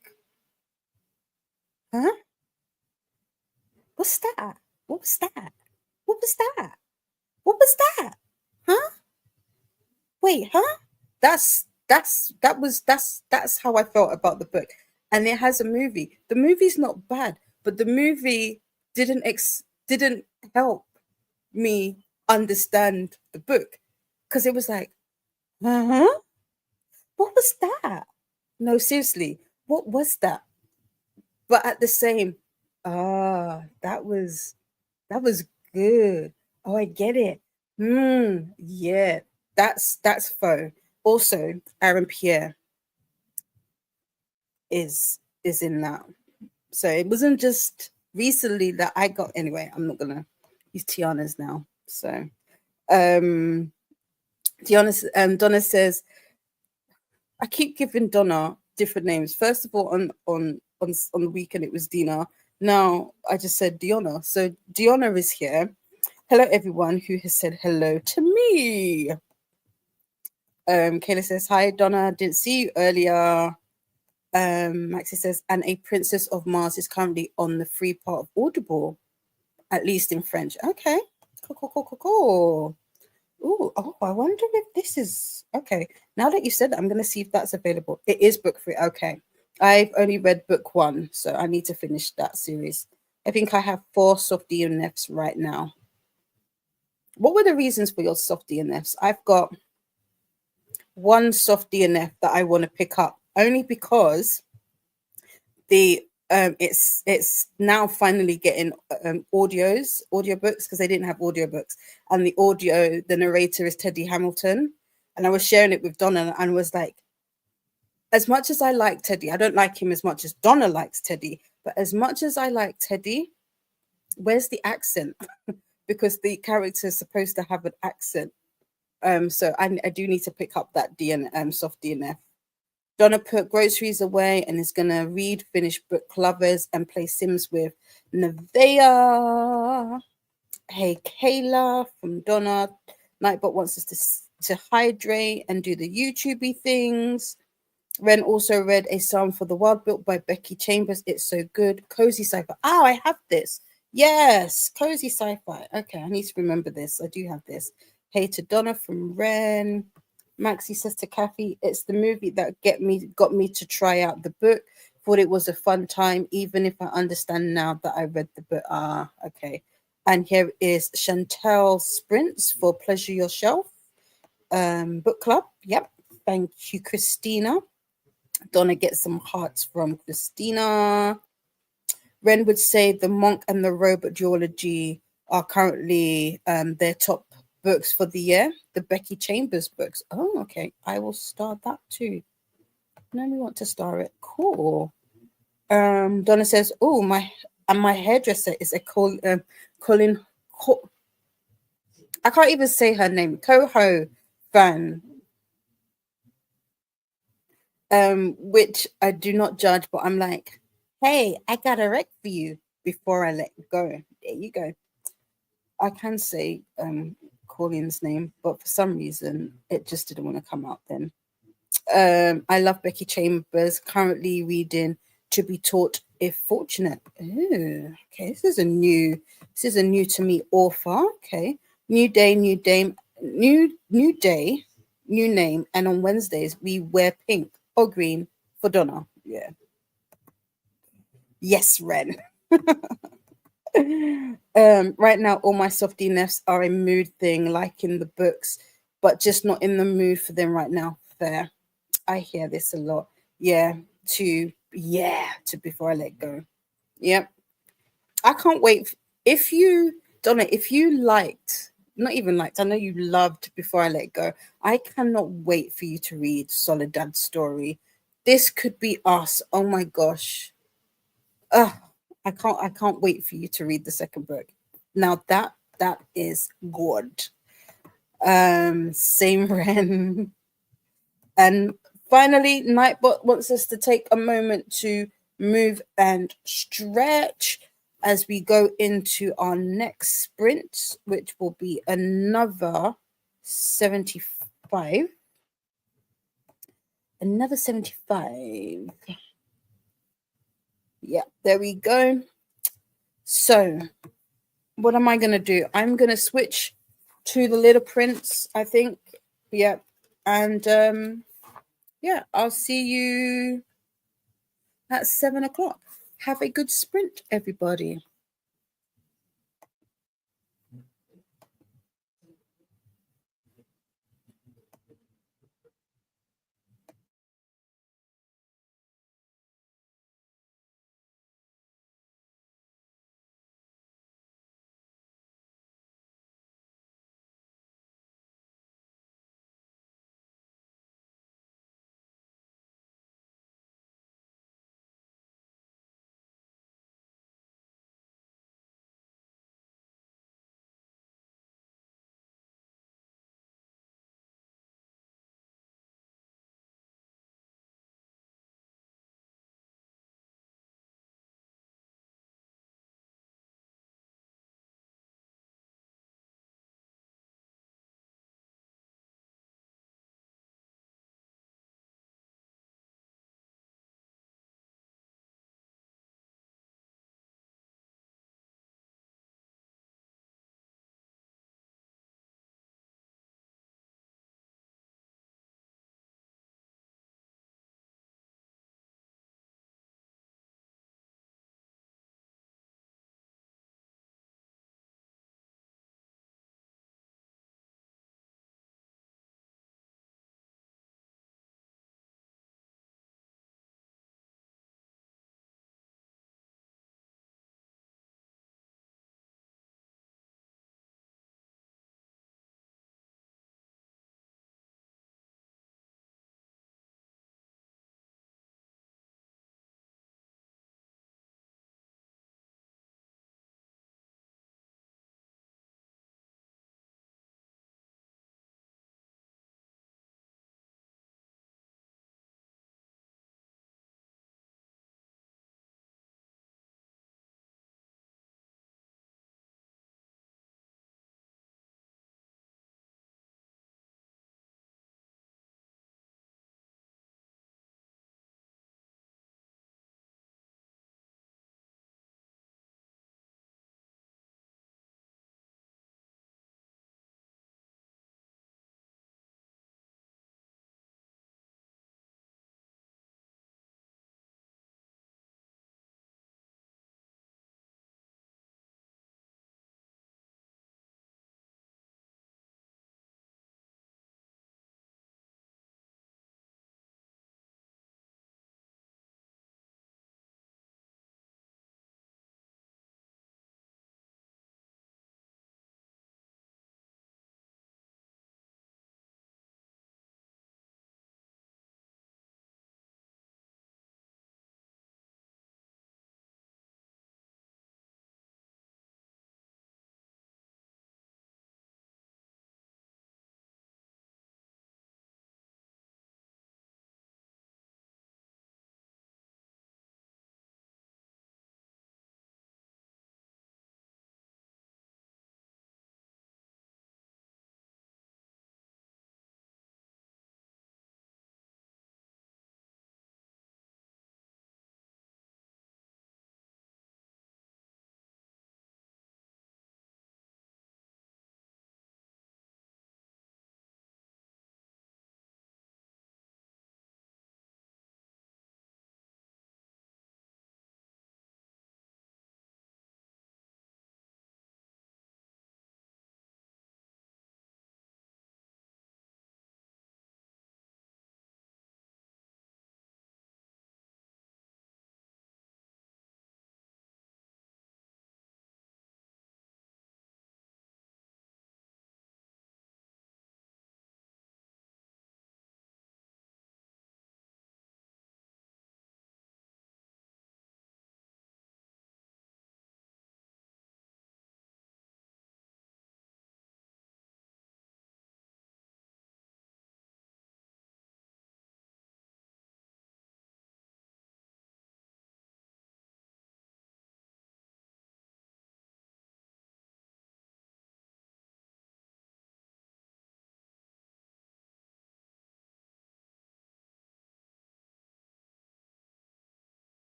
huh? What's that? What was that? What was that? What was that? Huh? Wait, huh? That's how I felt about the book. And it has a movie. The movie's not bad, but the movie didn't help me understand the book, because it was like, huh? What was that? No, seriously, what was that? But at the same, that was good. Oh, I get it. Yeah, that's Foe. Also, Aaron Pierre is in that. So it wasn't just recently that I got. Anyway, I'm not gonna use Tiana's now. So, Donna says, I keep giving Donna different names. First of all, on the weekend it was Dina. Now I just said Diona. So Diona is here. Hello, everyone who has said hello to me. Kayla says, hi, Donna. Didn't see you earlier. Maxie says, and A Princess of Mars is currently on the free part of Audible. at least in French. Okay. Cool, cool, cool, cool, cool. Ooh, oh, I wonder if this is okay. Now that you said that, I'm going to see if that's available. It is book free. Okay. I've only read book one, so I need to finish that series. I think I have 4 soft DNFs right now. What were the reasons for your soft DNFs? I've got one soft DNF that I want to pick up only because the it's now finally getting audiobooks because they didn't have audiobooks, and the narrator is Teddy Hamilton, and I was sharing it with Donna and was like, as much as I like Teddy, I don't like him as much as Donna likes Teddy, but as much as I like Teddy, where's the accent? Because the character is supposed to have an accent. So I do need to pick up that soft DNF. Donna put groceries away and is going to read, finish book lovers, and play Sims with Nevaeh. Hey, Kayla from Donna. Nightbot wants us to hydrate and do the YouTubey things. Ren also read A Psalm for the World Built by Becky Chambers. It's so good. Cozy sci-fi. Oh, I have this. Yes, cozy sci-fi. Okay, I need to remember this. I do have this. Hey to Donna from Ren. Maxie says to Kathy, it's the movie that got me to try out the book. Thought it was a fun time, even if I understand now that I read the book. Ah, okay. And here is Chantel Sprints for Pleasure Yourself. Book club. Yep. Thank you, Christina. Donna gets some hearts from Christina. Ren would say The Monk and the Robot Duology are currently their top books for the year. The Becky Chambers books. Oh, okay. I will start that too. Now we want to star it. Cool. Donna says, "Oh, my hairdresser is a Colin. I can't even say her name. Coho fan. Which I do not judge, but I'm like, hey, I got a rec for you before I let go. There you go. I can say Colin's name, but for some reason it just didn't want to come out then. I love Becky Chambers, currently reading To Be Taught If Fortunate. Ooh, okay, this is a new to me author. Okay. New day, new day, new name, and on Wednesdays we wear pink or green for Donna. Yeah. Yes, Ren. Right now all my softie nefs are a mood thing, like in the books, but just not in the mood for them right now. Fair. I hear this a lot. Yeah, to before I let go. Yep. I can't wait. If you, Donna, if you liked, not even liked, I know you loved Before I Let Go. I cannot wait for you to read Soledad's story. This could be us. Oh my gosh. I can't wait for you to read the second book. Now that is good. Same Ren. And finally, Nightbot wants us to take a moment to move and stretch as we go into our next sprint, which will be another 75. Another 75. Yeah, there we go. So, what am I going to do? I'm going to switch to the Little Prince, I think. Yeah. And yeah, I'll see you at 7 o'clock. Have a good sprint, everybody.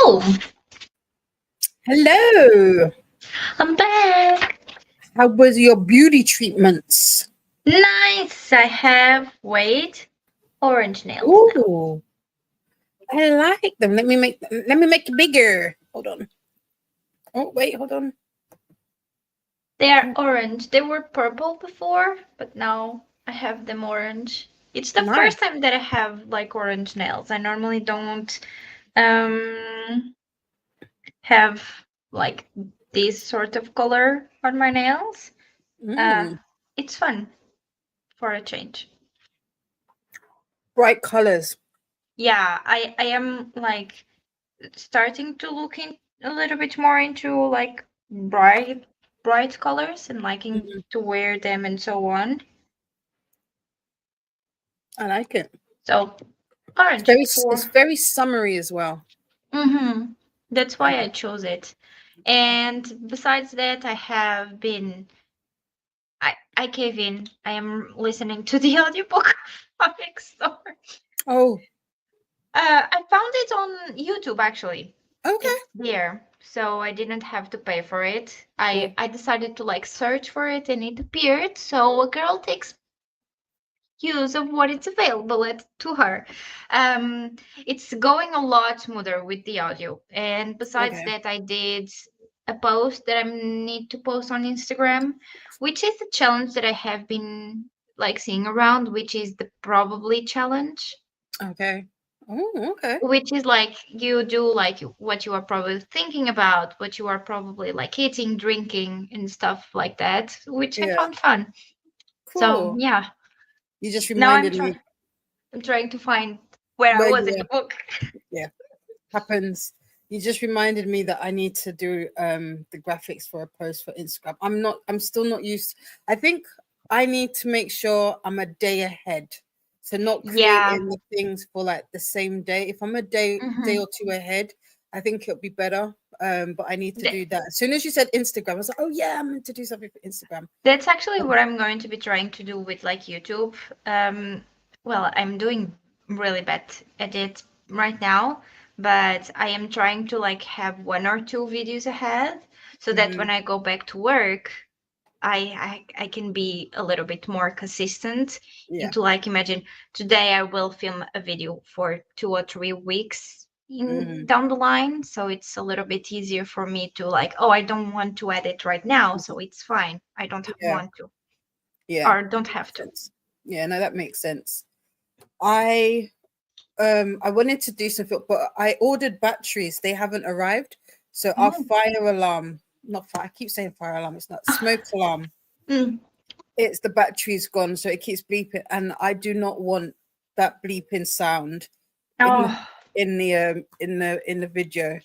Hello, Hello. I'm back. How was your beauty treatments? Nice. I have orange nails now. Ooh, I like them. Let me make it bigger. Hold on. Oh, wait, hold on. They are orange. They were purple before, but now I have them orange. It's the Nice. first time that I have like orange nails. I normally don't um have like this sort of color on my nails. Uh, Mm, it's fun for a change. bright colors. Yeah, I am like starting to look in a little bit more into like bright colors and liking Mhm. to wear them and so on. I like it. So It's orange very, it's for very summery as well. that's I why I like- chose it. And besides that, I cave in. I am listening to the audiobook of Next Door. Oh, I found it on YouTube actually. okay. It's there, so I didn't have to pay for it. Cool. I decided to like search for it and it appeared. So a girl takes use of what is available to her. Um, it's going a lot smoother with the audio. And besides Okay. that, I did a post that I need to post on Instagram, which is a challenge that I have been like seeing around, which is the probably challenge, Okay. Oh, okay. which is like you do like what you are probably thinking about, what you are probably like eating, drinking, and stuff like that, which I Yeah. found fun. So Cool. yeah, You just now reminded me I'm trying to find where I where was you in were. the book. Yeah. Happens. You just reminded me that I need to do the graphics for a post for Instagram. I'm still not used. I think I need to make sure I'm a day ahead. So not Yeah. creating the things for like the same day. If I'm a day hmm or two ahead, I think it'll be better. But I need to Th- do that. As soon as you said Instagram, I was like, oh yeah, I'm meant to do something for Instagram. that's actually Um, what I'm going to be trying to do with like YouTube. Um, well, I'm doing really bad at it right now, but I am trying to like have one or two videos ahead so that mhm, when I go back to work, I can be a little bit more consistent yeah. into like imagine today I will film a video for 2 or 3 weeks in Mhm, down the line, so it's a little bit easier for me to like, oh, I don't want to edit right now, so it's fine, I don't yeah. want to Yeah. or don't have Makes to. sense. Yeah, no, that makes sense. I wanted to do something, but I ordered batteries. They haven't arrived. So our Mm. fire alarm, not fire, I keep saying fire alarm, it's not smoke alarm. Mm. It's the battery's gone, so it keeps bleeping, and I do not want that bleeping sound in the Oh, in the video.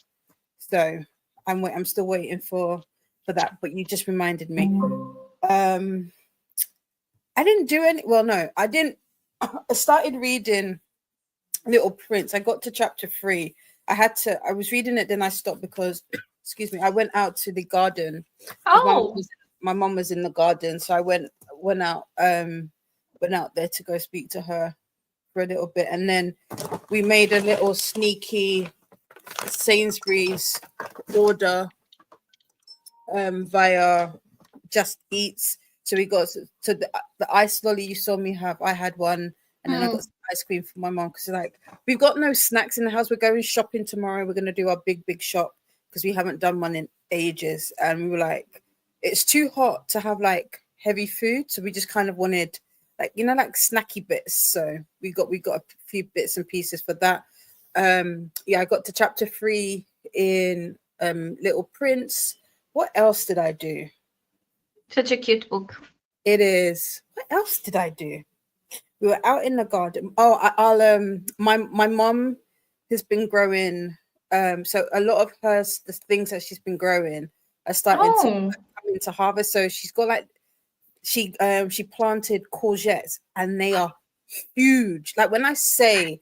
So I'm still waiting for that. But you just reminded me. Um I didn't do any, well, no, I didn't. I started reading Little Prince. I got to chapter 3. I was reading it, then I stopped because, excuse me, I went out to the garden because oh, my mom was in the garden. So I went out, went out there to go speak to her for a little bit. And then we made a little sneaky Sainsbury's order via Just Eats. So we got so the ice lolly you saw me have. I had one, and then I got mm. some ice cream for my mom because like we've got no snacks in the house. We're going shopping tomorrow. We're gonna do our big shop because we haven't done one in ages, and we were like, it's too hot to have like heavy food, so we just kind of wanted like like snacky bits. So we got a few bits and pieces for that. Yeah, I got to chapter 3 in Little Prince. What else did I do? Such a cute book. It is. What else did I do? We were out in the garden. Oh, I'll my mom has been growing. So a lot of the things that she's been growing are starting to Oh, come into harvest. So she's got like she planted courgettes and they are huge. Like when I say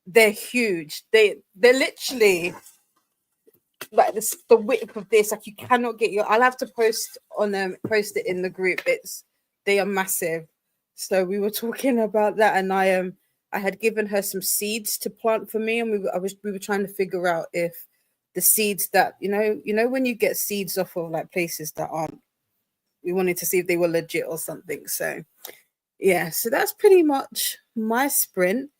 they're huge, they're literally like this the width of this, like you cannot get your, I'll have to post it in the group. They are massive. So we were talking about that, and I had given her some seeds to plant for me, and we were trying to figure out if the seeds that when you get seeds off of like places that aren't. We wanted to see if they were legit or something. So yeah, so that's pretty much my sprint.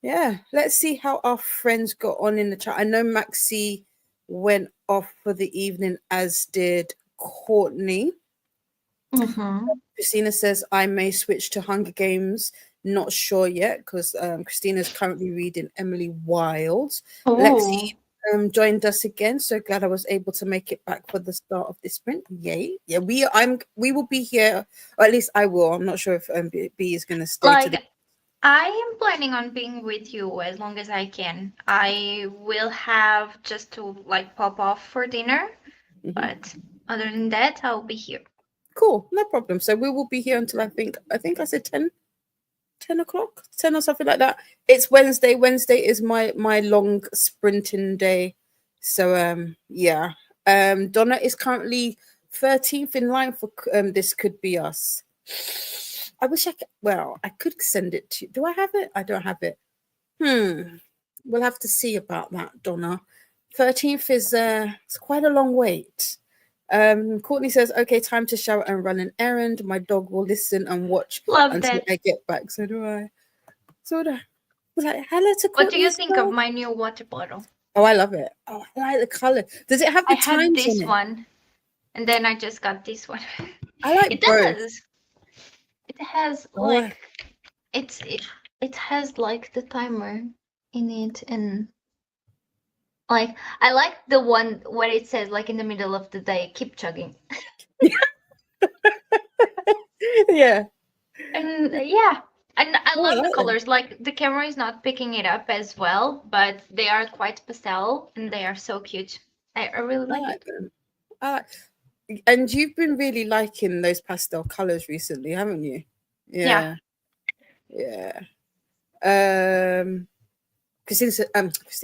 Yeah, let's see how our friends got on in the chat. I know Maxi went off for the evening, as did Courtney. Christina says, I may switch to Hunger Games. Not sure yet because Christina's currently reading Emily Wilde. Lexi joined us again. So glad I was able to make it back for the start of this sprint. Yay. Yeah, we will be here, or at least I will. I'm not sure if B is going to stay to the. I am planning on being with you as long as I can. I will have just to like pop off for dinner, but other than that, I'll be here. Cool, no problem. So we will be here until I think I said 10 o'clock, 10 or something like that. It's Wednesday. Wednesday is my long sprinting day. So yeah. Donna is currently 13th in line for This Could Be Us. I wish I could. Well, I could send it to you. Do I have it? I don't have it. We'll have to see about that, Donna. 13th is it's quite a long wait. Courtney says, okay, time to shower and run an errand. My dog will listen and watch until I get back. So do I. So do I. Like, hello to Courtney. What do you think of my new water bottle? Oh, I love it. Oh, I like the color. Does it have the times had this one, and then I just got this one. I like it both. Does. It has like it has like the timer in it, and like I like the one where it says like in the middle of the day, keep chugging. Yeah. And yeah. And I love the colors. Like the camera is not picking it up as well, but they are quite pastel and they are so cute. I really like it. And you've been really liking those pastel colors recently, haven't you? Yeah.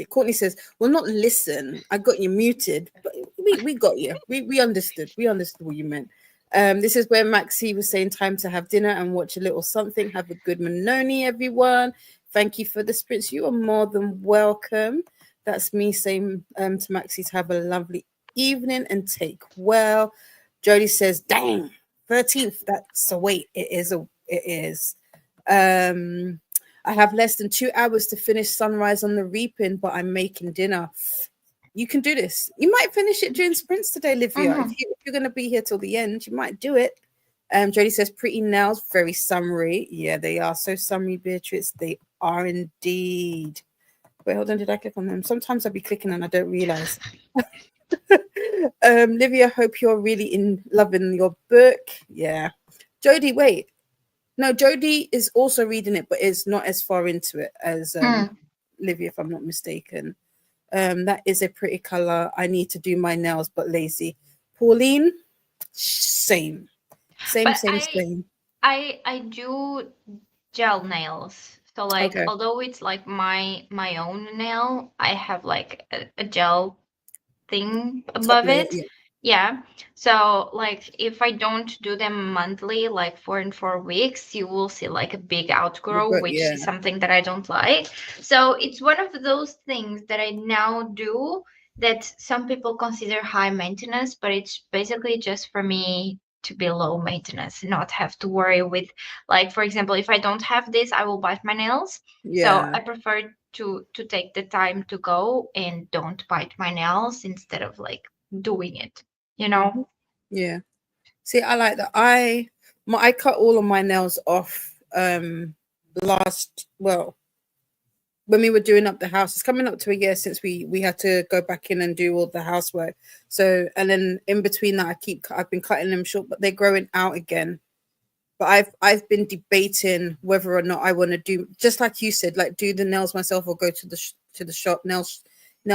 Courtney says, well, not listen. I got you muted, but we got you. We understood. We understood what you meant. This is where Maxi was saying time to have dinner and watch a little something. Have a good Manoni, everyone. Thank you for the spritz. You are more than welcome. That's me saying to Maxi to have a lovely evening and take well. Jody says, dang, 13th. That's a wait. It is. I have less than 2 hours to finish Sunrise on the Reaping, but I'm making dinner. You can do this. You might finish it during sprints today, Livia. If you're going to be here till the end, you might do it. Jodie says, pretty nails, very summery. Yeah, they are so summery, Beatrice. They are indeed. Wait, hold on. Did I click on them? Sometimes I'll be clicking and I don't realize. Livia, hope you're really loving your book. Yeah. Jodie, wait. No, Jodie is also reading it, but is not as far into it as Livia, if I'm not mistaken. That is a pretty color. I need to do my nails, but lazy. Pauline, same. I do gel nails. So like, although it's like my own nail, I have like a gel thing above it. Yeah. So like if I don't do them monthly, like 4 in 4 weeks, you will see like a big outgrow, which is something that I don't like. So it's one of those things that I now do that some people consider high maintenance, but it's basically just for me to be low maintenance, not have to worry with, like, for example, if I don't have this, I will bite my nails. So I prefer to take the time to go and don't bite my nails instead of like doing it, you know. Yeah, see, I like that. I cut all of my nails off when we were doing up the house. It's coming up to a year since we had to go back in and do all the housework. So, and then in between that, I've been cutting them short, but they're growing out again. But I've been debating whether or not I want to do, just like you said, like do the nails myself or go to the shop, nail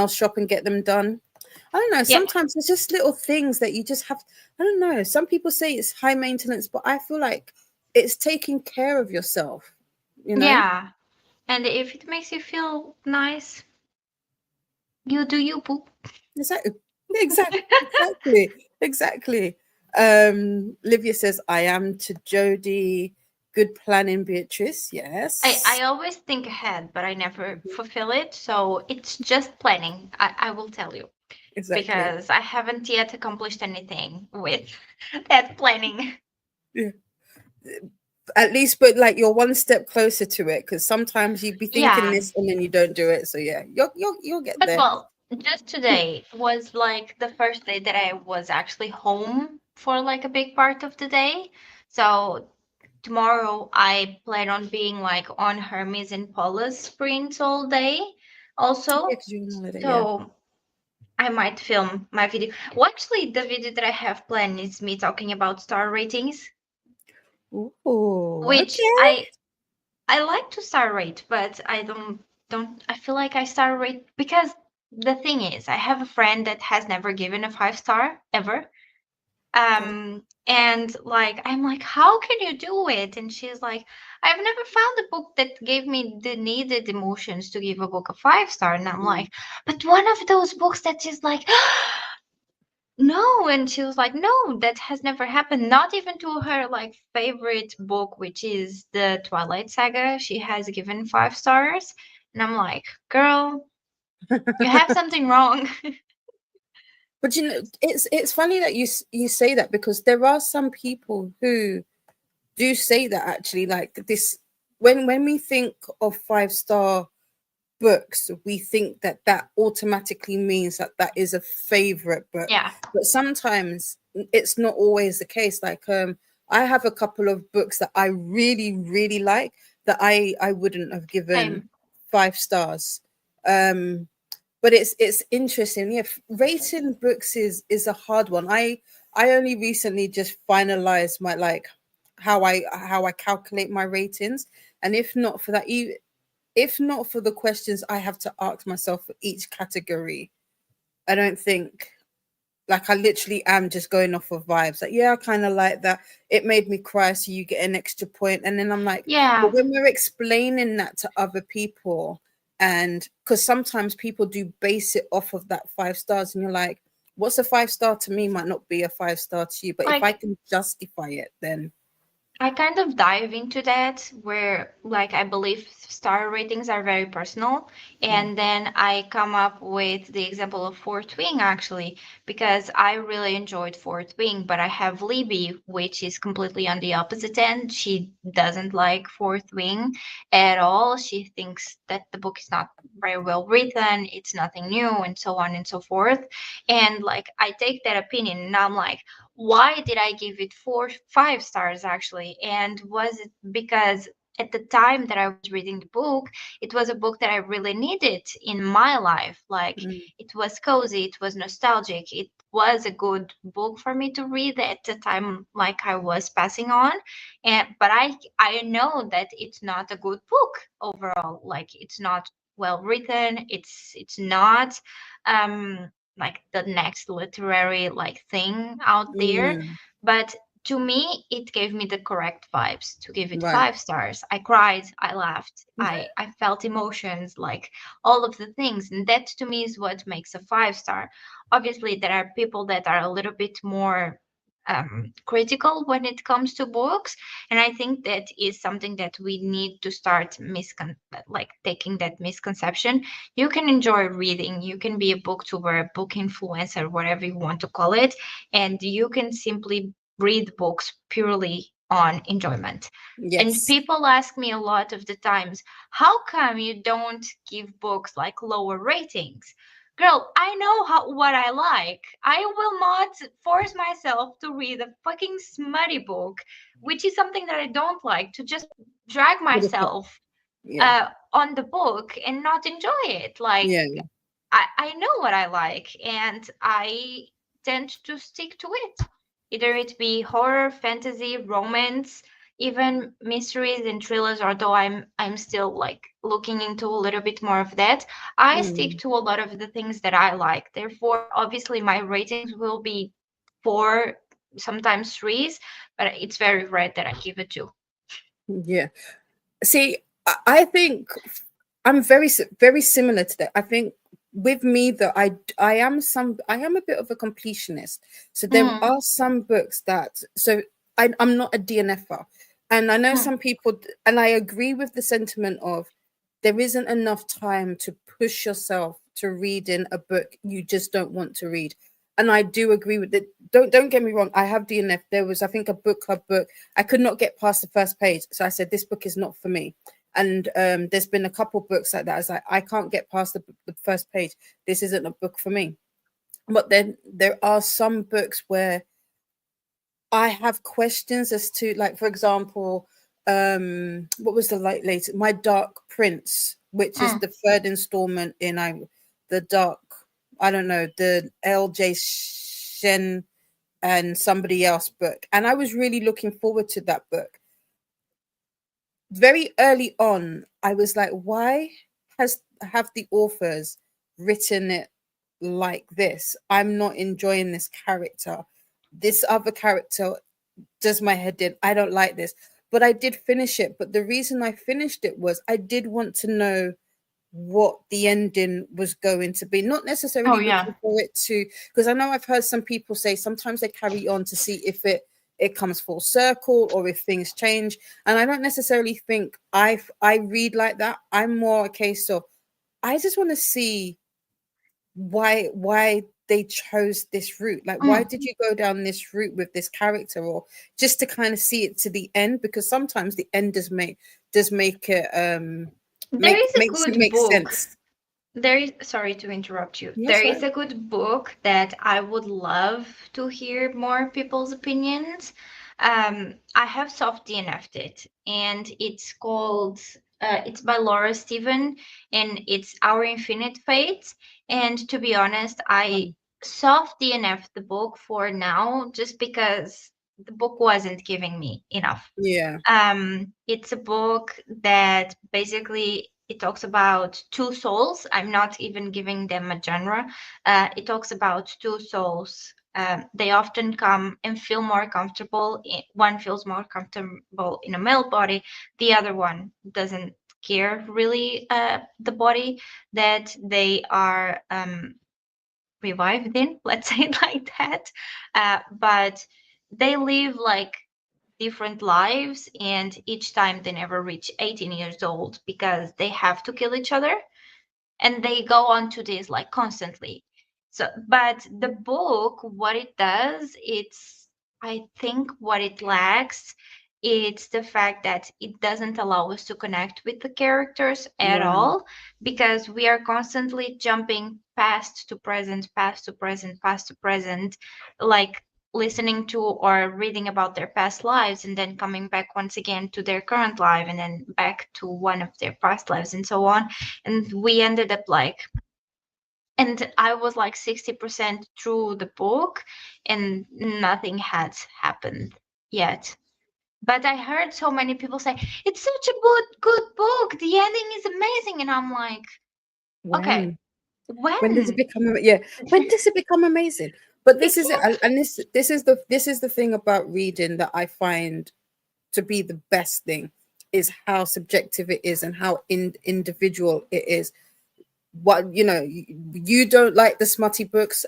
shop, and get them done. I don't know. Sometimes it's just little things that you just have. I don't know. Some people say it's high maintenance, but I feel like it's taking care of yourself. You know? Yeah. And if it makes you feel nice, you do you, boo. Exactly. Livia says, I am to Jodie. Good planning, Beatrice. Yes. I always think ahead, but I never fulfill it. So it's just planning. I will tell you. Exactly. because I haven't yet accomplished anything with that planning. Yeah. At least, but like you're one step closer to it, because sometimes you'd be thinking Yeah, this and then you don't do it. So yeah, you'll get but there. well, just today was like the first day that I was actually home for like a big part of the day. So tomorrow I plan on being like on Hermes and Paula's sprints all day Yeah, also. because you're on holiday. Yeah. So I might film my video. Well, actually, the video that I have planned is me talking about star ratings, Ooh, which okay. I like to star rate, but I don't I feel like I star rate because the thing is, I have a friend that has never given a 5 star ever. Okay. And like I'm like, how can you do it? And she's like, I've never found a book that gave me the needed emotions to give a book a 5 star. And I'm Mm. like, but one of those books that is like no, and she was like, no, that has never happened. Not even to her like favorite book, which is the Twilight Saga. She has given 5 stars. And I'm like, girl, you have something wrong. But you know, it's funny that you say that, because there are some people who do say that actually, like this, when we think of 5 star books, we think that that automatically means that that is a favorite book. Yeah, But sometimes it's not always the case. Like I have a couple of books that I really really like that I wouldn't have given same. 5 stars. um but it's interesting. Yeah, rating books is a hard one. I only recently just finalized my, like, how I calculate my ratings. And if not for the questions I have to ask myself for each category, I don't think, like, I literally am just going off of vibes. Like, yeah, I kind of like that. It made me cry, so you get an extra point. And then I'm like, but Yeah, when we're explaining that to other people, and because sometimes people do base it off of that 5 stars, and you're like, what's a 5 star to me might not be a 5 star to you. But if I like can justify it, then I kind of dive into that where like I believe star ratings are very personal, mm, and then I come up with the example of Fourth Wing actually because I really enjoyed Fourth Wing, but I have Libby which is completely on the opposite end. She doesn't like Fourth Wing at all. She thinks that the book is not very well written, it's nothing new and so on and so forth. And like I take that opinion and I'm like, why did I give it 5 stars actually? And was it because at the time that I was reading the book, it was a book that I really needed in my life. Like mm, it was cozy, it was nostalgic, it was a good book for me to read at the time like I was passing on. And but I know that it's not a good book overall. Like it's not well written, it's not like the next literary like thing out there, mm, but to me it gave me the correct vibes to give it right. 5 stars. I cried, I laughed, I felt emotions, like all of the things, and that to me is what makes a 5 star. Obviously there are people that are a little bit more critical when it comes to books, and I think that is something that we need to start like taking that misconception. You can enjoy reading, you can be a booktuber, a book influencer, whatever you want to call it, and you can simply read books purely on enjoyment. And Yes. people ask me a lot of the times, how come you don't give books like lower ratings? Girl, I know what I like. I will not force myself to read a fucking smutty book, which is something that I don't like, to just drag For the fun. myself Yeah. on the book and not enjoy it. Like Yeah. I know what I like and I tend to stick to it. Either it be horror, fantasy, romance, even mysteries and thrillers, although I'm still like looking into a little bit more of that. I stick Mm. to a lot of the things that I like. Therefore, obviously my ratings will be 4, sometimes 3s, but it's very rare that I give it 2. Yeah. See, I think I'm very similar to that. I think with me that I am a bit of a completionist. So there Mm, are some books that, so I'm not a DNFer, and I know mm, some people, and I agree with the sentiment of there isn't enough time to push yourself to reading a book you just don't want to read. And I do agree with it. Don't get me wrong. I have DNF. There was, I think, a book club book. I could not get past the first page, so I said this book is not for me. And there's been a couple books like that. I was like, I can't get past the first page. This isn't a book for me. But then there are some books where I have questions as to, like, for example, what was the latest? My Dark Prince, which is the third installment in the Dark. I don't know, the L.J. Shen and somebody else book, and I was really looking forward to that book. Very early on, I was like, why have the authors written it like this? I'm not enjoying this character. This other character does my head in. I don't like this. But I did finish it. But the reason I finished it was I did want to know what the ending was going to be. Not necessarily looking for it to, because I know I've heard some people say sometimes they carry on to see if it comes full circle or if things change. And I don't necessarily think I read like that. I'm more a case of I just want to see why they chose this route. Like, why did you go down this route with this character, or just to kind of see it to the end? Because sometimes the end does make it makes it make sense. There is, sorry to interrupt you. That's There is right. a good book that I would love to hear more people's opinions. I have soft DNF'd it, and it's called, it's by Laura Steven, and it's Our Infinite Fate. And to be honest, I soft DNF'd the book for now just because the book wasn't giving me enough. Yeah. It's a book that basically it talks about two souls. I'm not even giving them a genre. It talks about two souls. They often come and feel more comfortable. One feels more comfortable in a male body. The other one doesn't care really the body that they are revived in, let's say it like that. But they live like different lives, and each time they never reach 18 years old because they have to kill each other, and they go on to this like constantly. So but the book, what it does, it's, I think what it lacks, it's the fact that it doesn't allow us to connect with the characters at Right. all, because we are constantly jumping past to present, past to present, past to present, like listening to or reading about their past lives, and then coming back once again to their current life, and then back to one of their past lives, and so on. And we ended up like, and I was like 60% through the book, and nothing had happened yet. But I heard so many people say it's such a good book, the ending is amazing, and I'm like, okay, When does it when? become when does it become amazing? But this is it, and this is the thing about reading that I find to be the best thing, is how subjective it is and how individual it is. What, you don't like the smutty books.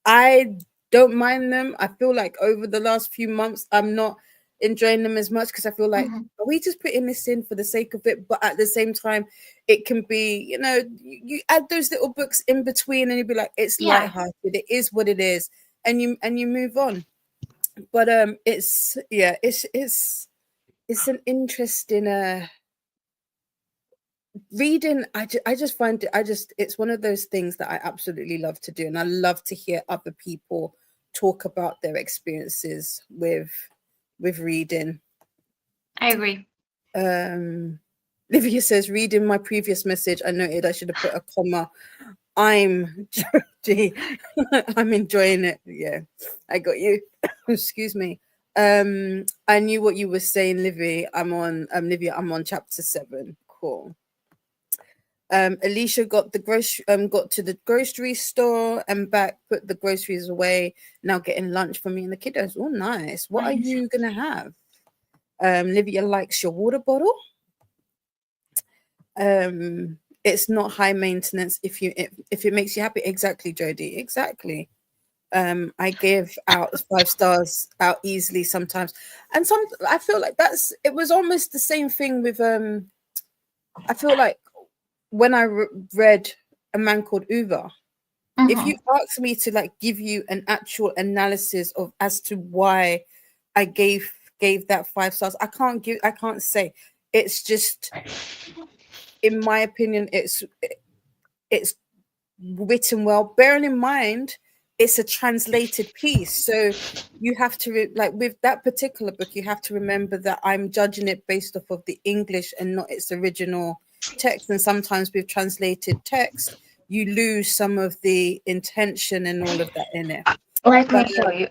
I don't mind them. I feel like over the last few months I'm not enjoying them as much, because I feel like, are we just putting this in for the sake of it? But at the same time, it can be, you add those little books in between and you'd be like, it's Yeah, lighthearted, it is what it is, and you move on. But it's, yeah, it's an interesting reading. I just find it's one of those things that I absolutely love to do, and I love to hear other people talk about their experiences with reading. I agree. Livia says, reading my previous message, I noted I should have put a comma. I'm Jody. I'm enjoying it. Yeah, I got you. Excuse me. I knew what you were saying, Livy. Livia, I'm on chapter 7. Cool. Alicia got got to the grocery store and back, put the groceries away, now getting lunch for me and the kiddos. Oh, nice. What are Nice. you gonna have? Livia likes your water bottle. It's not high maintenance if it makes you happy. Exactly, Jody. Exactly. I give out 5 stars out easily sometimes, and I feel like it was almost the same thing with I feel like when I read a man called Uber. If you ask me to like give you an actual analysis of as to why I gave that 5 stars, I can't say. It's just, in my opinion, it's written well, bearing in mind it's a translated piece. So you have to like with that particular book, you have to remember that I'm judging it based off of the English and not its original text. And sometimes with translated text, you lose some of the intention and all of that in it. Let me But show you.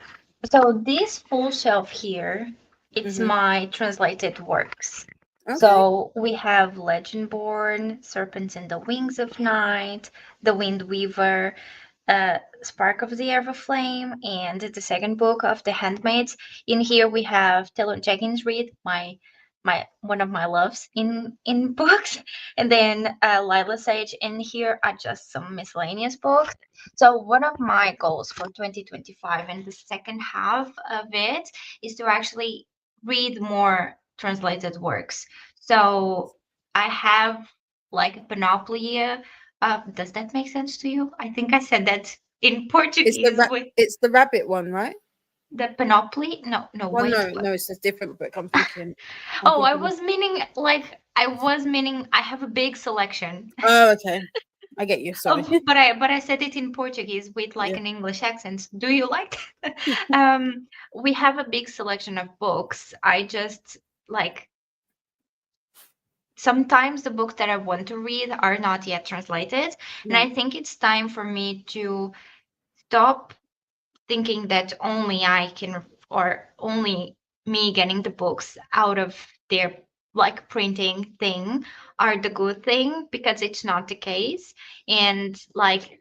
So this full shelf here, it's mhm. my translated works. Okay. So we have Legendborn, Serpents and the Wings of Night, The Wind Weaver, Spark of the Everflame, and the second book of The Handmaids. In here we have Taylor Jenkins Reid, my one of my loves in books, and then Lila Sage. And here are just some miscellaneous books. So one of my goals for 2025 and the second half of it is to actually read more translated works. So I have like a panoplia. Does that make sense to you? I think I said that in Portuguese with It's the rabbit one, right? the panoply. No, no, Well, wait. no, it's a different book. I'm Oh, thinking. I was meaning I have a big selection. Oh, okay. I get you. Sorry. But I said it in Portuguese with like Yeah. an English accent. Do you like? We have a big selection of books. I just like sometimes the books that I want to read are not yet translated, and Yeah. I think it's time for me to stop thinking that only I can or only me getting the books out of their like printing thing are the good thing, because it's not the case. And like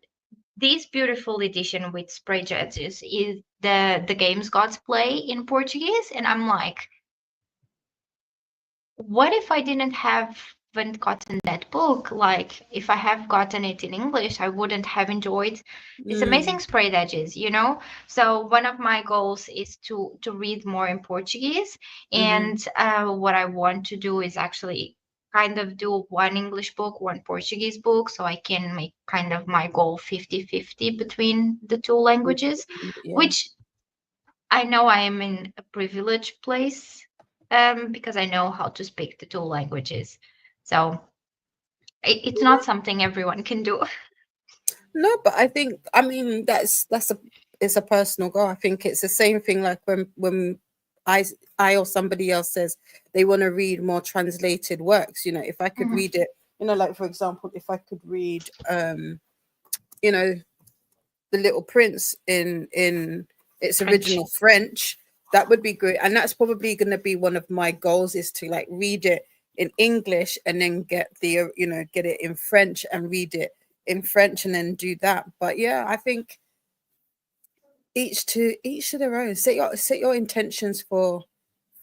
this beautiful edition with spray judges is the games gods play in Portuguese, and I'm like, what if I didn't haven't gotten that book? Like if I have gotten it in English, I wouldn't have enjoyed this amazing Mm, sprayed edges, you know? So one of my goals is to read more in Portuguese. mm-hmm. And what I want to do is actually kind of do one English book, one Portuguese book, so I can make kind of my goal 50-50 between the two languages, Yeah. which I know I am in a privileged place, because I know how to speak the two languages. So it's not something everyone can do. No, but I think, I mean, that's a it's a personal goal. I think it's the same thing like when I I or somebody else says they want to read more translated works. You know, if I could Mhm. read it, you know, like for example, if I could read you know, The Little Prince in its French. original French, that would be great. And that's probably going to be one of my goals, is to like read it in English and then get the you know, get it in French and read it in French and then do that. But yeah, I think each to their own. Set your intentions for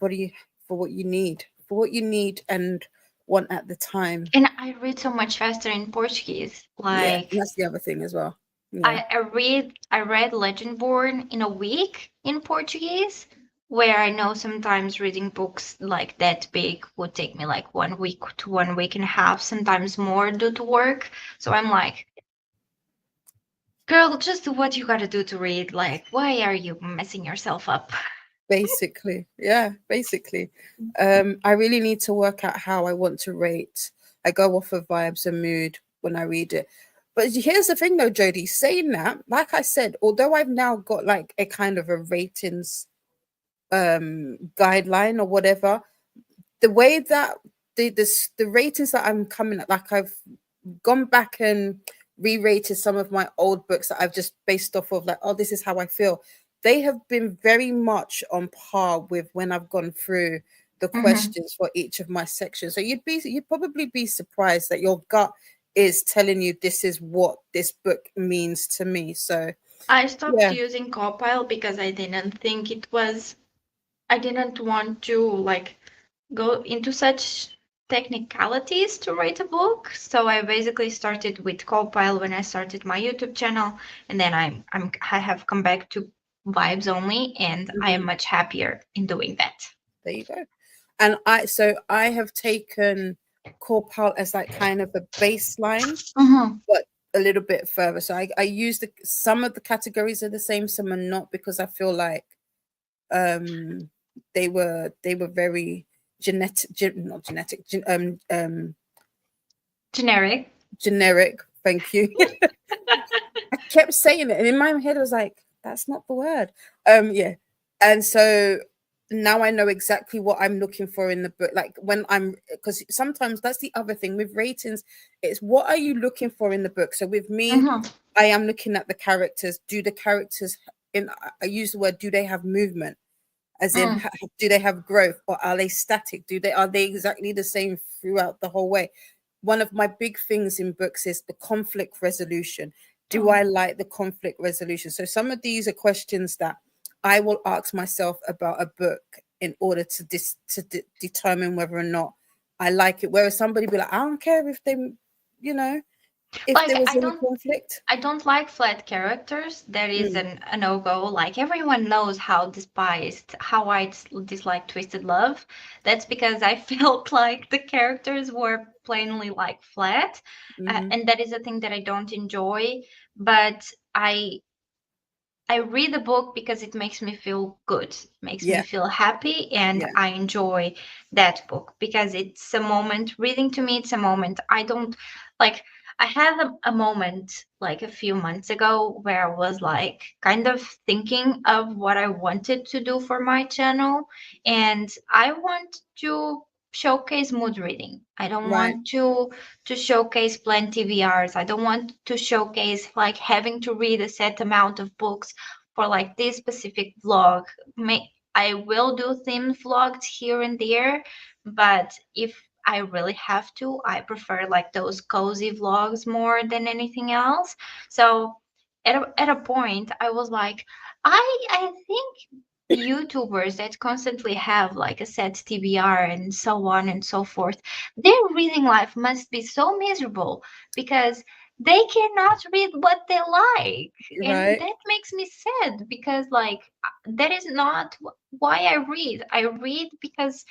the for what you need and want at the time. And I read so much faster in Portuguese. Yeah, and Like that's the other thing as well. Yeah, I read Legendborn in a week in Portuguese, where I know sometimes reading books like that big would take me like 1 week to 1 week and a half, sometimes more due to work. So I'm like, girl, just do what you gotta do to read. Like, why are you messing yourself up? basically. Yeah, basically. I really need to work out how I want to rate. I go off of vibes and mood when I read it. But here's the thing though, Jodie, saying that, like I said, although I've now got like a kind of a ratings guideline or whatever, the way that the ratings that I'm coming at, like I've gone back and re-rated some of my old books that I've just based off of like, oh, this is how I feel. They have been very much on par with when I've gone through the Mhm. questions for each of my sections. So you'd probably be surprised that your gut is telling you this is what this book means to me. So I stopped yeah, using Copile because I didn't want to like go into such technicalities to write a book. So I basically started with Copile when I started my YouTube channel, and then I have come back to vibes only, and I am mhm, much happier in doing that. there you go. And I have taken Corpal as like kind of a baseline, Mm-hmm. but a little bit further. So I use some of the categories are the same, some are not, because I feel like um they were very not genetic, Generic. generic. Thank you. I kept saying it, and in my head, I was like, "That's not the word." Yeah, and so now I know exactly what I'm looking for in the book. Like when because sometimes that's the other thing with ratings. It's what are you looking for in the book. So with me, Hmm. I am looking at the characters. Do the characters in? I use the word. Do they have movement? As in, Mm. do they have growth, or are they static? Are they exactly the same throughout the whole way? One of my big things in books is the conflict resolution. Do Oh. I like the conflict resolution? So some of these are questions that I will ask myself about a book in order to determine whether or not I like it. Whereas somebody be like, I don't care if they, you know, if Like there was any conflict. I don't like flat characters. That is Mm, a no go. Like everyone knows how I dislike Twisted Love. That's because I felt like the characters were plainly like flat, mm-hmm. and that is a thing that I don't enjoy. But I read the book because it makes me feel good, makes me Yeah, feel happy, and yeah, I enjoy that book because it's a moment. Reading to me, it's a moment. I don't like. I had a moment like a few months ago where I was like kind of thinking of what I wanted to do for my channel, and I want to showcase mood reading. I don't right, want to showcase plenty VRs. I don't want to showcase like having to read a set amount of books for like this specific vlog. I will do themed vlogs here and there, but if I really have to, I prefer like those cozy vlogs more than anything else. So at a point I was like, I think YouTubers that constantly have like a set TBR and so on and so forth, their reading life must be so miserable because they cannot read what they like. And right. that makes me sad because like that is not why I read. I read because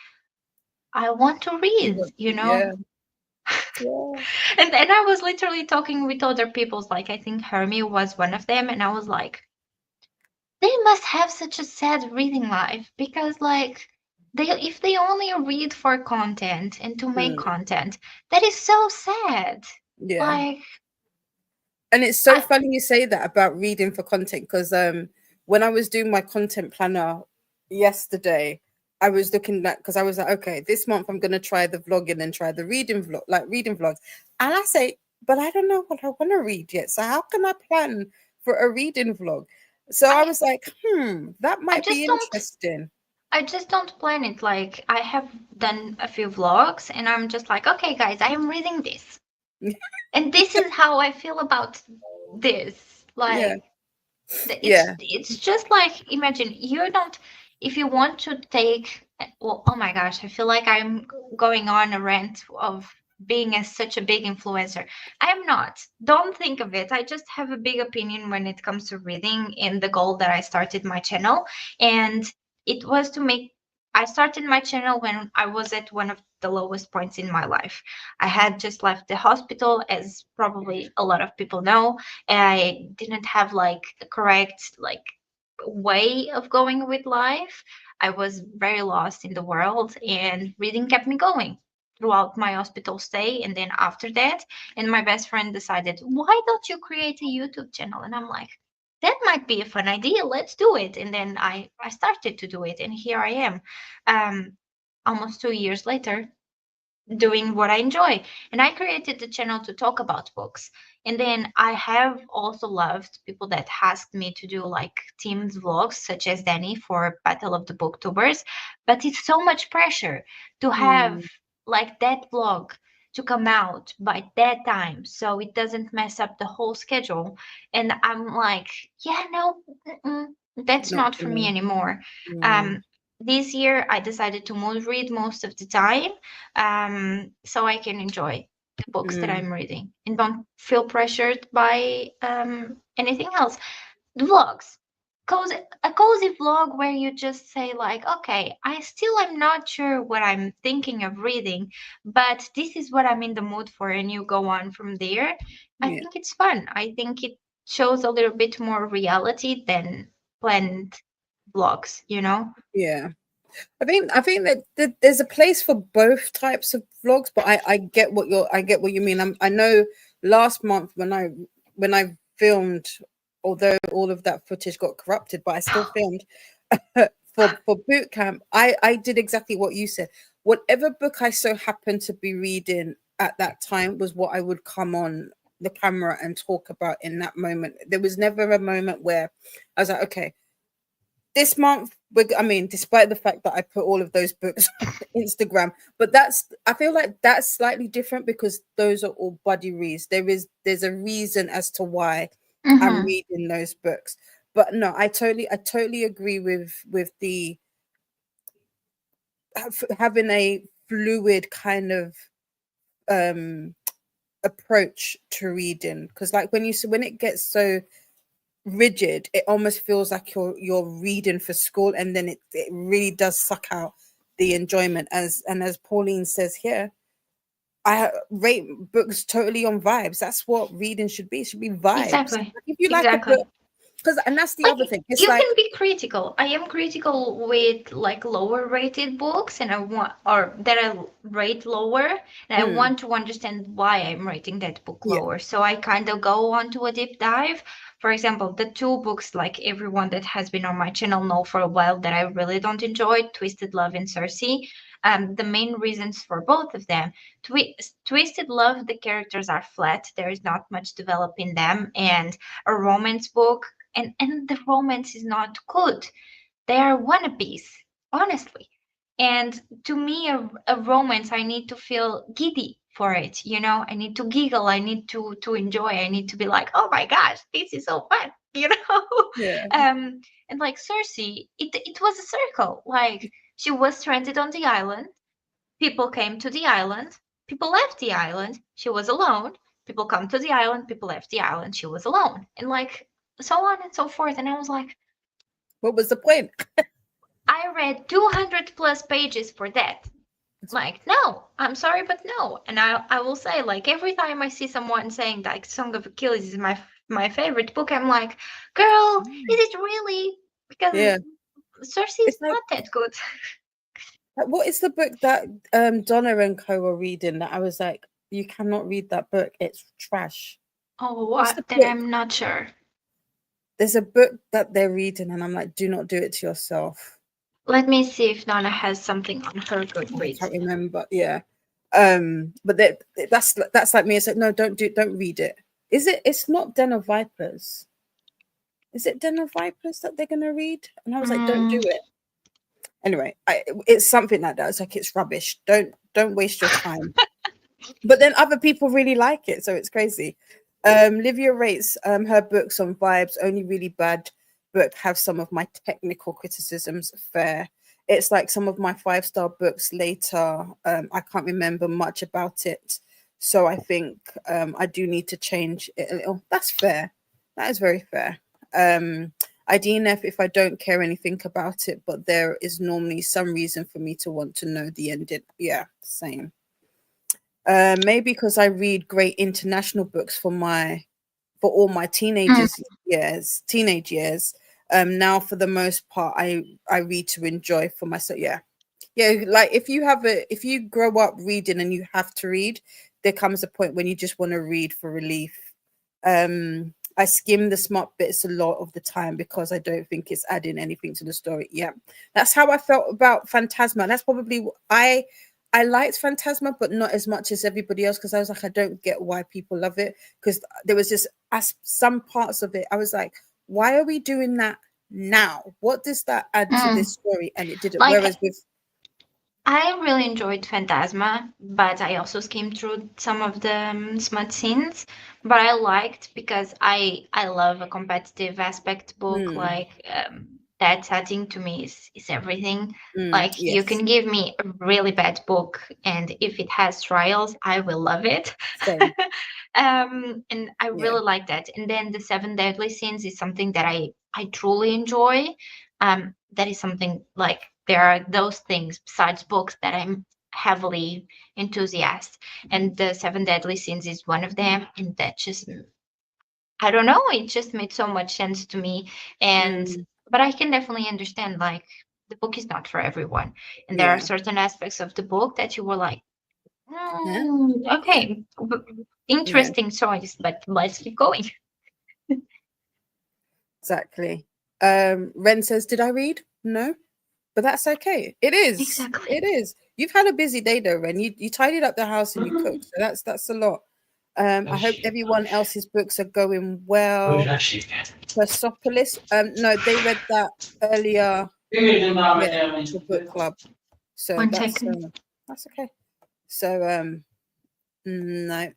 I want to You read, want you to, know? yeah, yeah. And I was literally talking with other people's, like I think Hermie was one of them, and I was like, they must have such a sad reading life because like they if they only read for content and to make Mm, content, that is so sad. yeah. Like And it's so I funny you say that about reading for content, because when I was doing my content planner yesterday, I was looking at, because I was like, okay, this month I'm gonna try the vlogging and try the reading vlog, like reading vlogs. And I say, but I don't know what I want to read yet. So how can I plan for a reading vlog? So I I was like, that I might be just don't interesting. I just don't plan it. Like I have done a few vlogs and I'm just like, okay guys, I am reading this. And this is how I feel about this. Yeah, Like yeah. it's just like imagine you don't if you want to take well, oh my gosh, I feel like I'm going on a rant of being such a big influencer. I am not. Don't think of it. I just have a big opinion when it comes to reading and the goal that I started my channel, and it was to make I started my channel when I was at one of the lowest points in my life. I had just left the hospital, as probably a lot of people know. I didn't have like a correct like way of going with life. I was very lost in the world, and reading kept me going throughout my hospital stay and then after that. And my best friend decided, why don't you create a YouTube channel? And I'm like, that might be a fun idea, let's do it. And then I started to do it, and here I am, um almost 2 years later, doing what I enjoy. And I created the channel to talk about books. And then I have also loved people that asked me to do like teams vlogs, such as Danny for Battle of the Booktubers. But it's so much pressure to have Mm, like that vlog to come out by that time so it doesn't mess up the whole schedule. And I'm like, yeah, no, mm-mm, that's not not for for me me. anymore. Mm, Um, this year I decided to mood read most of the time, so I can enjoy the books that mm, I'm reading and don't feel pressured by anything else. The vlogs. cozy, a cozy vlog where you just say like, okay, I still am not sure what I'm thinking of reading, but this is what I'm in the mood for, and you go on from there. I Yeah. think it's fun. I think it shows a little bit more reality than planned vlogs, you know? Yeah. I think that there's a place for both types of vlogs, but I get what you mean. I know last month when I filmed, although all of that footage got corrupted, but I still filmed for boot camp. I did exactly what you said. Whatever book I so happened to be reading at that time was what I would come on the camera and talk about in that moment. There was never a moment where I was like, okay, this month I mean, despite the fact that I put all of those books on Instagram, but I feel like that's slightly different because those are all buddy reads. There's a reason as to why I'm Mm-hmm. reading those books. But no, I totally agree with the having a fluid kind of um approach to reading, because like when it gets so rigid, it almost feels like you're reading for school, and then it really does suck out the enjoyment. As Pauline says here, I rate books totally on vibes. That's what reading should be. It should be vibes. Exactly. Like, if you like a Exactly. book, because and that's the Like, other thing. It's you like, can be critical. I am critical with like lower rated books, and I want, or that I rate lower, and I mm, want to understand why I'm rating that book yeah, lower. So I kind of go on to a deep dive. For example, the two books like everyone that has been on my channel know for a while that I really don't enjoy, Twisted Love and Cersei. The main reasons for both of them, Twisted Love, the characters are flat. There is not much developing them, and a romance book, and the romance is not good. They are wannabes, honestly. And to me, a romance, I need to feel giddy for it. You know, I need to giggle. I need to enjoy. I need to be like, oh my gosh, this is so fun. You know, yeah, and like Cersei, it was a circle. Like, she was stranded on the island. People came to the island. People left the island. She was alone. People come to the island. People left the island. She was alone. And like so on and so forth. And I was like, what was the point? I read 200 plus pages for that. Like, no, I'm sorry, but no. And I will say, like, every time I see someone saying like Song of Achilles is my favorite book, I'm like, girl, is it really? Because Yeah, Cersei is it's like, not that good. what is the book that Donna and Co were reading that I was like, you cannot read that book. It's trash. Oh, What's the then book? I'm not sure. There's a book that they're reading, and I'm like, do not do it to yourself. Let me see if Nana has something on her I Goodreads. can't remember. Yeah. But that's like me. It's like, no, don't read it. Is it? It's not Den of Vipers. Is it Den of Vipers that they're gonna read? And I was like, don't do Mm. it. Anyway, it's something like that. It's like, it's rubbish. Don't waste your time. But then other people really like it, so it's crazy. Livia rates her books on vibes. Only really bad book have some of my technical criticisms. Fair. It's like some of my 5-star books later. I can't remember much about it, so I think I do need to change it a little. That's fair. That is very fair. I DNF if I don't care anything about it, but there is normally some reason for me to want to know the ending. Yeah, same. Maybe because I read great international books for all my Mm. teenage years. Now for the most part, I read to enjoy for myself. Yeah, yeah. Like if you grow up reading and you have to read, there comes a point when you just want to read for relief. I skim the smart bits a lot of the time because I don't think it's adding anything to the story. Yeah, that's how I felt about Phantasma. That's probably I liked Phantasma, but not as much as everybody else because I was like, I don't get why people love it, because there was just some parts of it I was like, why are we doing that now? What does that add to Mm. this story? And it didn't. Like, Whereas with I really enjoyed Phantasma, but I also skimmed through some of the smut scenes. But I liked because I love a competitive aspect book. mm, Like, that setting to me is everything. Like, you yes, can give me a really bad book, and if it has trials, I will love it. same, And I yeah, really like that. And then the Seven Deadly Sins is something that I truly enjoy. That is something like there are those things besides books that I'm heavily enthusiastic, and the Seven Deadly Sins is one of them, and that just I don't know, it just made so much sense to me. And Mm, but I can definitely understand like the book is not for everyone, and there are yeah. certain aspects of the book that you were like, Yeah. Yeah. okay, Yeah. interesting choice, but let's keep going. Exactly. Ren says, "Did I read? No, but that's okay. It is. Exactly. It is. You've had a busy day though, Ren. You tidied up the house and you cooked, so that's a lot. I hope everyone else's books are going well. Persepolis. No, they read that earlier. Yeah, for book club. So One second. that's okay. So no,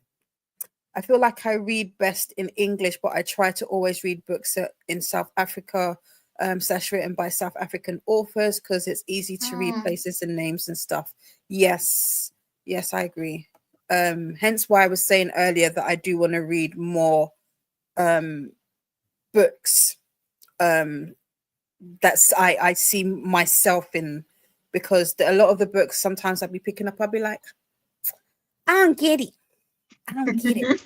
I feel like I read best in English, but I try to always read books in South Africa, slash written by South African authors because it's easy to read Mm. places and names and stuff. Yes, yes, I agree. Hence why I was saying earlier that I do want to read more um, books. That's I see myself in because a lot of the books sometimes I'll be picking up. I'll be like, I don't get it. I don't get it.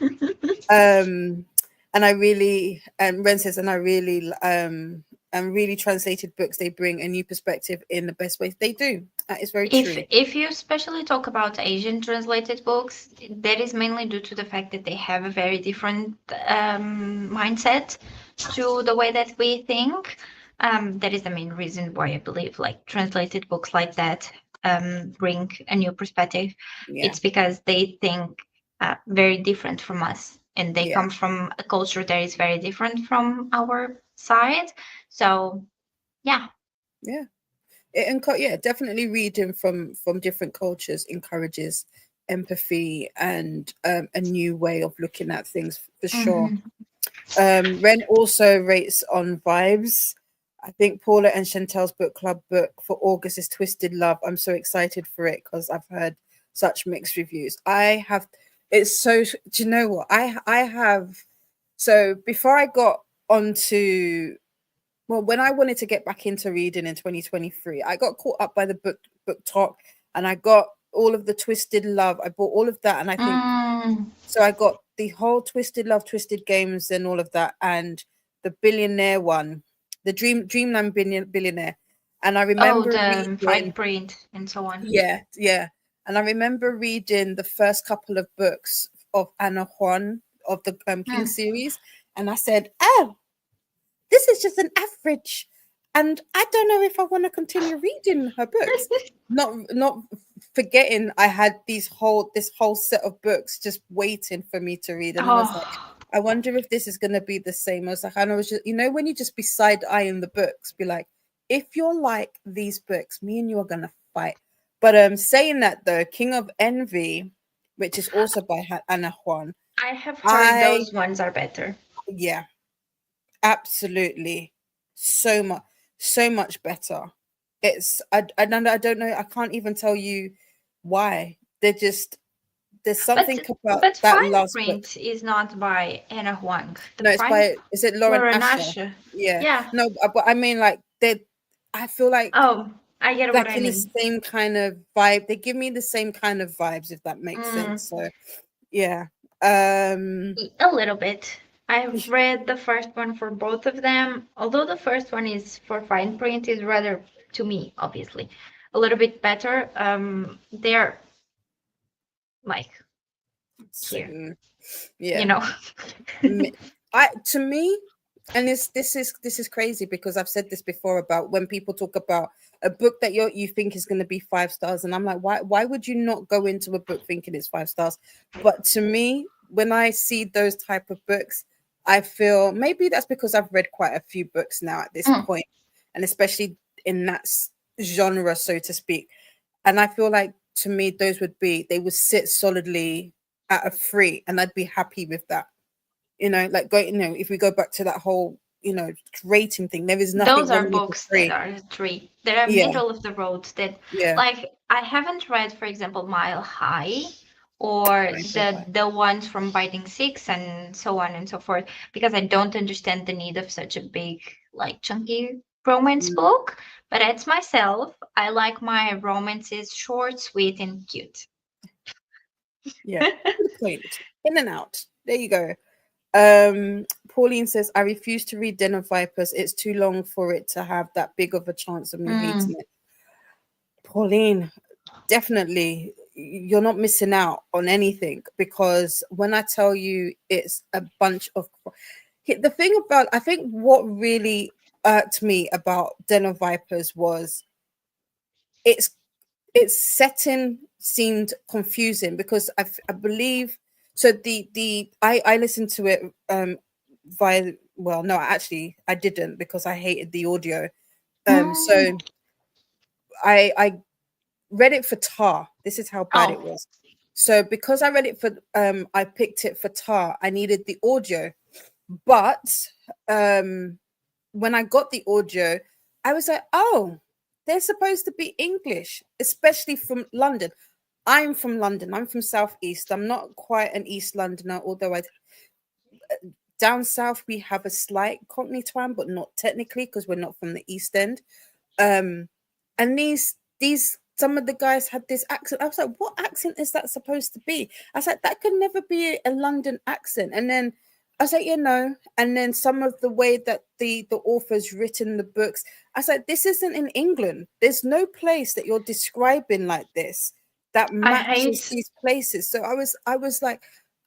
And I really Ren says, and I really and really translated books, they bring a new perspective in the best ways. They do. That is very true. If you especially talk about Asian translated books, that is mainly due to the fact that they have a very different mindset to the way that we think. That is the main reason why I believe like translated books like that bring a new perspective. Yeah. It's because they think very different from us, and they Yeah. come from a culture that is very different from our side. So yeah. Yeah. Yeah, definitely reading from different cultures encourages empathy and a new way of looking at things for sure. Mhm. Ren also rates on vibes. I think Paula and Chantel's book club book for August is Twisted Love. I'm so excited for it because I've heard such mixed reviews. I have it's so do you know what? I have so before I got onto well, when I wanted to get back into reading in 2023, I got caught up by the book talk and I got all of the Twisted Love. I bought all of that and I think Mm. so I got the whole Twisted Love, Twisted Games, and all of that, and the billionaire one, the Dreamland billionaire. And I Oh, remember the fine reading, print and so on. yeah, yeah. And I remember reading the first couple of books of Anna Juan of the King Mm. series, and I said, "Oh, this is just an average." And I don't know if I want to continue reading her books. Not forgetting I had this whole set of books just waiting for me to read. And I was like, Oh, I wonder if this is gonna be the same. I was like, and I was just, when you just be side eyeing the books, be like, if you're like these books, me and you are gonna fight. But saying that though, King of Envy, which is also by Anna Juan, I have heard I those ones are better. yeah, absolutely, so much better. I don't know. I can't even tell you why. There's something about But that fine last book. print is not by Anna Huang. The No, it's fine by is it Lauren Lauren Asher? Asher. Yeah. Yeah. No, but I mean like they I feel Oh, I get what like I in the mean. same kind of vibe. They give me the same kind of vibes, if that makes Mm, sense. So yeah. Um a little bit. I've read the first one for both of them, although the first one is for fine print is rather, to me, obviously, a little bit better. They're like here, so, you yeah. know. I to me, and this is crazy because I've said this before about when people talk about a book that you think is going to be 5 stars, and I'm like, why would you not go into a book thinking it's 5 stars? But to me, when I see those type of books, I feel maybe that's because I've read quite a few books now at this Mm. point, and especially in that genre, so to speak. And I feel like to me, they would sit solidly at a 3, and I'd be happy with that. Like if we go back to that whole rating thing, there is nothing Those are wrong with the books that 3. are three. That are Yeah, middle of the road. That yeah. like I haven't read, for example, Mile High, or Right, right, the right. the ones from Biting Six and so on and so forth, because I don't understand the need of such a big like chunky romance Mm, book, but it's myself. I like my romances short, sweet, and cute. yeah. Good point. In and out. There you go. Pauline says, I refuse to read Den of Vipers. It's too long for it to have that big of a chance of me hating Mm. it. Pauline, definitely you're not missing out on anything, because when I tell you it's a bunch of the thing about, I think what really irked me about Den of Vipers was its its setting seemed confusing, because I believe so I listened to it via, well, no, actually I didn't, because I hated the audio. Mm. So I read it for Tar. This is how bad it Oh, was. So because I read it for I picked it for Tar, I needed the audio. But when I got the audio, I was like, oh, they're supposed to be English, especially from London. I'm from London. I'm from Southeast. I'm not quite an East Londoner, although I down south we have a slight Cockney twang, but not technically, because we're not from the East End. Um, and these some of the guys had this accent. I was like, what accent is that supposed to be? I was like, that could never be a London accent. And then I was like, and then some of the way that the author's written the books, I was like, this isn't in England. There's no place that you're describing like this that I matches hate. these places. So I was like,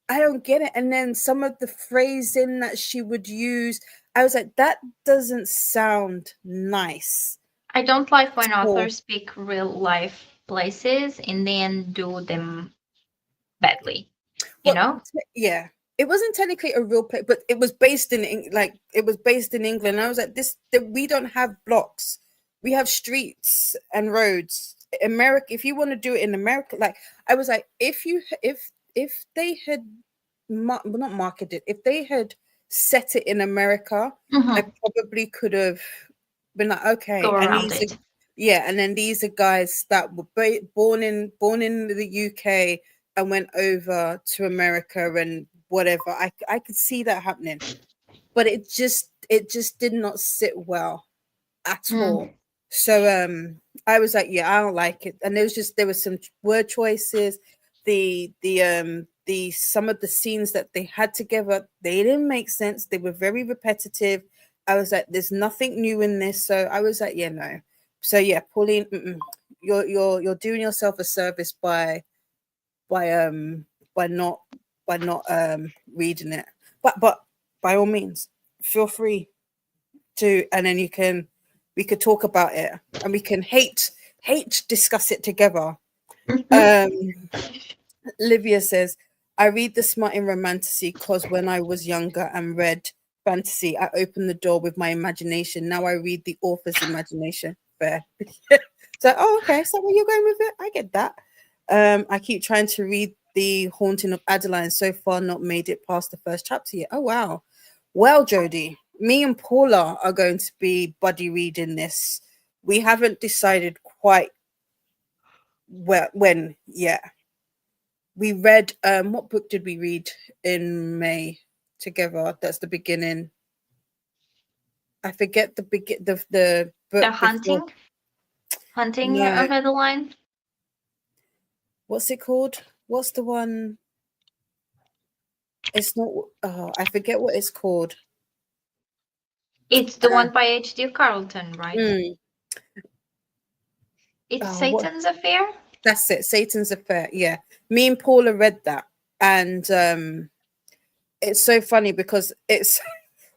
I don't get it. And then some of the phrasing that she would use, I was like, that doesn't sound nice I don't like at when all. authors pick real life places and then do them badly. You Well, know? yeah, it wasn't technically a real place, but it was based in like it was based in England. I was like, we don't have blocks, we have streets and roads. America, if you want to do it in America, like I was like, if they had well, not marketed, if they had set it in America, I Hmm. probably could have been like, Go okay, and around these are, it. yeah, and then these are guys that were born in the UK and went over to America and whatever. I could see that happening, but it just did not sit well at all. Mm. So I was like, yeah, I don't like it. And there was some word choices, the some of the scenes that they had together, they didn't make sense. They were very repetitive. I was like, there's nothing new in this. So I was like, yeah, no. So yeah, Pauline, you're doing yourself a service by by not reading it. But by all means, feel free to, and then we could talk about it, and we can hate discuss it together. um Livia says, I read the smut in romantasy because when I was younger and read fantasy, I opened the door with my imagination. Now I read the author's imagination. Fair. So, oh, okay, so where you're going with it, I get that. I keep trying to read The Haunting of Adeline, so far not made it past the first chapter yet. Oh wow. Well, Jody, me and Paula are going to be buddy reading this. We haven't decided quite when yet. We read, what book did we read in May together? That's the beginning. I forget the The book before. hunting No, of Adeline. what's it called? What's the one? It's not. Oh, I forget what it's called. It's the Uh, one by H.D. Carlton, right? mm, It's what? Satan's Affair. That's it. Satan's Affair. Yeah, me and Paula read that, and it's so funny because it's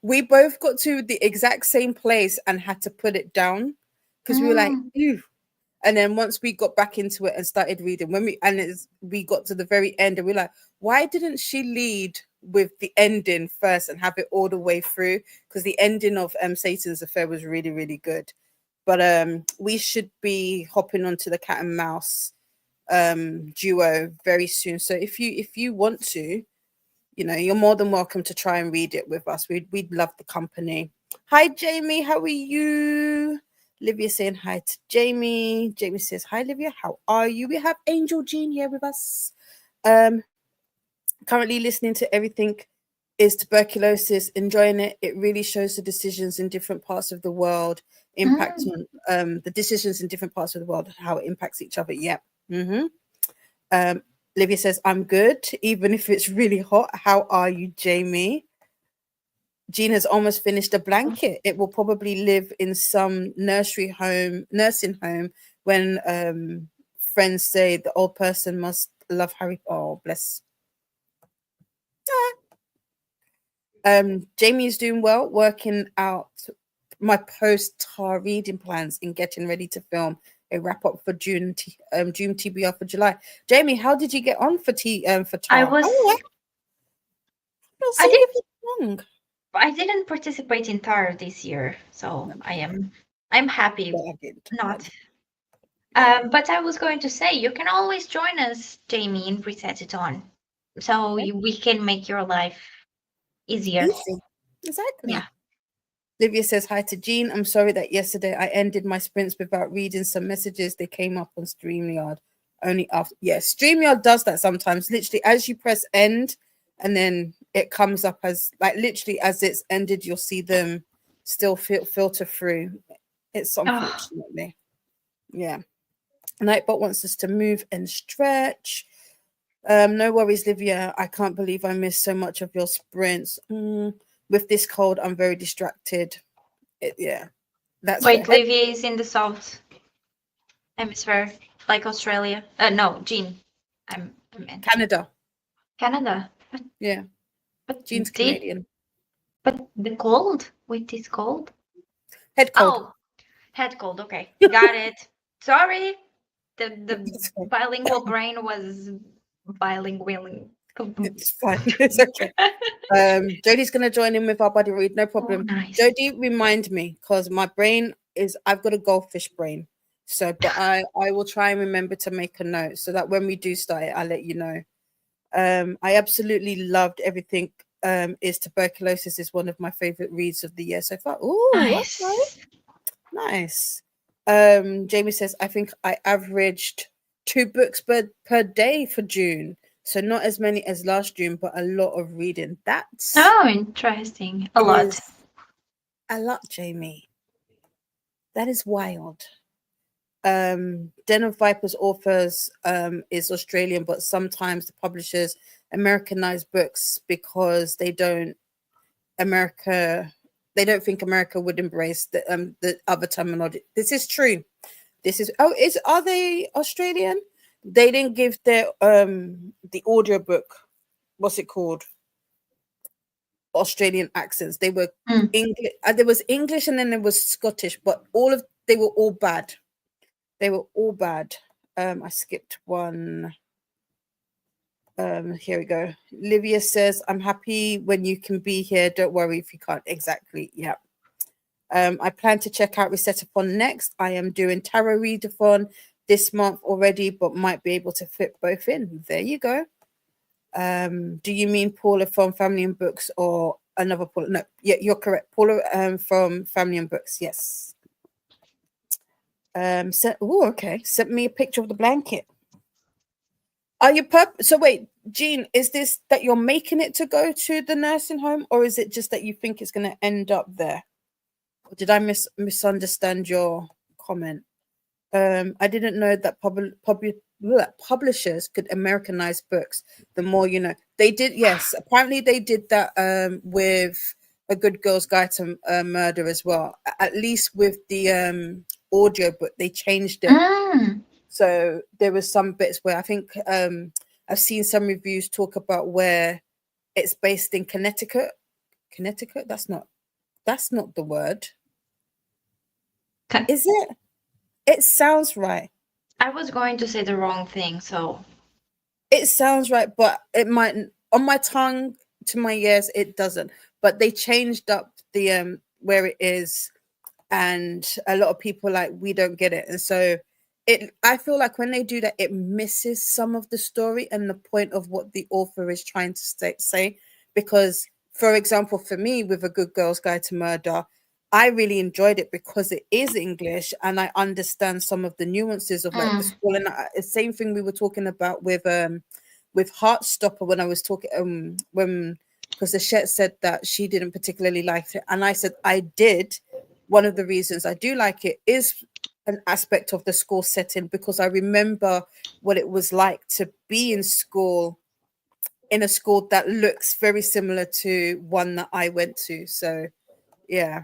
we both got to the exact same place and had to put it down because we were like, Mm. ew. And then once we got back into it and started reading, we got to the very end, and we're like, why didn't she lead with the ending first and have it all the way through? Because the ending of Satan's Affair was really, really good. But we should be hopping onto the cat and mouse duo very soon. So if you want to, you're more than welcome to try and read it with us. We'd love the company. Hi, Jamie. How are you? Livia saying hi to Jamie. Jamie says, hi, Livia. How are you? We have Angel Jean here with us. Um, Currently listening to everything is tuberculosis. Enjoying it. It really shows the decisions in different parts of the world impact Mm. on the decisions in different parts of the world, how it impacts each other. Yeah. Mm-hmm. Livia says, I'm good, even if it's really hot. How are you, Jamie? Jean has almost finished a blanket. It will probably live in some nursing home when friends say the old person must love Harry. Oh, bless. Jamie is doing well, working out my post-TAR reading plans and getting ready to film a wrap up for June TBR for July. Jamie, how did you get on for I TAR? was Oh, I've I seen did you for long. I didn't participate in TAR this year, so I'm happy But I did. not. Yeah. But I was going to say you can always join us, Jamie, in Reset-athon, so we can make your life easier. Easy. Exactly. Yeah. Livia says hi to Jean. I'm sorry that yesterday I ended my sprints without reading some messages. They came up on StreamYard only after. Yeah, StreamYard does that sometimes. Literally, as you press end, and then it comes up as like literally as it's ended, you'll see them still filter through. It's unfortunately, yeah. Nightbot wants us to move and stretch. No worries, Livia. I can't believe I missed so much of your sprints. With this cold, I'm very distracted. Yeah, that's fair. Wait, Livia is in the South Hemisphere, like Australia. No, Jean. I meant Canada. Canada. Yeah, But Jean's did Canadian. but the cold? Wait, this cold? Head cold. Oh, head cold. Okay, got it. Sorry, the bilingual brain was bilingual. It's fine. It's okay. Jodie's gonna join in with our buddy read, no problem. Oh, nice. Jodie, remind me, because my brain is I've got a goldfish brain. So but I will try and remember to make a note so that when we do start it, I'll let you know. I absolutely loved everything. Is tuberculosis is one of my favorite reads of the year so far. Oh, Nice. okay. Nice. Jamie says, I think I averaged 2 books per day for June. So not as many as last June, but a lot of reading. That's Oh, interesting. A lot. is a lot, Jamie. That is wild. Den of Vipers Authors is Australian, but sometimes the publishers Americanize books because they don't think America would embrace the other terminology. This is true. This is are they Australian? They didn't give their the audiobook, what's it called? Australian accents. They were English. There was English and then there was Scottish, but they were all bad. They were all bad. I skipped one. Here we go. Livia says, I'm happy when you can be here. Don't worry if you can't. Exactly. Yeah. I plan to check out Reset-athon next. I am doing Tarot Readathon this month already, but might be able to fit both in. There you go. Do you mean Paula from Family and Books or another Paula? No, yeah, you're correct. Paula from Family and Books. Yes. Okay. Sent me a picture of the blanket. Are you so wait, Jean, is this that you're making it to go to the nursing home, or is it just that you think it's going to end up there? Or did I misunderstand your comment? I didn't know that publishers could Americanize books. The more you know. They did, yes. Apparently they did that with A Good Girl's Guide to Murder as well. At least with the audio book, they changed it. So there was some bits where I think I've seen some reviews talk about where it's based in Connecticut. Connecticut? That's not the word. Is it? It sounds right. I was going to say the wrong thing, so it sounds right, but it might on my tongue to my ears it doesn't. But they changed up the where it is, and a lot of people like we don't get it, and so I feel like when they do that, it misses some of the story and the point of what the author is trying to say. Because, for example, for me, with A Good Girl's Guide to Murder, I really enjoyed it because it is English and I understand some of the nuances of like the school. And the same thing we were talking about with Heartstopper when I was talking when because the Shet said that she didn't particularly like it, and I said I did. One of the reasons I do like it is an aspect of the school setting, because I remember what it was like to be in school, in a school that looks very similar to one that I went to. So yeah.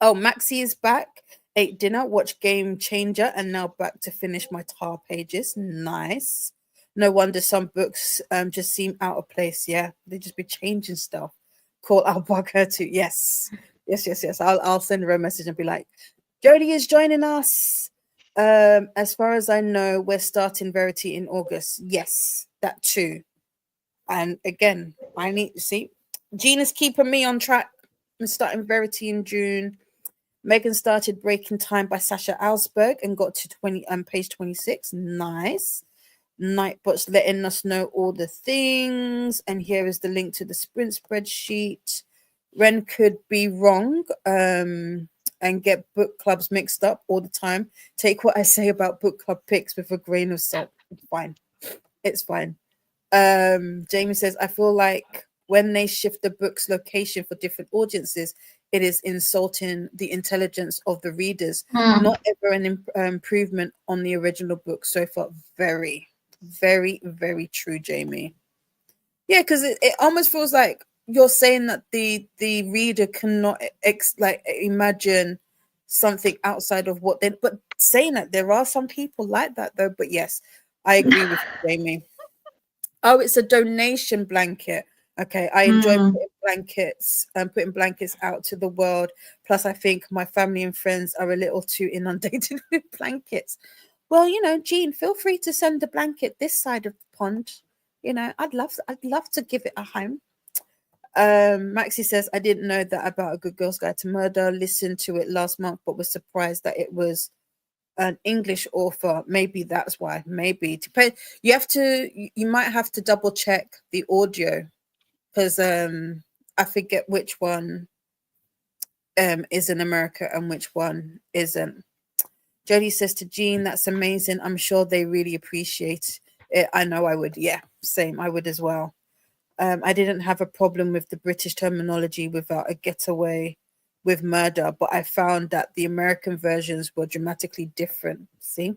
Oh, Maxi is back. Ate dinner, watched Game Changer, and now back to finish my tar pages. Nice. No wonder some books just seem out of place. Yeah, they just be changing stuff. Cool. I'll bug her too. Yes. Yes. I'll send her a message and be like, Jodie is joining us. As far as I know, we're starting Verity in August. Yes, that too. And again, I need to see. Gina's keeping me on track. I'm starting Verity in June. Megan started Breaking Time by Sasha Alsberg and got to page 26. Nice. Nightbot's letting us know all the things. And here is the link to the sprint spreadsheet. Ren could be wrong and get book clubs mixed up all the time. Take what I say about book club picks with a grain of salt. It's fine. It's fine. Jamie says, I feel like when they shift the book's location for different audiences, it is insulting the intelligence of the readers. Not ever an improvement on the original book so far. Very, very, very true, Jamie. Yeah, because it almost feels like you're saying that the reader cannot imagine something outside of what they. But saying that there are some people like that though. But yes, I agree with you, Jamie. Oh, it's a donation blanket. Okay, I enjoy putting blankets out to the world. Plus, I think my family and friends are a little too inundated with blankets. Well, Jean, feel free to send a blanket this side of the pond. I'd love to give it a home. Maxie says, I didn't know that about A Good Girl's Guide to Murder. Listened to it last month, but was surprised that it was an English author. Maybe that's why. Maybe you might have to double check the audio, because I forget which one is in America and which one isn't. Jodie says to Jean, that's amazing. I'm sure they really appreciate it. I know I would. Yeah, same. I would as well. I didn't have a problem with the British terminology without a getaway with murder, but I found that the American versions were dramatically different. See?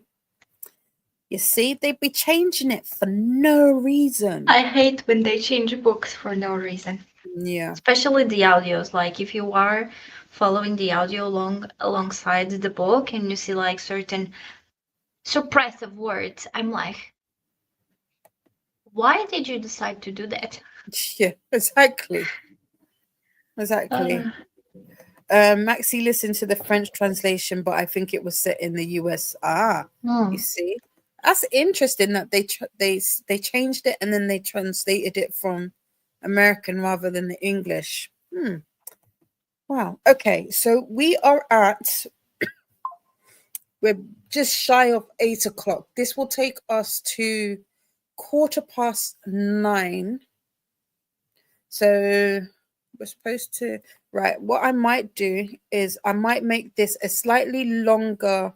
You see, they'd be changing it for no reason. I hate when they change books for no reason. Yeah. Especially the audios. Like if you are following the audio alongside the book and you see like certain suppressive words, I'm like, why did you decide to do that? Yeah, exactly. Maxie listened to the French translation, but I think it was set in the US. You see, that's interesting that they changed it and then they translated it from American rather than the English. Wow. Okay, so we're just shy of 8 o'clock. This will take us to 9:15. So we're supposed to, right, what I might do is I might make this a slightly longer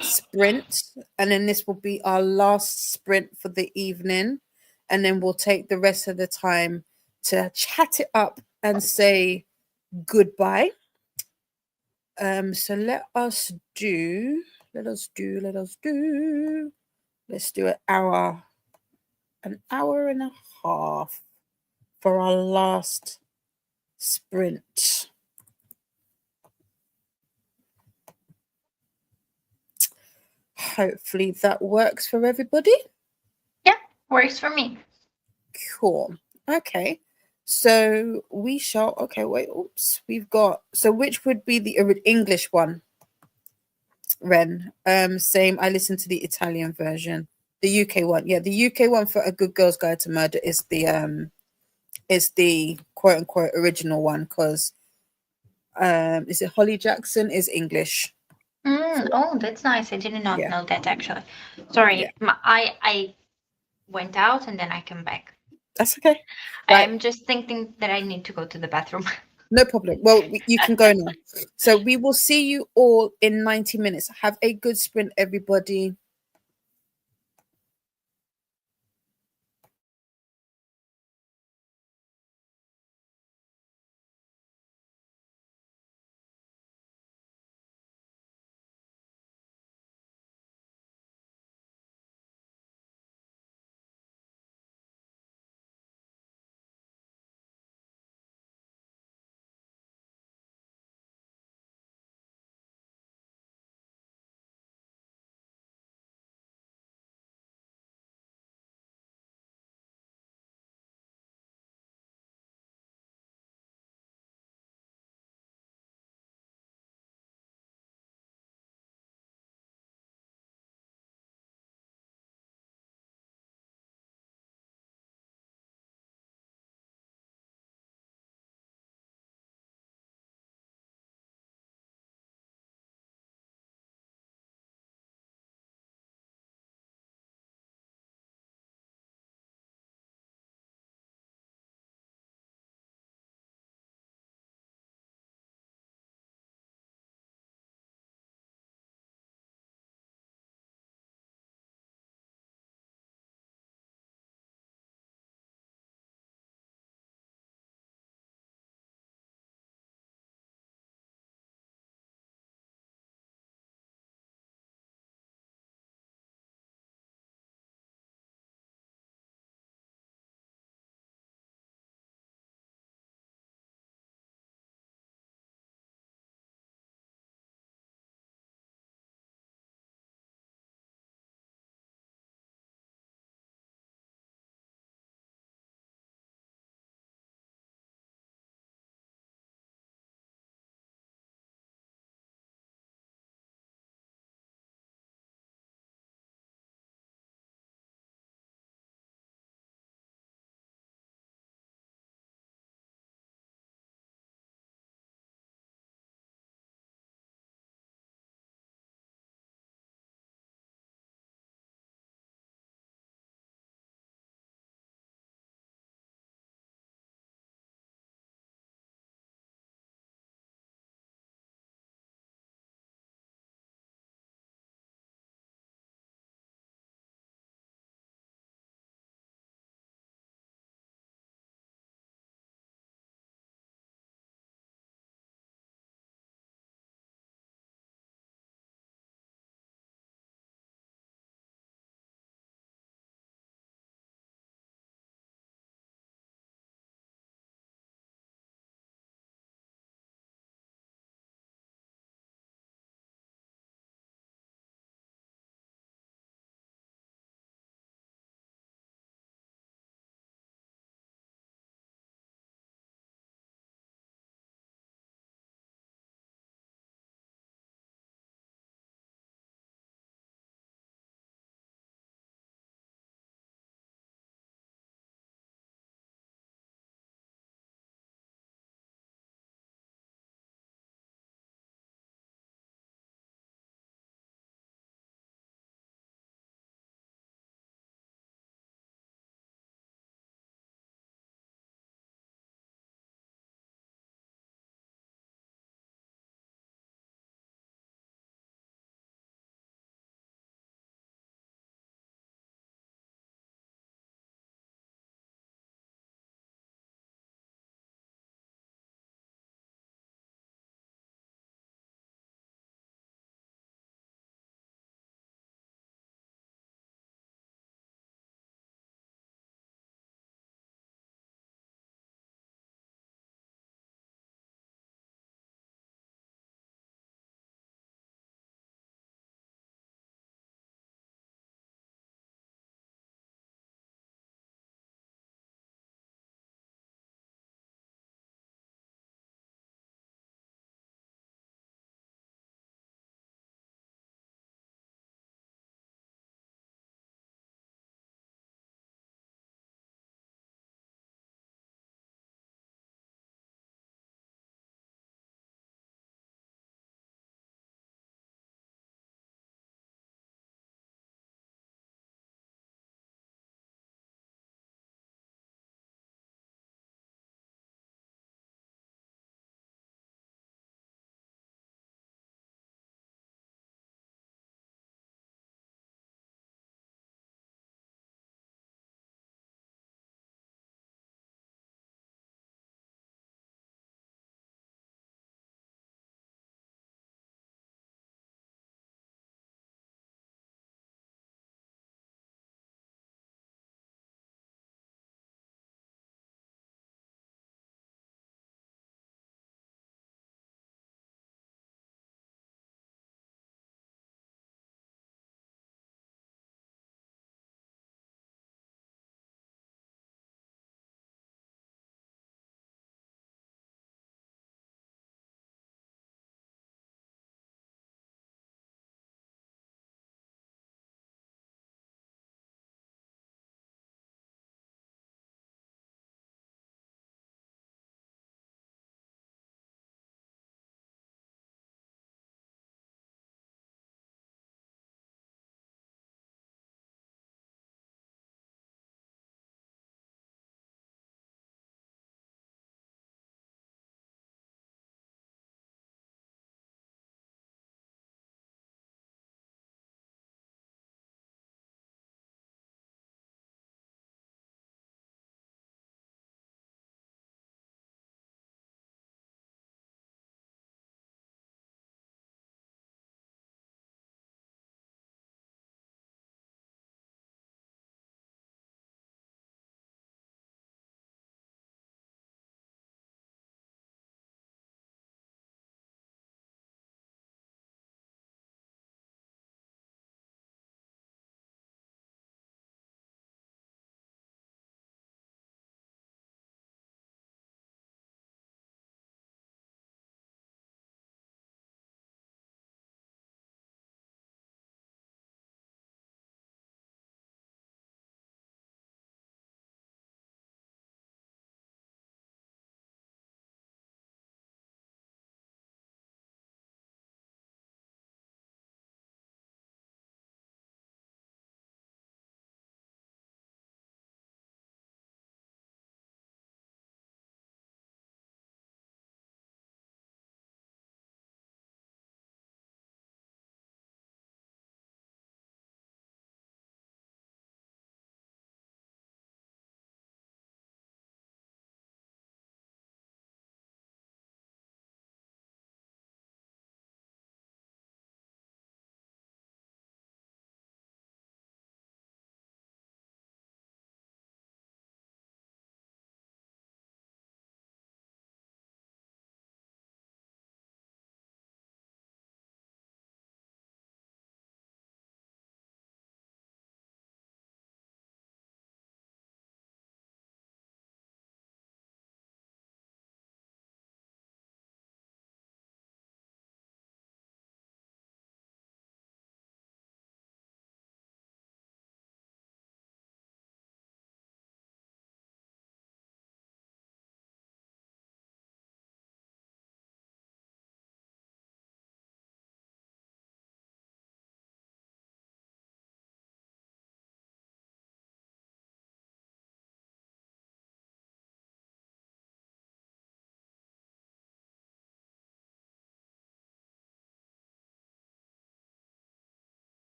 sprint, and then this will be our last sprint for the evening, and then we'll take the rest of the time to chat it up and say goodbye. So let's do an hour and a half for our last sprint. Hopefully that works for everybody. Yeah, works for me. Cool. Okay. So we shall, okay, wait, oops. We've got, so which would be the English one? Ren. Same. I listened to the Italian version. The UK one. Yeah, the UK one for A Good Girl's Guide to Murder is the quote unquote original one, because is it Holly Jackson is English. Oh, that's nice. I did not know that actually. Sorry, Yeah. I went out and then I came back. That's okay. Right. I'm just thinking that I need to go to the bathroom. No problem. Well, you can go now. So we will see you all in 90 minutes. Have a good sprint, everybody.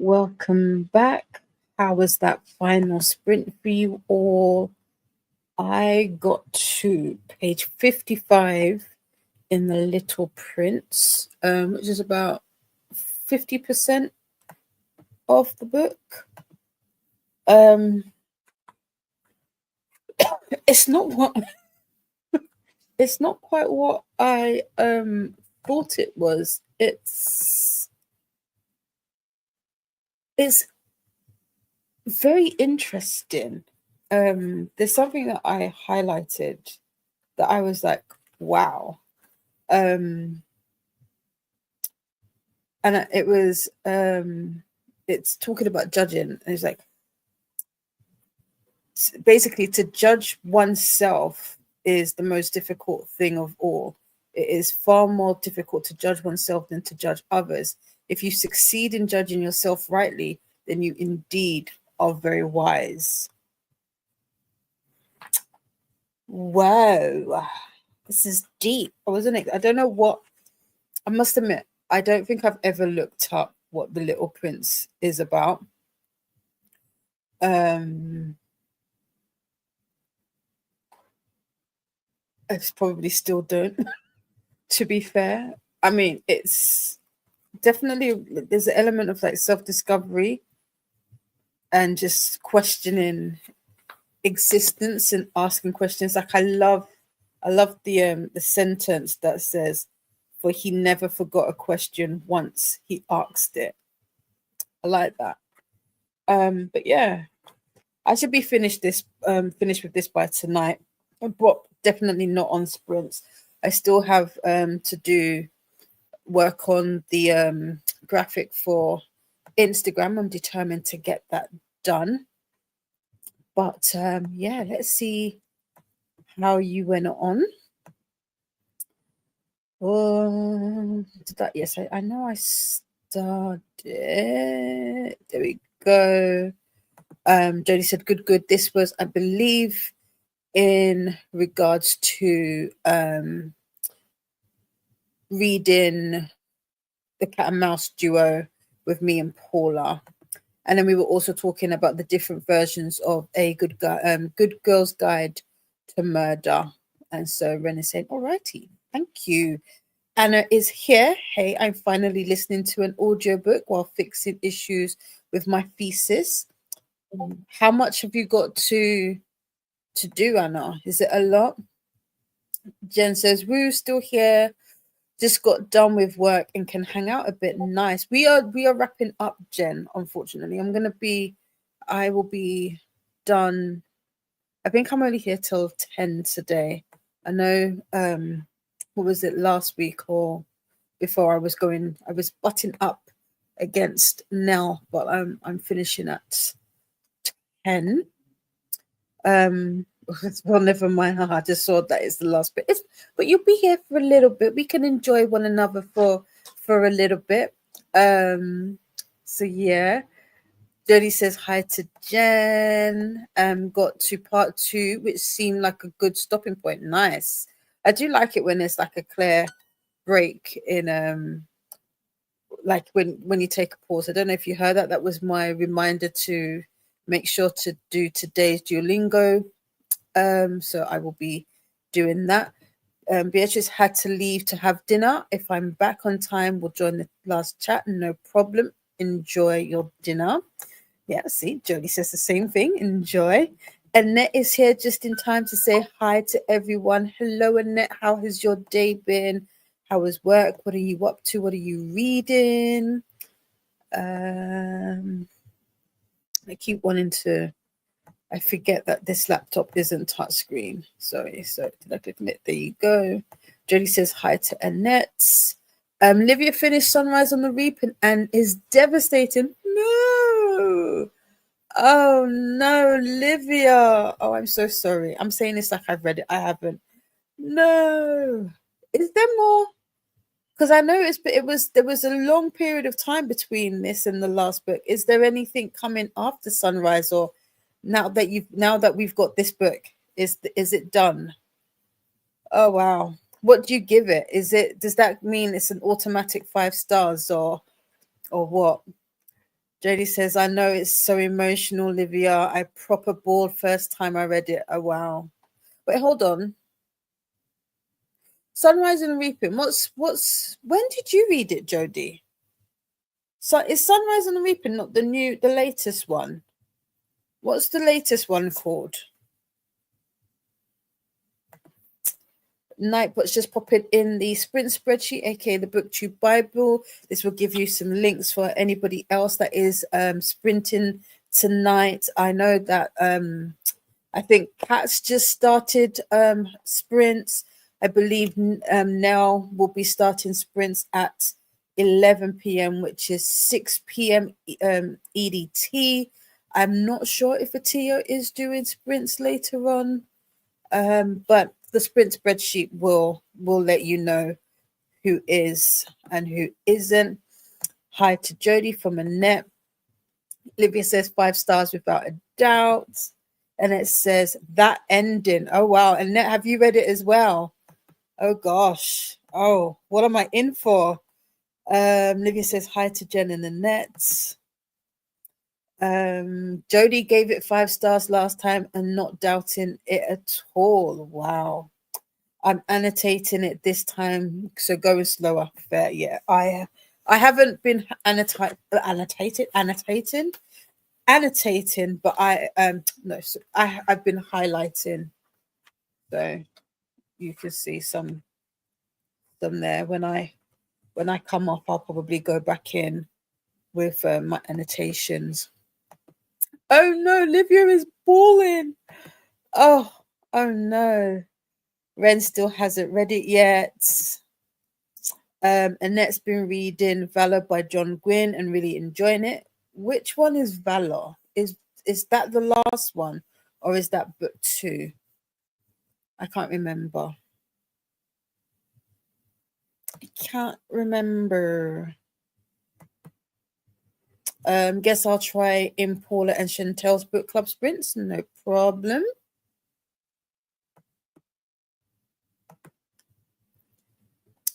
Welcome back. How was that final sprint for you all? I got to page 55 in The Little Prince, which is about 50% of the book. It's not what it's not quite what I thought it was. It's very interesting. There's something that I highlighted that I was like, wow. And it was it's talking about judging, and it's like basically to judge oneself is the most difficult thing of all. It is far more difficult to judge oneself than to judge others. If you succeed in judging yourself rightly, then you indeed are very wise. Wow, this is deep. I don't know what. I must admit, I don't think I've ever looked up what The Little Prince is about. I probably still don't, to be fair. I mean, it's definitely, there's an element of like self-discovery and just questioning existence and asking questions. Like I love the sentence that says, "For he never forgot a question once he asked it." I like that. But yeah, I should be finished with this by tonight. But definitely not on sprints. I still have to do work on the graphic for Instagram. I'm determined to get that done. But yeah, let's see how you went on. Yes, I know I started. There we go. Jodie said, good. This was, I believe, in regards to reading the Cat and Mouse duo with me and Paula. And then we were also talking about the different versions of a good girl's guide to murder. And so Ren is saying, all righty, thank you. Anna is here. Hey, I'm finally listening to an audiobook while fixing issues with my thesis. How much have you got to do, Anna? Is it a lot? Jen says, woo, still here. Just got done with work and can hang out a bit. Nice. We are wrapping up, Jen, unfortunately. I will be done. I think I'm only here till 10 today. I know what was it, last week or before I was butting up against Nell, but I'm finishing at 10. Well, never mind. I just saw that it's the last bit. But you'll be here for a little bit. We can enjoy one another for a little bit. So yeah. Jodie says hi to Jen. Got to part 2, which seemed like a good stopping point. Nice. I do like it when there's like a clear break in like when you take a pause. I don't know if you heard that. That was my reminder to make sure to do today's Duolingo. So I will be doing that. Beatrice had to leave to have dinner. If I'm back on time, we'll join the last chat. No problem. Enjoy your dinner. Yeah, see, Jodie says the same thing. Enjoy. Annette is here just in time to say hi to everyone. Hello, Annette. How has your day been? How was work? What are you up to? What are you reading? I keep wanting to. I forget that this laptop isn't touchscreen. Sorry. So did I click it? There you go. Jodie says hi to Annette. Livia finished Sunrise on the Reap and is devastating. No. Oh no, Livia. Oh, I'm so sorry. I'm saying this like I've read it. I haven't. No. Is there more? Because I noticed, but there was a long period of time between this and the last book. Is there anything coming after Sunrise, or now that we've got this book, is it done? Oh wow. What do you give it? Does that mean it's an automatic 5 stars or what? Jodie says, I know it's so emotional, Olivia. I proper bawled first time I read it. Oh, wow. Wait, hold on. Sunrise and Reaping. When did you read it, Jodie? So is Sunrise and Reaping not the latest one? What's the latest one called? Nightbot's just pop it in the sprint spreadsheet, aka the BookTube Bible. This will give you some links for anybody else that is sprinting tonight. I know that I think Kat's just started sprints. I believe Nell will be starting sprints at 11 p.m., which is 6 p.m. EDT. I'm not sure if Atia is doing sprints later on, but the sprint spreadsheet will let you know who is and who isn't. Hi to Jodie from Annette. Olivia says 5 stars without a doubt. And it says that ending. Oh, wow. Annette, have you read it as well? Oh, gosh. Oh, what am I in for? Olivia says hi to Jen and Annette. Jodie gave it 5 stars last time and not doubting it at all. Wow. I'm annotating it this time, so going slower. Fair, yeah. I haven't been annotating, but I've been highlighting, so you can see some there. When I come off, I'll probably go back in with my annotations. Oh no, Livia is bawling. Oh no. Ren still hasn't read it yet. Annette's been reading Valor by John Gwynne and really enjoying it. Which one is Valor? Is that the last one, or is that book 2? I can't remember. I can't remember. Guess I'll try in Paula and Chantel's book club sprints. No problem.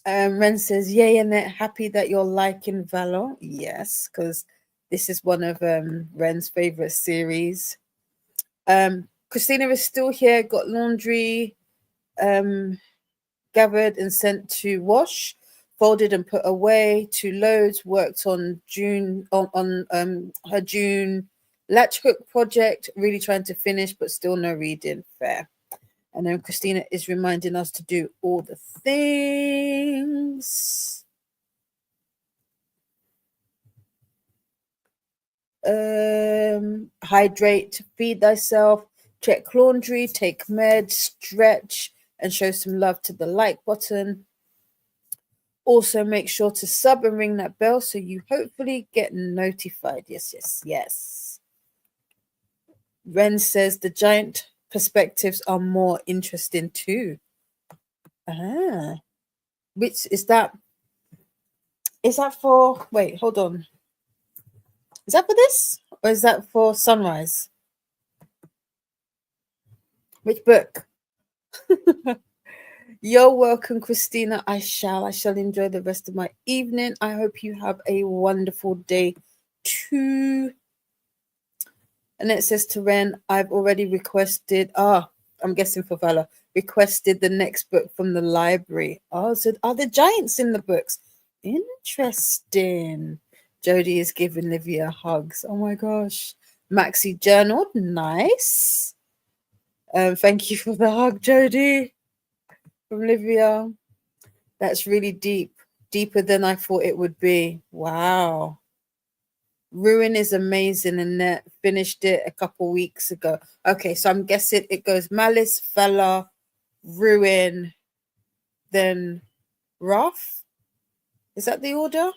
Ren says, yay, Annette, happy that you're liking Valor. Yes, because this is one of Ren's favorite series. Christina is still here, got laundry gathered and sent to wash, folded and put away, 2 loads, worked on her June latch hook project, really trying to finish, but still no reading. Fair. And then Christina is reminding us to do all the things. Hydrate, feed thyself, check laundry, take meds, stretch, and show some love to the like button. Also, make sure to sub and ring that bell so you hopefully get notified. Yes. Ren says the giant perspectives are more interesting too. Which is that? Is that for? Wait, hold on. Is that for this, or is that for Sunrise? Which book? You're welcome, Christina. I shall enjoy the rest of my evening. I hope you have a wonderful day too. And it says to Ren, I've already requested, I'm guessing for Valor, requested the next book from the library. Oh, so are the giants in the books? Interesting. Jodie is giving Livia hugs. Oh my gosh. Maxie journaled. Nice. Thank you for the hug, Jodie. From Livia. That's really deep. Deeper than I thought it would be. Wow. Ruin is amazing, and finished it a couple weeks ago. Okay, so I'm guessing it goes Malice, Fella, Ruin, then Wrath. Is that the order?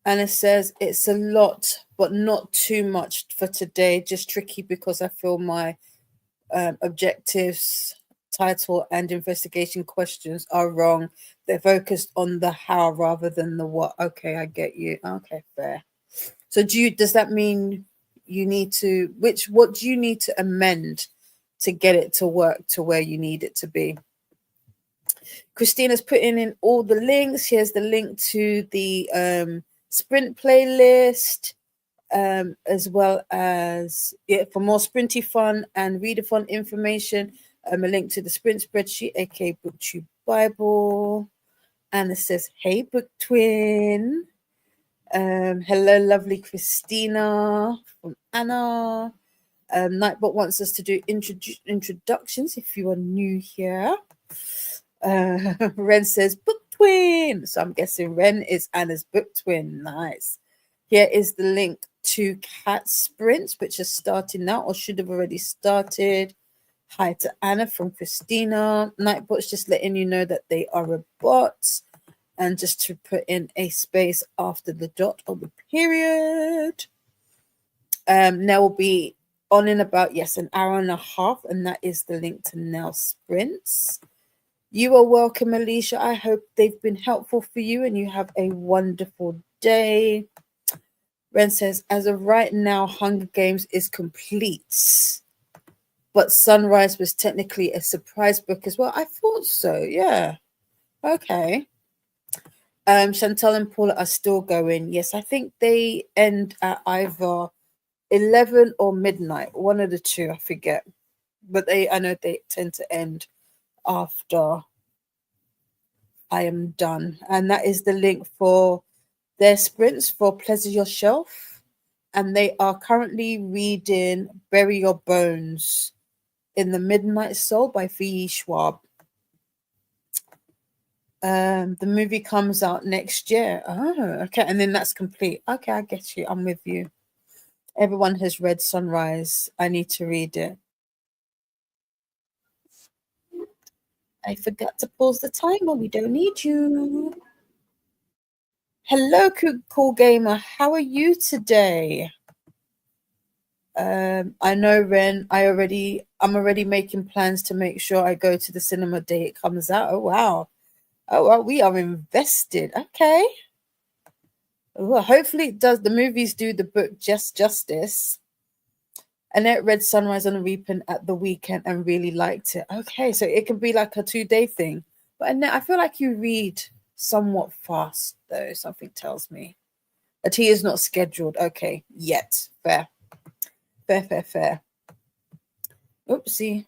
And it says it's a lot, but not too much for today. Just tricky because I feel my objectives, title, and investigation questions are wrong. They're focused on the how rather than the what. Okay, I get you. Okay, fair. So does that mean you need to, what do you need to amend to get it to work to where you need it to be? Christina's putting in all the links. Here's the link to the sprint playlist, as well as for more sprinty fun and readathon information. A link to the sprint spreadsheet, aka BookTube Bible. And it says, "Hey, Book Twin." Hello, lovely Christina from Anna. Nightbot wants us to do introductions if you are new here. Ren says book twin. So I'm guessing Ren is Anna's book twin. Nice. Here is the link to Cat Sprint, which is starting now or should have already started. Hi to Anna from Christina. Nightbot's just letting you know that they are a bot. And just to put in a space after the dot or the period. Now will be on in about, an hour and a half. And that is the link to Now Sprints. You are welcome, Alicia. I hope they've been helpful for you and you have a wonderful day. Ren says, as of right now, Hunger Games is complete. But Sunrise was technically a surprise book as well. I thought so, yeah. Okay. Chantal and Paula are still going. Yes, I think they end at either 11 or midnight. One of the two, I forget. But I know they tend to end after I am done. And that is the link for their sprints for Pleasure Your Shelf. And they are currently reading Bury Your Bones in the Midnight Soul by V.E. Schwab. The movie comes out next year. Oh, okay. And then that's complete. Okay, I get you. I'm with you. Everyone has read Sunrise. I need to read it. I forgot to pause the timer. We don't need you. Hello, cool gamer. How are you today? I know, Ren. I'm already making plans to make sure I go to the cinema day it comes out. Oh wow. Oh well, we are invested. Okay. Well, hopefully it does. The movies do the book justice. Annette read Sunrise on the Reaping at the weekend and really liked it. Okay, so it can be like a 2-day thing. But Annette, I feel like you read somewhat fast, though. Something tells me. A tea is not scheduled. Okay, yet. Fair. Fair. Oopsie.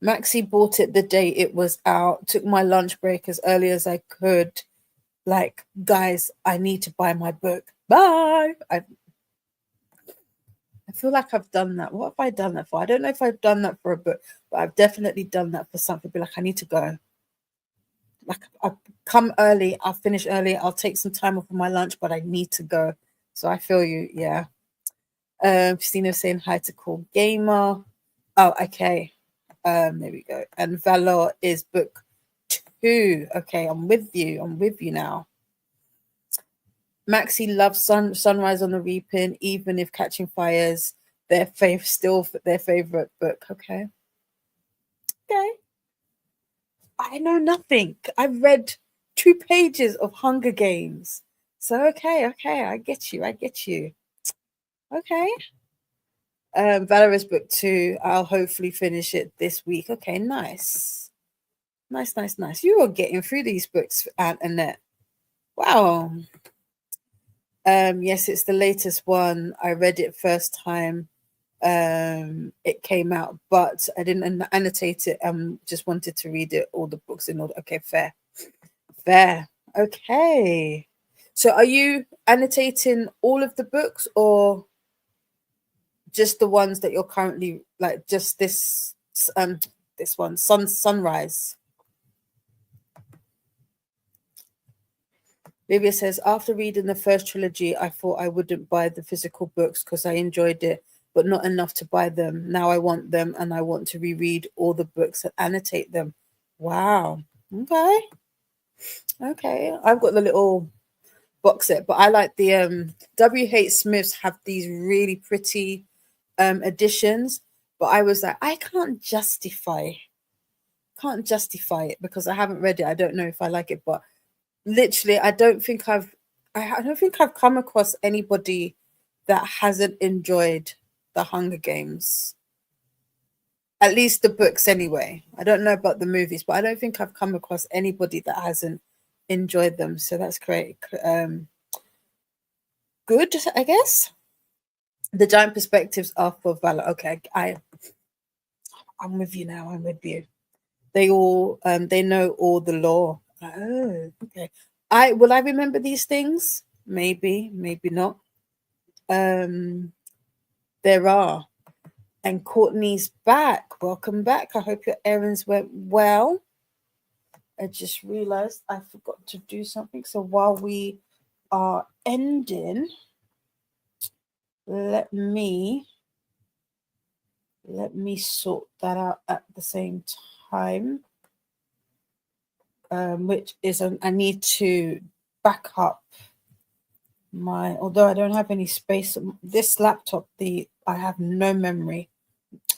Maxie bought it the day it was out. Took my lunch break as early as I could. Like, guys, I need to buy my book. Bye. I feel like I've done that. What have I done that for? I don't know if I've done that for a book, but I've definitely done that for something. Be like, I need to go. Like, I'll come early. I'll finish early. I'll take some time off of my lunch, but I need to go. So I feel you. Yeah. Christina saying hi to Cool Gamer. Oh, okay. There we go. And Valor is book 2. Okay, I'm with you now. Maxie loves Sunrise on the Reaping, even if Catching Fire's still their favorite book. Okay. I know nothing. I've read 2 pages of Hunger Games. So okay, I get you. Okay. Valorous book 2. I'll hopefully finish it this week. Okay, nice. You are getting through these books, Annette. Wow. Yes, it's the latest one. I read it first time it came out, but I didn't annotate it. Just wanted to read it, all the books in order. Okay, fair. Okay. So are you annotating all of the books or just the ones that you're currently like just this one, Sunrise? Livia says, after reading the first trilogy, I thought I wouldn't buy the physical books because I enjoyed it, but not enough to buy them. Now I want them and I want to reread all the books and annotate them. Wow. Okay. I've got the little box set, but I like the W.H. Smiths have these really pretty editions, but I was like, I can't justify it because I haven't read it. I don't know if I like it, but literally I don't think I've come across anybody that hasn't enjoyed the Hunger Games. At least the books anyway. I don't know about the movies, but I don't think I've come across anybody that hasn't enjoyed them. So that's great. Good, I guess. The giant perspectives are for Valor. Okay, I'm with you now. I'm with you. They all they know all the lore. Oh, okay. I remember these things? Maybe, maybe not. Um there are. And Courtney's back. Welcome back. I hope your errands went well. I just realized I forgot to do something. So while we are ending, let me sort that out at the same time. Which is I need to back up my, although I don't have any space. This laptop, I have no memory,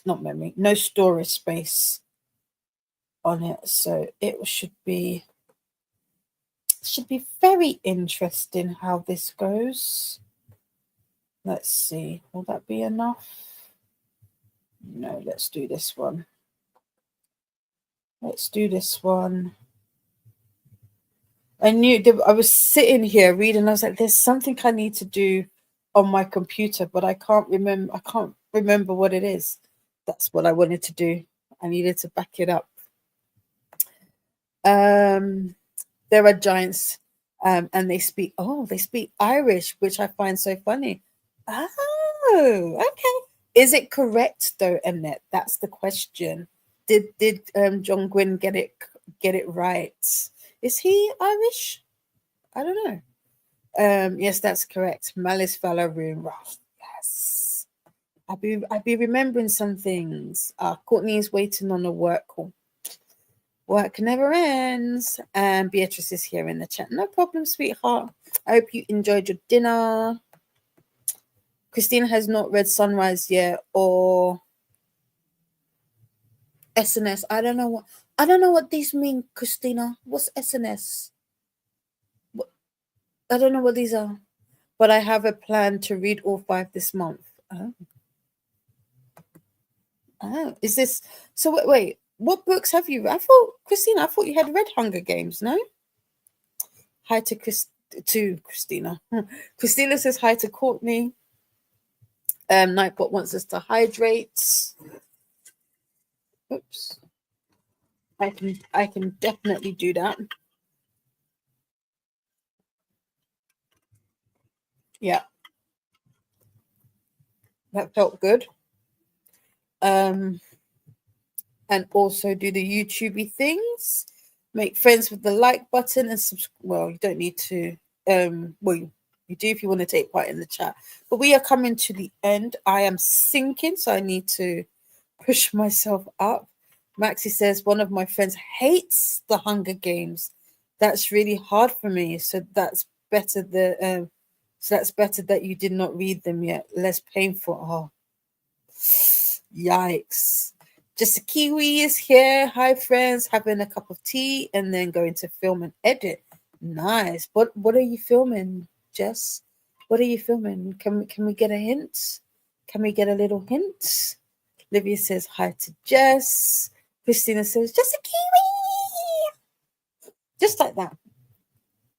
no storage space on it. So it should be very interesting how this goes. Let's see. Will that be enough? No, let's do this one. I knew I was sitting here reading. I was like, there's something I need to do on my computer, but I can't remember what it is. That's what I wanted to do. I needed to back it up. There are giants, and they speak Irish, which I find so funny. Oh, okay. Is it correct though, Annette? That's the question. Did John Gwynn get it right? Is he Irish? I don't know. Yes, that's correct. Malice Valor-Room. Yes. I'll be remembering some things. Courtney is waiting on a work call. Work never ends. And Beatrice is here in the chat. No problem, sweetheart. I hope you enjoyed your dinner. Christina has not read Sunrise yet, or SNS. I don't know what these mean, Christina. What's SNS? I don't know what these are. But I have a plan to read all 5 this month. Oh, is this so? Wait, what books have you? I thought you had read Hunger Games. No. Hi to Christina. Christina says hi to Courtney. Nightbot wants us to hydrate. Oops. I can definitely do that. Yeah. That felt good. And also do the YouTubey things. Make friends with the like button and subscribe. Well, you don't need to. Well, you do if you want to take part in the chat. But we are coming to the end. I am sinking, so I need to push myself up. Maxie says one of my friends hates the Hunger Games. That's really hard for me. So that's better that you did not read them yet. Less painful. Oh, yikes. Just a Kiwi is here. Hi, friends. Having a cup of tea and then going to film and edit. Nice. What are you filming, Jess? What are you filming? Can we get a hint? Can we get a little hint? Livia says hi to Jess. Christina says, just a Kiwi. Just like that.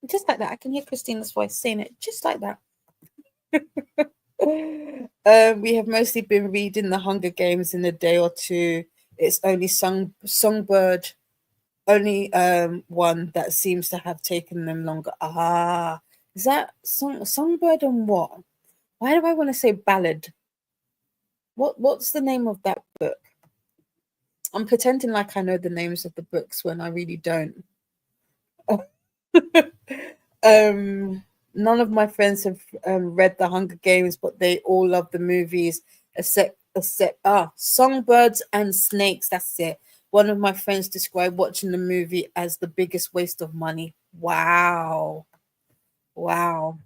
Just like that. I can hear Christina's voice saying it just like that. We have mostly been reading the Hunger Games in a day or two. It's only Songbird, only one that seems to have taken them longer. Is that Songbird and what? Why do I want to say ballad? What's the name of that book? I'm pretending like I know the names of the books when I really don't. None of my friends have read the Hunger Games, but they all love the movies, except Songbirds and Snakes. That's it. One of my friends described watching the movie as the biggest waste of money. Wow. But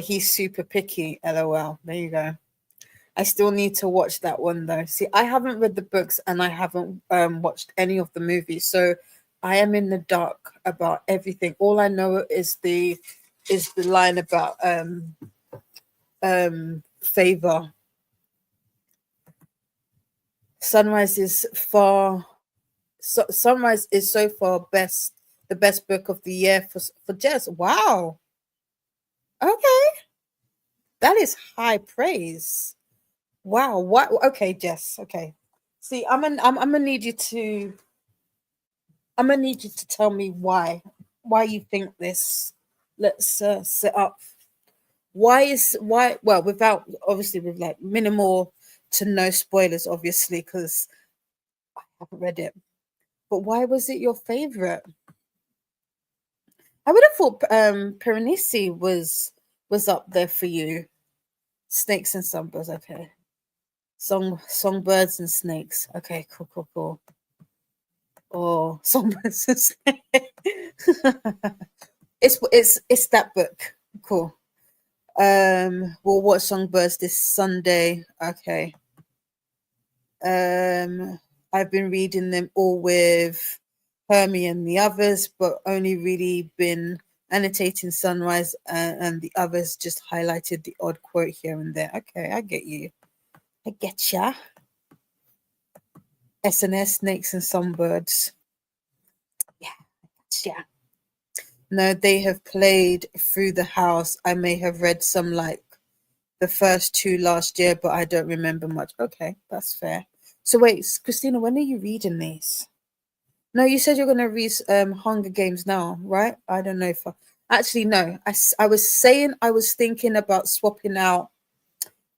he's super picky. LOL. There you go. I still need to watch that one though. See, I haven't read the books and I haven't watched any of the movies, so I am in the dark about everything. All I know is the line about favor. Sunrise is far. Sunrise is so far the best book of the year for Jess. Wow. Okay, that is high praise. Wow. What? Okay, Jess. Okay. See, I'm gonna need you to. I'm gonna need you to tell me why you think this. Let's set up. Why? Well, without obviously with like minimal to no spoilers, obviously, because I haven't read it. But why was it your favorite? I would have thought Piranesi was up there for you. Snakes and songbirds, okay. Songbirds and snakes. Okay, cool. Oh, songbirds and snakes. It's that book. Cool. We'll watch Songbirds this Sunday. Okay. I've been reading them all with Hermie and the others, but only really been annotating Sunrise, and the others just highlighted the odd quote here and there. Okay, I get you. I get ya. SNS, Snakes and Songbirds. Yeah. No, they have played through the house. I may have read some like the first two last year, but I don't remember much. Okay, that's fair. So wait, Christina, when are you reading these? No, you said you're going to read Hunger Games now, right? I don't know if actually no. I was thinking about swapping out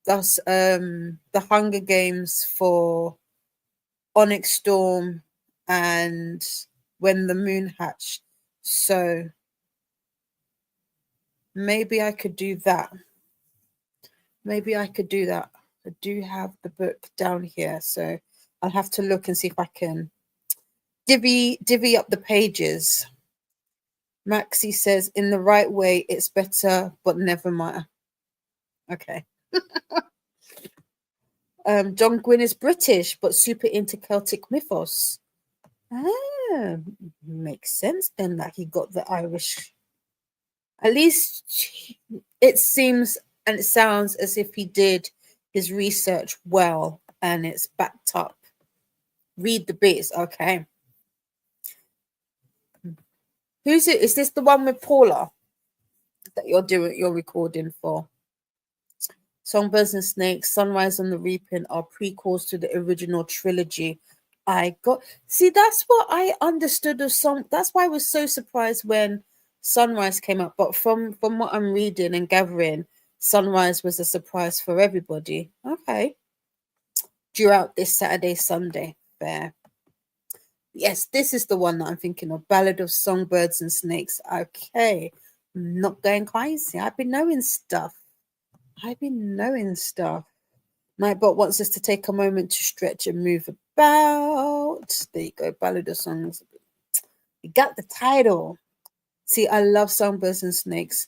the Hunger Games for Onyx Storm and When the Moon Hatched. So maybe I could do that. I do have the book down here, so I'll have to look and see if I can divvy up the pages. Maxie says, in the right way, it's better, but never matter. Okay. John Gwynn is British, but super into Celtic mythos. Ah, makes sense then that he got the Irish. At least it seems and it sounds as if he did his research well and it's backed up. Read the bits, okay. Who's it? Is this the one with Paula that you're recording for? Songbirds and Snakes, Sunrise on the Reaping are prequels to the original trilogy. That's what I understood of some. That's why I was so surprised when Sunrise came up. But from what I'm reading and gathering, Sunrise was a surprise for everybody. Okay. Due out this Saturday, Sunday. Fair. Yes, this is the one that I'm thinking of. Ballad of Songbirds and Snakes. Okay. I'm not going crazy. I've been knowing stuff. Nightbot wants us to take a moment to stretch and move about. There you go. Ballad of Songs. You got the title. See, I love Songbirds and Snakes,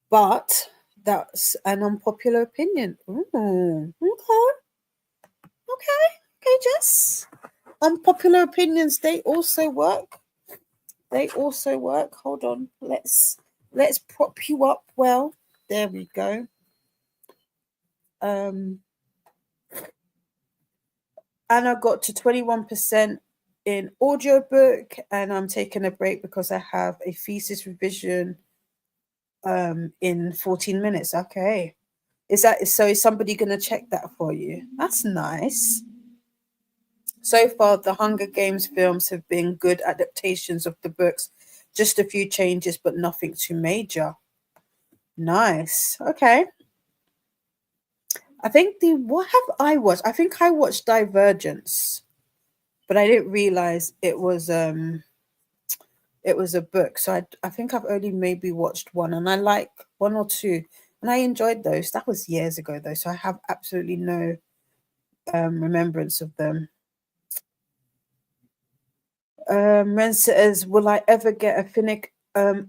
but that's an unpopular opinion. Ooh, okay, Jess. Unpopular opinions, they also work. Hold on. Let's prop you up well. There we go. Anna got to 21% in audiobook, and I'm taking a break because I have a thesis revision in 14 minutes. Okay. Is somebody going to check that for you? That's nice. So far, the Hunger Games films have been good adaptations of the books. Just a few changes, but nothing too major. Nice. Okay. I think what have I watched? I think I watched Divergence, but I didn't realize it was a book. So I think I've only maybe watched one, and I like one or two, and I enjoyed those. That was years ago though, so I have absolutely no remembrance of them. Ren says, will I ever get a Finnick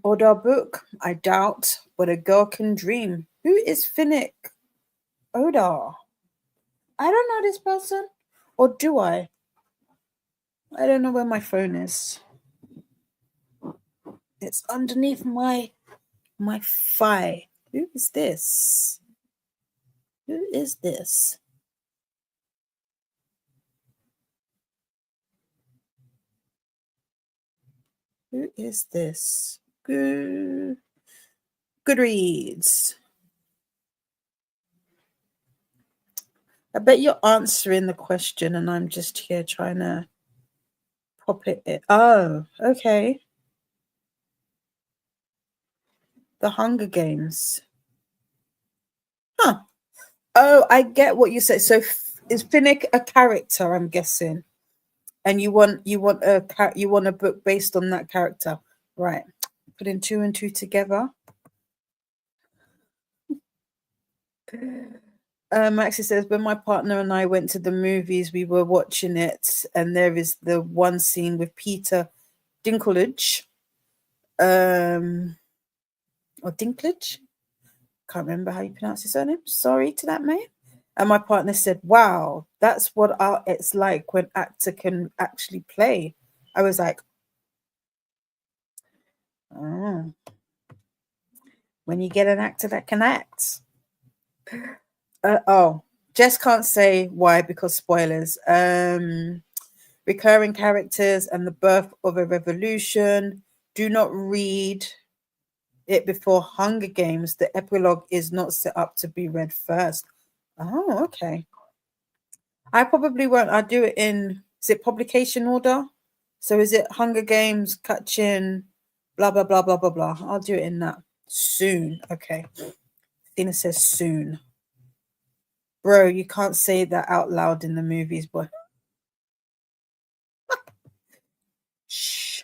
Oda book? I doubt, but a girl can dream. Who is Finnick Oda? I don't know this person. Or do I? I don't know where my phone is. It's underneath my thigh. Who is this? Who is this? Goodreads. I bet you're answering the question and I'm just here trying to pop it in. Oh, okay. The Hunger Games. Huh. Oh, I get what you said. So is Finnick a character, I'm guessing? And you want a book based on that character. Right. Putting 2 and 2 together. Maxie says, when my partner and I went to the movies, we were watching it, and there is the one scene with Peter Dinklage, or Dinklage. Can't remember how you pronounce his surname. Sorry to that man. And my partner said, "Wow, that's what it's like when actor can actually play." I was like, "Oh, when you get an actor that can act." Jess can't say why because spoilers. Recurring characters and the birth of a revolution. Do not read it before Hunger Games. The epilogue is not set up to be read first. Oh, okay. I probably won't. I'll do it in, is it publication order? So is it Hunger Games, Kachin, blah, blah, blah, blah, blah, blah. I'll do it in that. Soon. Okay. Tina says soon. Bro, you can't say that out loud in the movies, boy. Shh.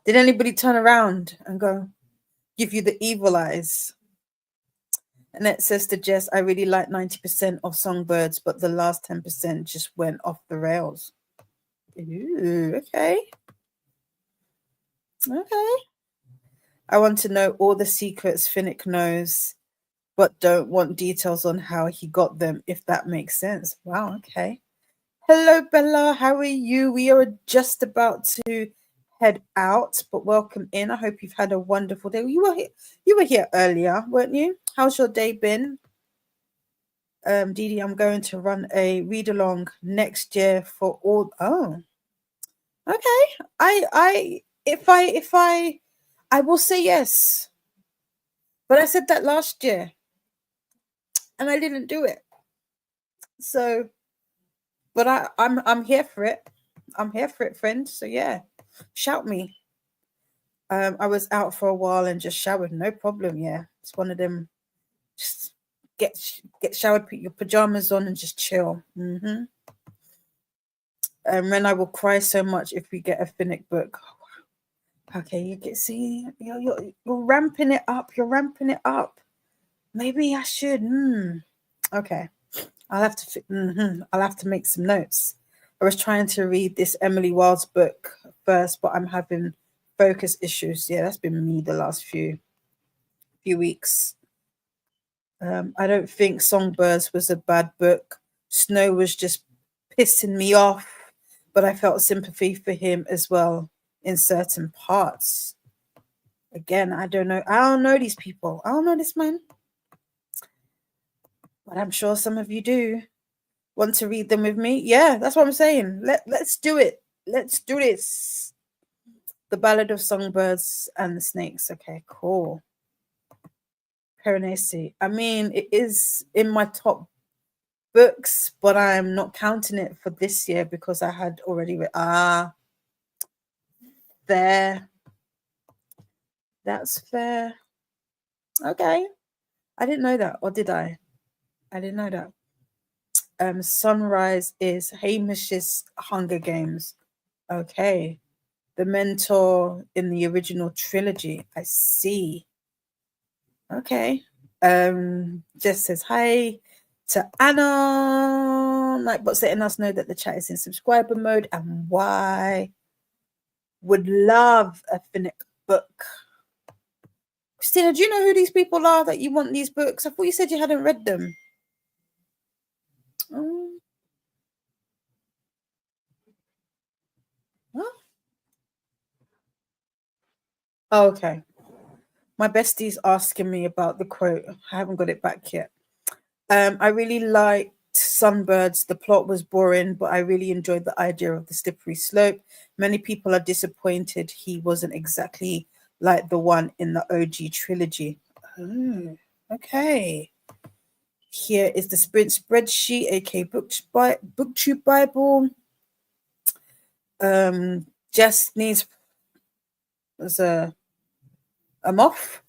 Did anybody turn around and go, give you the evil eyes? And it says to Jess, I really like 90% of Songbirds, but the last 10% just went off the rails. Ooh, okay. Okay. I want to know all the secrets Finnick knows, but don't want details on how he got them, if that makes sense. Wow, okay. Hello, Bella. How are you? We are just about to head out, but welcome in. I hope you've had a wonderful day. You were here earlier, weren't you? How's your day been? Dee, I'm going to run a read along next year for all. Oh, okay. I will say yes, but I said that last year, and I didn't do it. So, but I'm here for it. I'm here for it, friend. So yeah, shout me. I was out for a while and just showered, no problem. Yeah, it's one of them. Just get showered, put your pajamas on, and just chill. And then I will cry so much if we get a Finnick book. Okay, you're ramping it up. You're ramping it up. Maybe I should. Okay, I'll have to make some notes. I was trying to read this Emily Wilde's book first, but I'm having focus issues. Yeah, that's been me the last few weeks. I don't think Songbirds was a bad book. Snow was just pissing me off, but I felt sympathy for him as well in certain parts. Again, I don't know. I don't know these people. I don't know this man. But I'm sure some of you do want to read them with me. Yeah, that's what I'm saying. Let's do it. Let's do this. The Ballad of Songbirds and the Snakes. Okay, cool. Piranesi. I mean, it is in my top books, but I'm not counting it for this year because I had already fair. That's fair. Okay. I didn't know that, or did I? I didn't know that. Sunrise is Hamish's Hunger Games. Okay. The mentor in the original trilogy. I see. Okay. Jess says hi to Anna. Nightbot's letting us know that the chat is in subscriber mode and why. Would love a Finnick book. Christina, do you know who these people are that you want these books? I thought you said you hadn't read them. Huh? Oh, okay. My bestie's asking me about the quote. I haven't got it back yet. I really liked Sunbirds. The plot was boring, but I really enjoyed the idea of the slippery slope. Many people are disappointed he wasn't exactly like the one in the OG trilogy. Oh, okay. Here is the Sprint spreadsheet, aka BookTube Bible. Jess needs a moth.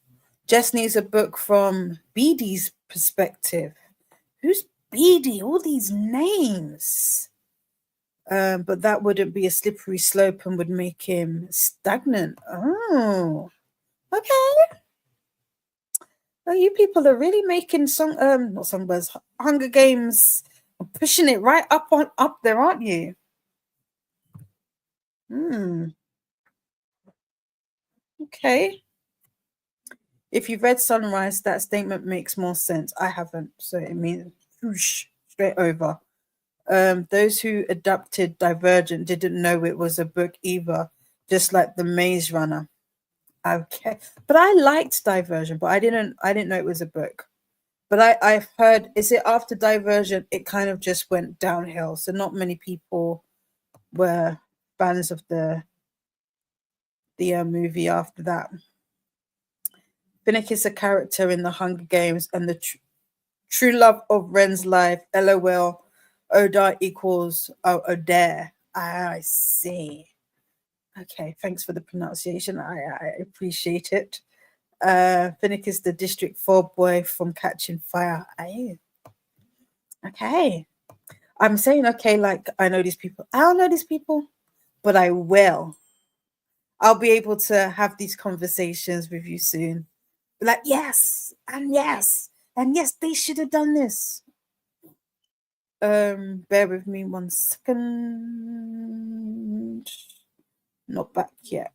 Jess needs a book from Bede's perspective. Who's Bede? All these names. But that wouldn't be a slippery slope and would make him stagnant. Oh, okay. Well, you people are really making not Songbirds, Hunger Games, pushing it right up there, aren't you? Okay. If you've read Sunrise, that statement makes more sense. I haven't, so it means whoosh, straight over. Those who adapted Divergent didn't know it was a book either, just like the Maze Runner. Okay, but I liked Divergent, but I didn't know it was a book. But I've heard, is it after Divergent it kind of just went downhill? So not many people were fans of the movie after that. Finnick is a character in the Hunger Games and the true love of Ren's life. LOL. Oda equals Odair. I see. Okay, thanks for the pronunciation. I appreciate it. Finnick is the District 4 boy from Catching Fire. Okay. I'm saying okay, like I know these people. I don't know these people, but I will. I'll be able to have these conversations with you soon. Like, yes, and yes, and yes, they should have done this. Bear with me 1 second. Not back yet.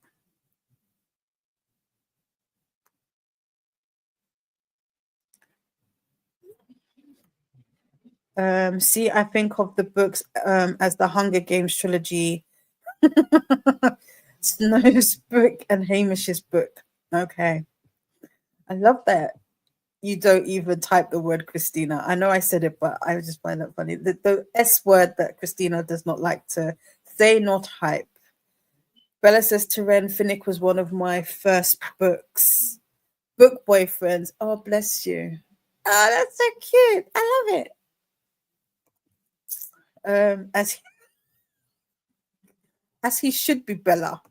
See, I think of the books as the Hunger Games trilogy. Snow's book and Hamish's book. Okay. I love that. You don't even type the word Christina. I know I said it, but I just find that funny. The S word that Christina does not like to say, not hype. Bella says to Ren, Finnick was one of my first book boyfriends. Oh, bless you. Oh, that's so cute. I love it. As he should be, Bella.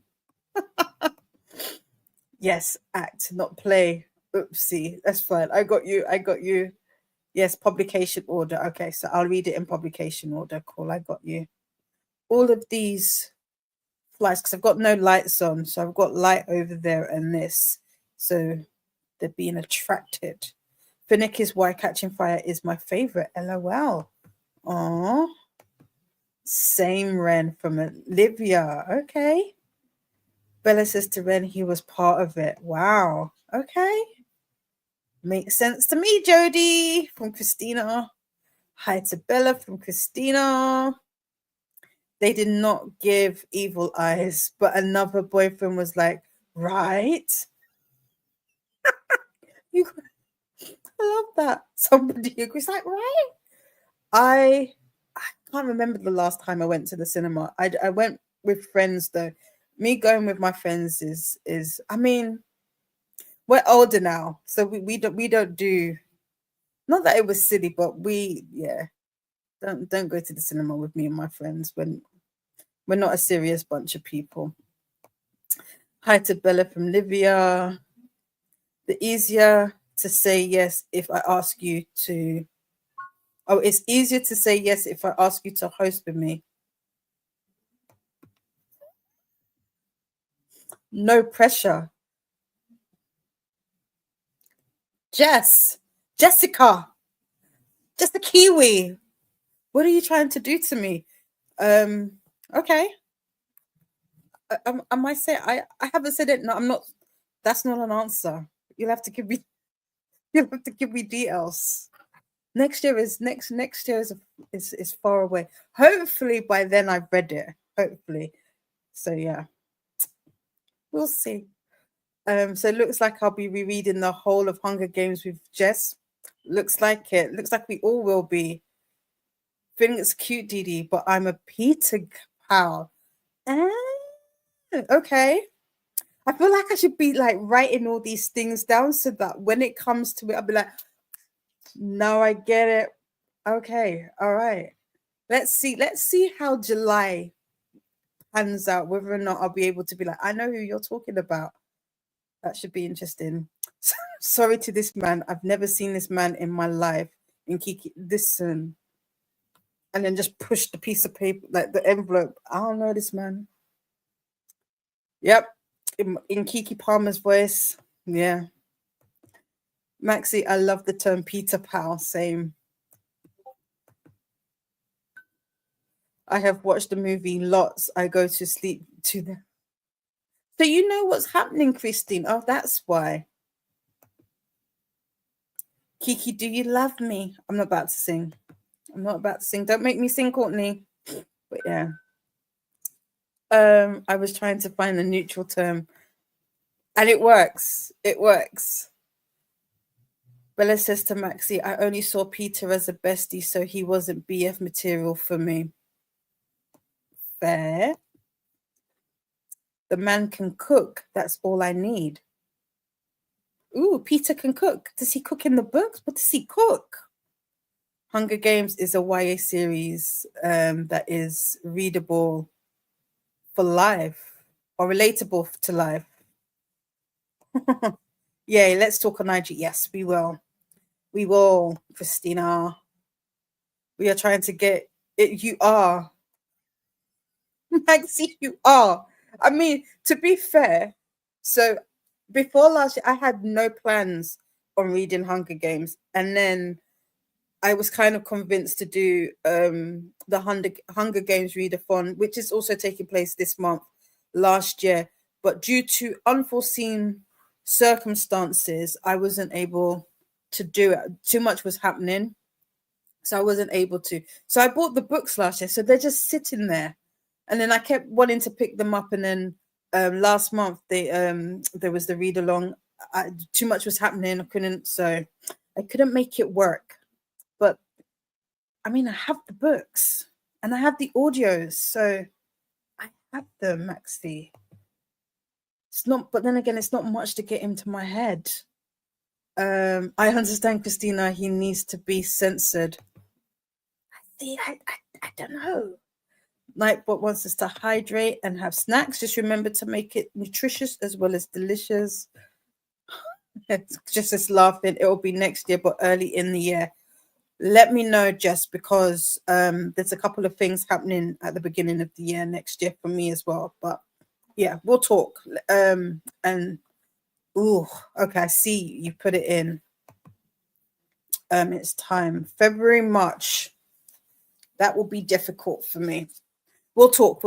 Yes, act, not play. Oopsie. That's fine. I got you. Yes, publication order. Okay, so I'll read it in publication order. Cool, I got you. All of these flights, because I've got no lights on, so I've got light over there and this. So they're being attracted. Finnick is why Catching Fire is my favorite. LOL. Aww. Same Ren from Olivia. Okay. Bella says to Ren he was part of it. Wow. Okay. Makes sense to me, Jody from Christina. Hi to Bella from Christina. They did not give evil eyes, but another boyfriend was like, right? I love that. Somebody agrees, like, right? I can't remember the last time I went to the cinema. I went with friends though. Me going with my friends is I mean, we're older now, so we don't do, not that it was silly, but don't go to the cinema with me and my friends when we're not a serious bunch of people. Hi to Bella from Libya. The easier to say yes if I ask you to. Oh, it's easier to say yes if I ask you to host with me. No pressure. Jessica, just a Kiwi. What are you trying to do to me? Okay. I might say I haven't said it. No, I'm not. That's not an answer. You'll have to give me. You'll have to give me details. Next year is far away. Hopefully by then I've read it. Hopefully. So yeah, we'll see. So it looks like I'll be rereading the whole of Hunger Games with Jess. Looks like it. Looks like we all will be. think it's cute, Didi, but I'm a Peter pal. Ah, okay. I feel like I should be like writing all these things down so that when it comes to it, I'll be like, no, I get it. Okay, all right. Let's see how July pans out, whether or not I'll be able to be like, I know who you're talking about. That should be interesting. Sorry to this man. I've never seen this man in my life. In Kiki, listen. And then just push the piece of paper, like the envelope. I don't know this man. Yep. In Kiki Palmer's voice. Yeah. Maxi, I love the term Peter Pal. Same. I have watched the movie lots. I go to sleep to them. So you know what's happening, Christine? Oh, that's why. Kiki, do you love me? I'm not about to sing. I'm not about to sing. Don't make me sing, Courtney. But yeah. I was trying to find a neutral term. And it works. It works. Bella says to Maxi, I only saw Peter as a bestie, so he wasn't BF material for me. Fair. The man can cook. That's all I need. Ooh, Peter can cook. Does he cook in the books? What does he cook? Hunger Games is a YA series that is readable for life or relatable to life. Yeah, let's talk on IG. Yes, we will. We will, Christina. We are trying to get it. You are. Maxi, you are. I mean, to be fair, so before last year, I had no plans on reading Hunger Games. And then I was kind of convinced to do the Hunger Games readathon, which is also taking place this month, last year. But due to unforeseen circumstances, I wasn't able to do it. Too much was happening. So I wasn't able to. So I bought the books last year. So they're just sitting there. And then I kept wanting to pick them up. And then last month, there was the read along. Too much was happening. I couldn't make it work. But I mean, I have the books and I have the audios. So I have them, Maxi. It's not, but then again, it's not much to get into my head. I understand, Christina, he needs to be censored. I don't know. Nightbot wants us to hydrate and have snacks. Just remember to make it nutritious as well as delicious. It's just as laughing. It will be next year, but early in the year. Let me know, Jess, because there's a couple of things happening at the beginning of the year next year for me as well. But yeah, we'll talk. And okay, I see you put it in. It's time. February, March. That will be difficult for me. We'll talk.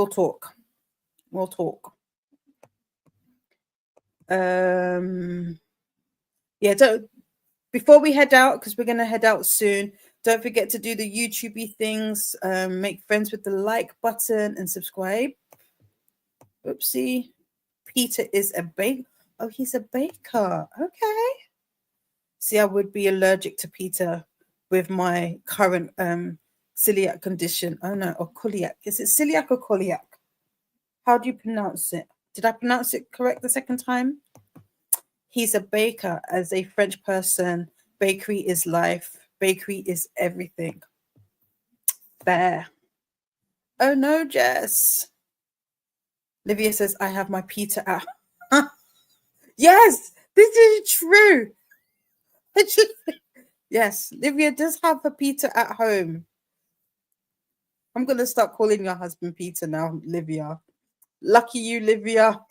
Yeah, before we head out, because we're gonna head out soon, don't forget to do the YouTubey things. Make friends with the like button and subscribe. Oopsie. Peter is a baker. Oh, he's a baker. Okay. See, I would be allergic to Peter with my current celiac condition. Oh no, or celiac. Is it celiac or celiac? How do you pronounce it? Did I pronounce it correct the second time? He's a baker. As a French person, bakery is life. Bakery is everything. Fair. Oh no, Jess. Livia says, I have my Peter at. Yes, this is true. Yes, Livia does have a Peter at home. I'm going to start calling your husband Peter now, Livia. Lucky you, Livia.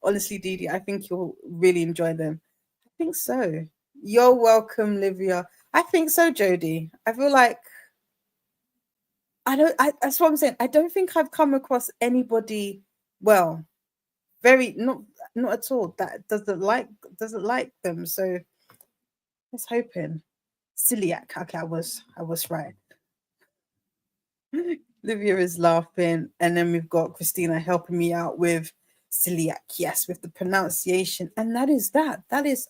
Honestly, Didi, I think you'll really enjoy them. I think so. You're welcome, Livia. I think so, Jody. I feel like that's what I'm saying. I don't think I've come across anybody, well, very not at all, that doesn't like them. So let's hoping. Celiac. Okay, I was right. Livia is laughing, and then we've got Christina helping me out with celiac. Yes, with the pronunciation, and that is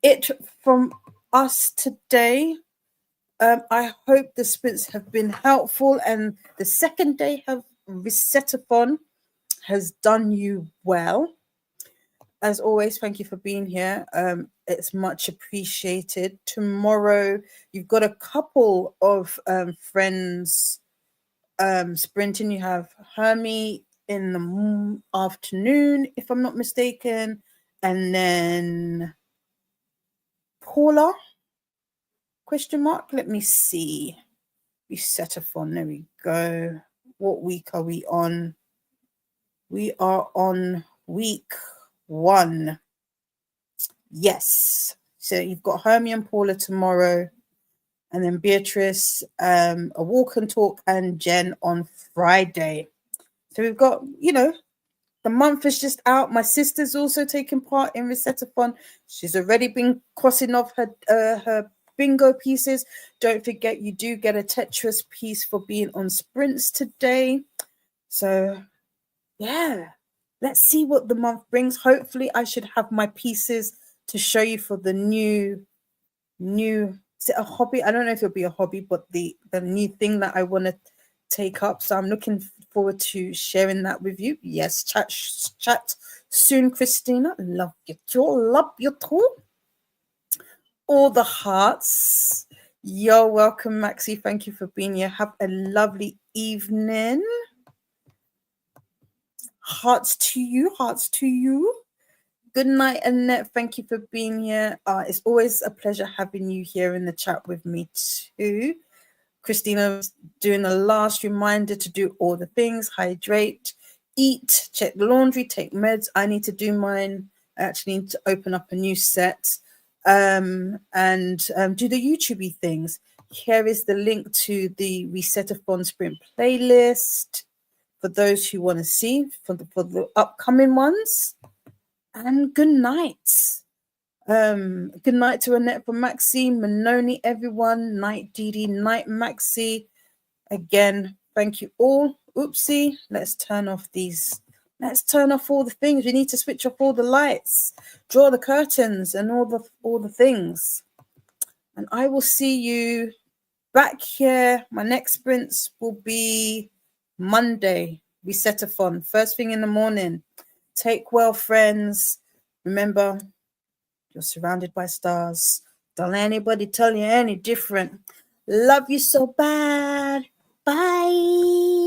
it from us today. I hope the sprints have been helpful, and the second day of Reset-athon has done you well. As always, thank you for being here. It's much appreciated. Tomorrow, you've got a couple of friends sprinting. You have Hermie in the afternoon, if I'm not mistaken, and then Paula, question mark. Let me see. Reset-athon. There we go. What week are we on? We are on week 1. Yes. So you've got Hermie and Paula tomorrow, and then Beatrice, a walk and talk, and Jen on Friday. So we've got, the month is just out. My sister's also taking part in Reset-athon. She's already been crossing off her bingo pieces. Don't forget, you do get a Tetris piece for being on sprints today. So yeah, let's see what the month brings. Hopefully I should have my pieces to show you for the new is it a hobby? I don't know if it'll be a hobby, but the new thing that I want to take up. So I'm looking forward to sharing that with you. Yes, chat soon, Christina. Love you too. All the hearts. You're welcome, Maxie. Thank you for being here. Have a lovely evening. Hearts to you. Good night, Annette. Thank you for being here. It's always a pleasure having you here in the chat with me too. Christina was doing the last reminder to do all the things: hydrate, eat, check the laundry, take meds. I need to do mine. I actually need to open up a new set and do the YouTubey things. Here is the link to the Reset-athon sprint playlist for those who want to see for the upcoming ones. And good night. Good night to Annette from Maxine, Manoni, everyone. Night, Dee, night, Maxie. Again, thank you all. Oopsie. Let's turn off all the things. We need to switch off all the lights, draw the curtains, and all the things. And I will see you back here. My next sprints will be Monday. Reset-athon, first thing in the morning. Take well, friends. Remember, you're surrounded by stars. Don't let anybody tell you any different. Love you so bad. Bye.